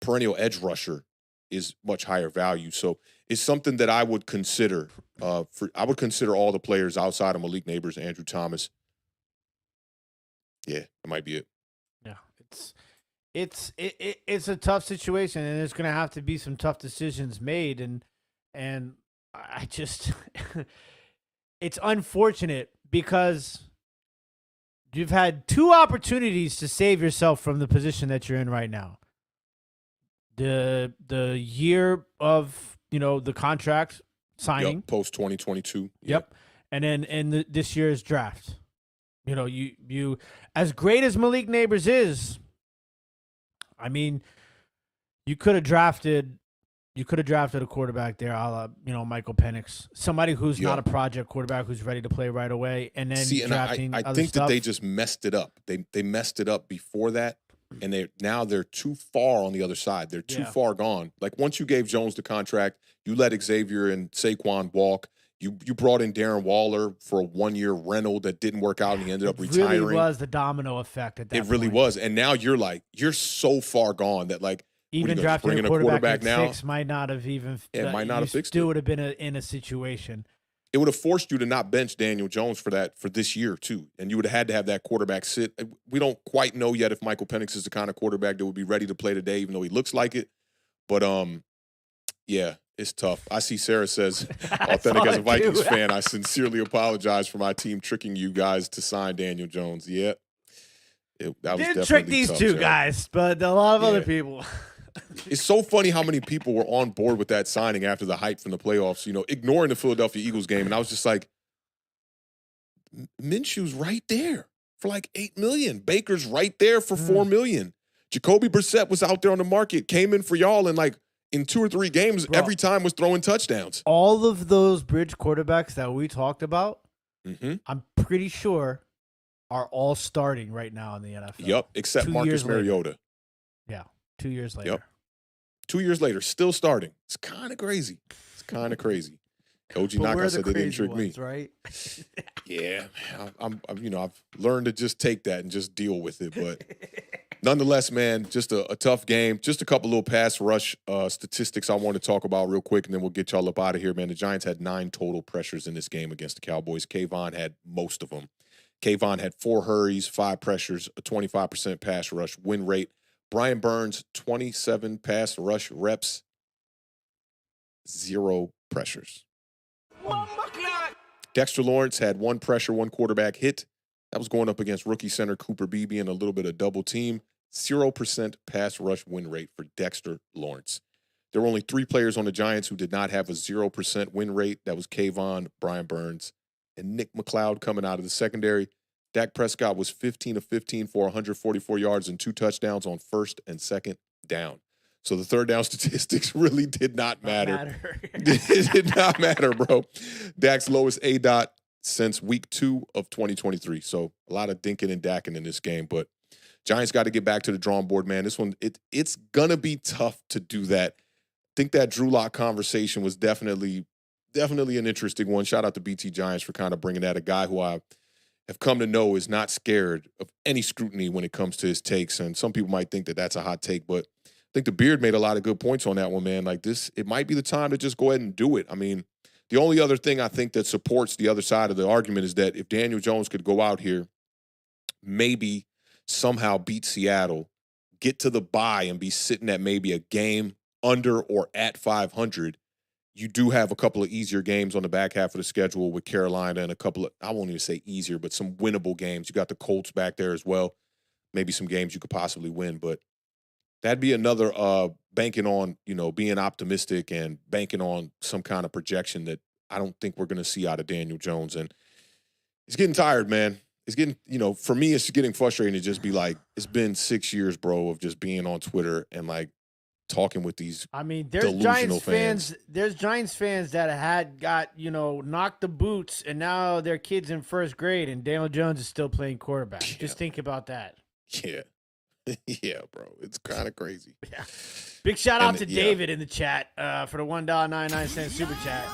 perennial edge rusher is much higher value. So it's something that I would consider. I would consider all the players outside of Malik Neighbors, Andrew Thomas. Yeah, that might be it. Yeah, it's a tough situation, and there's going to have to be some tough decisions made, and I just it's unfortunate because you've had 2 opportunities to save yourself from the position that you're in right now. The year of the contract signing, post 2022. Yep, and then this year's draft. You as great as Malik Neighbors is, I mean, you could have drafted a quarterback there, a la, Michael Penix, somebody who's not a project quarterback who's ready to play right away, and then drafting I other think stuff. that they just messed it up. They messed it up before that, and they're too far on the other side. They're too far gone. Like, once you gave Jones the contract, you let Xavier and Saquon walk. You brought in Darren Waller for a 1-year rental that didn't work out, and he ended up retiring. It really was the domino effect at that point. It really was. And now you're so far gone that, like, even drafting a quarterback at 6 might not have even. It might not have fixed it. Still would have been in a situation. It would have forced you to not bench Daniel Jones for this year too, and you would have had to have that quarterback sit. We don't quite know yet if Michael Penix is the kind of quarterback that would be ready to play today, even though he looks like it. But yeah, it's tough. I see Sarah says, Awthentik, as a Vikings fan, I sincerely apologize for my team tricking you guys to sign Daniel Jones. Yeah, that was didn't trick these tough, 2 Sarah. guys, but a lot of other people. It's so funny how many people were on board with that signing after the hype from the playoffs, ignoring the Philadelphia Eagles game. And I was just like, Minshew's right there. for like $8 million. Baker's right there for $4 million. Jacoby Brissett was out there on the market, came in for y'all, and like in 2 or 3 games, every time was throwing touchdowns. All of those bridge quarterbacks that we talked about, I'm pretty sure are all starting right now in the NFL. Yep, except Marcus Mariota. Yeah, 2 years later. Yep. 2 years later, still starting. It's kind of crazy. OG Naka said they didn't trick me. Right? Yeah, I've learned to just take that and just deal with it. But nonetheless, man, just a tough game. Just a couple little pass rush statistics I want to talk about real quick, and then we'll get y'all up out of here, man. The Giants had 9 total pressures in this game against the Cowboys. Kayvon had most of them. Kayvon had 4 hurries, 5 pressures, a 25% pass rush win rate. Brian Burns, 27 pass rush reps, 0 pressures. Dexter Lawrence had 1 pressure, 1 quarterback hit. That was going up against rookie center Cooper Beebe and a little bit of double team. 0% pass rush win rate for Dexter Lawrence. There were only 3 players on the Giants who did not have a 0% win rate. That was Kayvon, Brian Burns, and Nick McLeod coming out of the secondary. Dak Prescott was 15 of 15 for 144 yards and 2 touchdowns on first and second down. So the third down statistics really did not matter. It did not matter, bro. Dak's lowest ADOT since week 2 of 2023. So a lot of dinking and dacking in this game. But Giants got to get back to the drawing board, man. This one, it's going to be tough to do that. I think that Drew Lock conversation was definitely an interesting one. Shout out to BT Giants for kind of bringing that. A guy who I have come to know is not scared of any scrutiny when it comes to his takes. And some people might think that that's a hot take, but I think the Beard made a lot of good points on that one, man. Like this, it might be the time to just go ahead and do it. I mean, the only other thing I think that supports the other side of the argument is that if Daniel Jones could go out here, maybe somehow beat Seattle, get to the bye and be sitting at maybe a game under or at 500, you do have a couple of easier games on the back half of the schedule with Carolina and a couple of, I won't even say easier, but some winnable games. You got the Colts back there as well. Maybe some games you could possibly win, but that'd be another banking on, being optimistic and banking on some kind of projection that I don't think we're going to see out of Daniel Jones. And it's getting tired, man. It's getting, for me, it's getting frustrating to just be like, it's been 6 years, bro, of just being on Twitter and like talking with these there's Giants fans. There's Giants fans that got knocked the boots, and now their kid's in first grade, and Daniel Jones is still playing quarterback. Yeah. Just think about that. Yeah. Yeah, bro. It's kind of crazy. Yeah. Big shout out to David in the chat for the $1.99 super chat.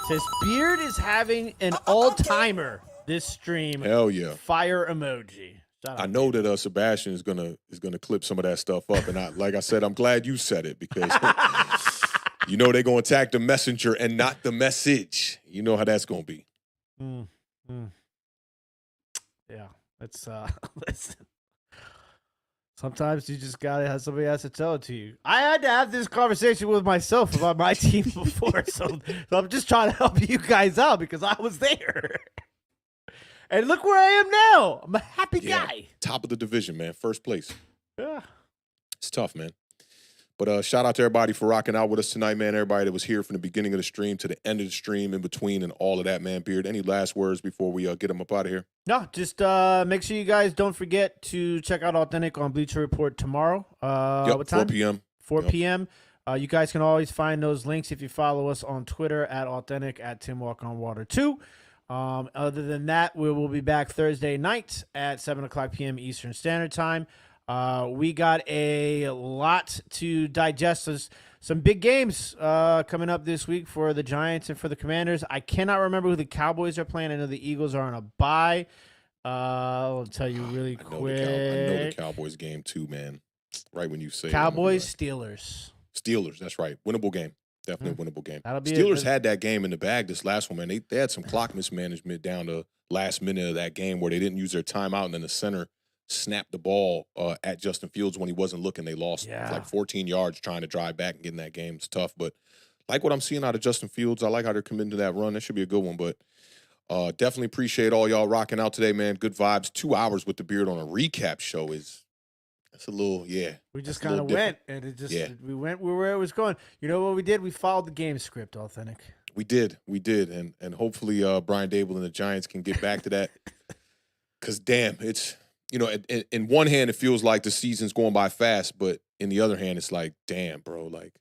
Says Beard is having an all-timer this stream. Hell yeah. Fire emoji. I know that Sebastian is gonna clip some of that stuff up, and like I said, I'm glad you said it because they're gonna attack the messenger and not the message. You know how that's gonna be. Yeah, it's listen. Sometimes you just gotta have somebody has to tell it to you. I had to have this conversation with myself about my team before, so I'm just trying to help you guys out because I was there. And look where I am now. I'm a happy guy. Top of the division, man. First place. Yeah. It's tough, man. But shout out to everybody for rocking out with us tonight, man. Everybody that was here from the beginning of the stream to the end of the stream, in between and all of that, man. Beard, any last words before we get them up out of here? No, just make sure you guys don't forget to check out Awthentik on Bleacher Report tomorrow. What time? 4 p.m. 4 p.m. You guys can always find those links if you follow us on Twitter at Awthentik, at Tim Walk on Water 2. Other than that, we will be back Thursday night at 7 o'clock p.m. Eastern Standard Time. We got a lot to digest. There's some big games coming up this week for the Giants and for the Commanders. I cannot remember who the Cowboys are playing. I know the Eagles are on a bye. I'll tell you really quick. I know the Cowboys game too, man. Right when you say Cowboys, Steelers. Steelers, that's right. Winnable game. Definitely winnable game. Be Steelers had that game in the bag this last one, man. They had some clock mismanagement down the last minute of that game where they didn't use their timeout, and then the center snapped the ball at Justin Fields when he wasn't looking. They lost like 14 yards trying to drive back and get in that game. It's tough, but like what I'm seeing out of Justin Fields, I like how they're committing to that run. That should be a good one, but definitely appreciate all y'all rocking out today, man. Good vibes. 2 hours with the Beard on a recap show that's a little, We just kind of went, and it just, we went where it was going. You know what we did? We followed the game script, Awthentik. We did, and hopefully Brian Dable and the Giants can get back to that Because, damn, it's, in one hand, it feels like the season's going by fast, but in the other hand, it's like, damn, bro, like,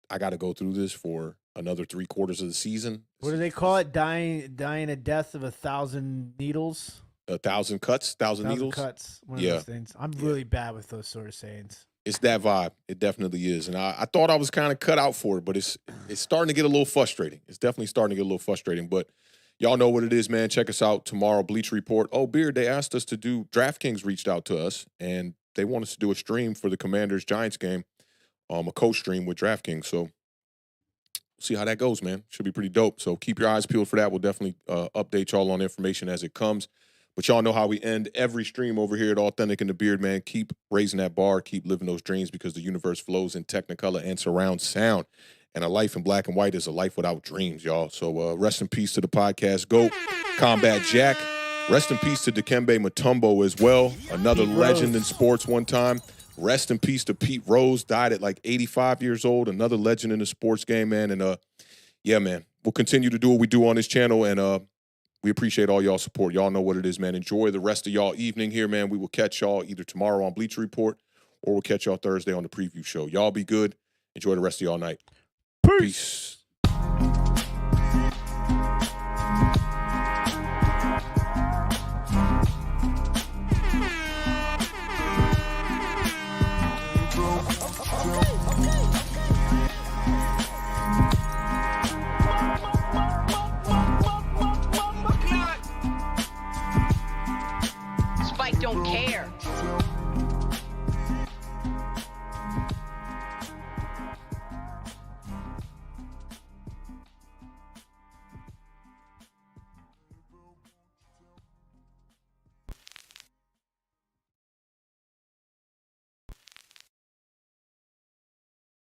I got to go through this for another 3 quarters of the season. What do they call it? Dying a death of 1,000 needles? 1,000 cuts, 1,000 needles. Cuts. One of those things. I'm really bad with those sort of sayings. It's that vibe. It definitely is. And I thought I was kind of cut out for it, but it's starting to get a little frustrating. It's definitely starting to get a little frustrating. But y'all know what it is, man. Check us out tomorrow, Bleach Report. Oh, Beard, they asked us to do, DraftKings reached out to us, and they want us to do a stream for the Commanders-Giants game, a co-stream with DraftKings. So see how that goes, man. Should be pretty dope. So keep your eyes peeled for that. We'll definitely update y'all on information as it comes. But y'all know how we end every stream over here at Awthentik and the Beard, man. Keep raising that bar. Keep living those dreams, because the universe flows in Technicolor and surround sound. And a life in black and white is a life without dreams, y'all. So rest in peace to the podcast GOAT, Combat Jack. Rest in peace to Dikembe Mutombo as well. Another legend in sports one time. Rest in peace to Pete Rose. Died at like 85 years old. Another legend in the sports game, man. And yeah, man, we'll continue to do what we do on this channel. And we appreciate all y'all support. Y'all know what it is, man. Enjoy the rest of y'all evening here, man. We will catch y'all either tomorrow on Bleacher Report, or we'll catch y'all Thursday on the preview show. Y'all be good. Enjoy the rest of y'all night. Peace.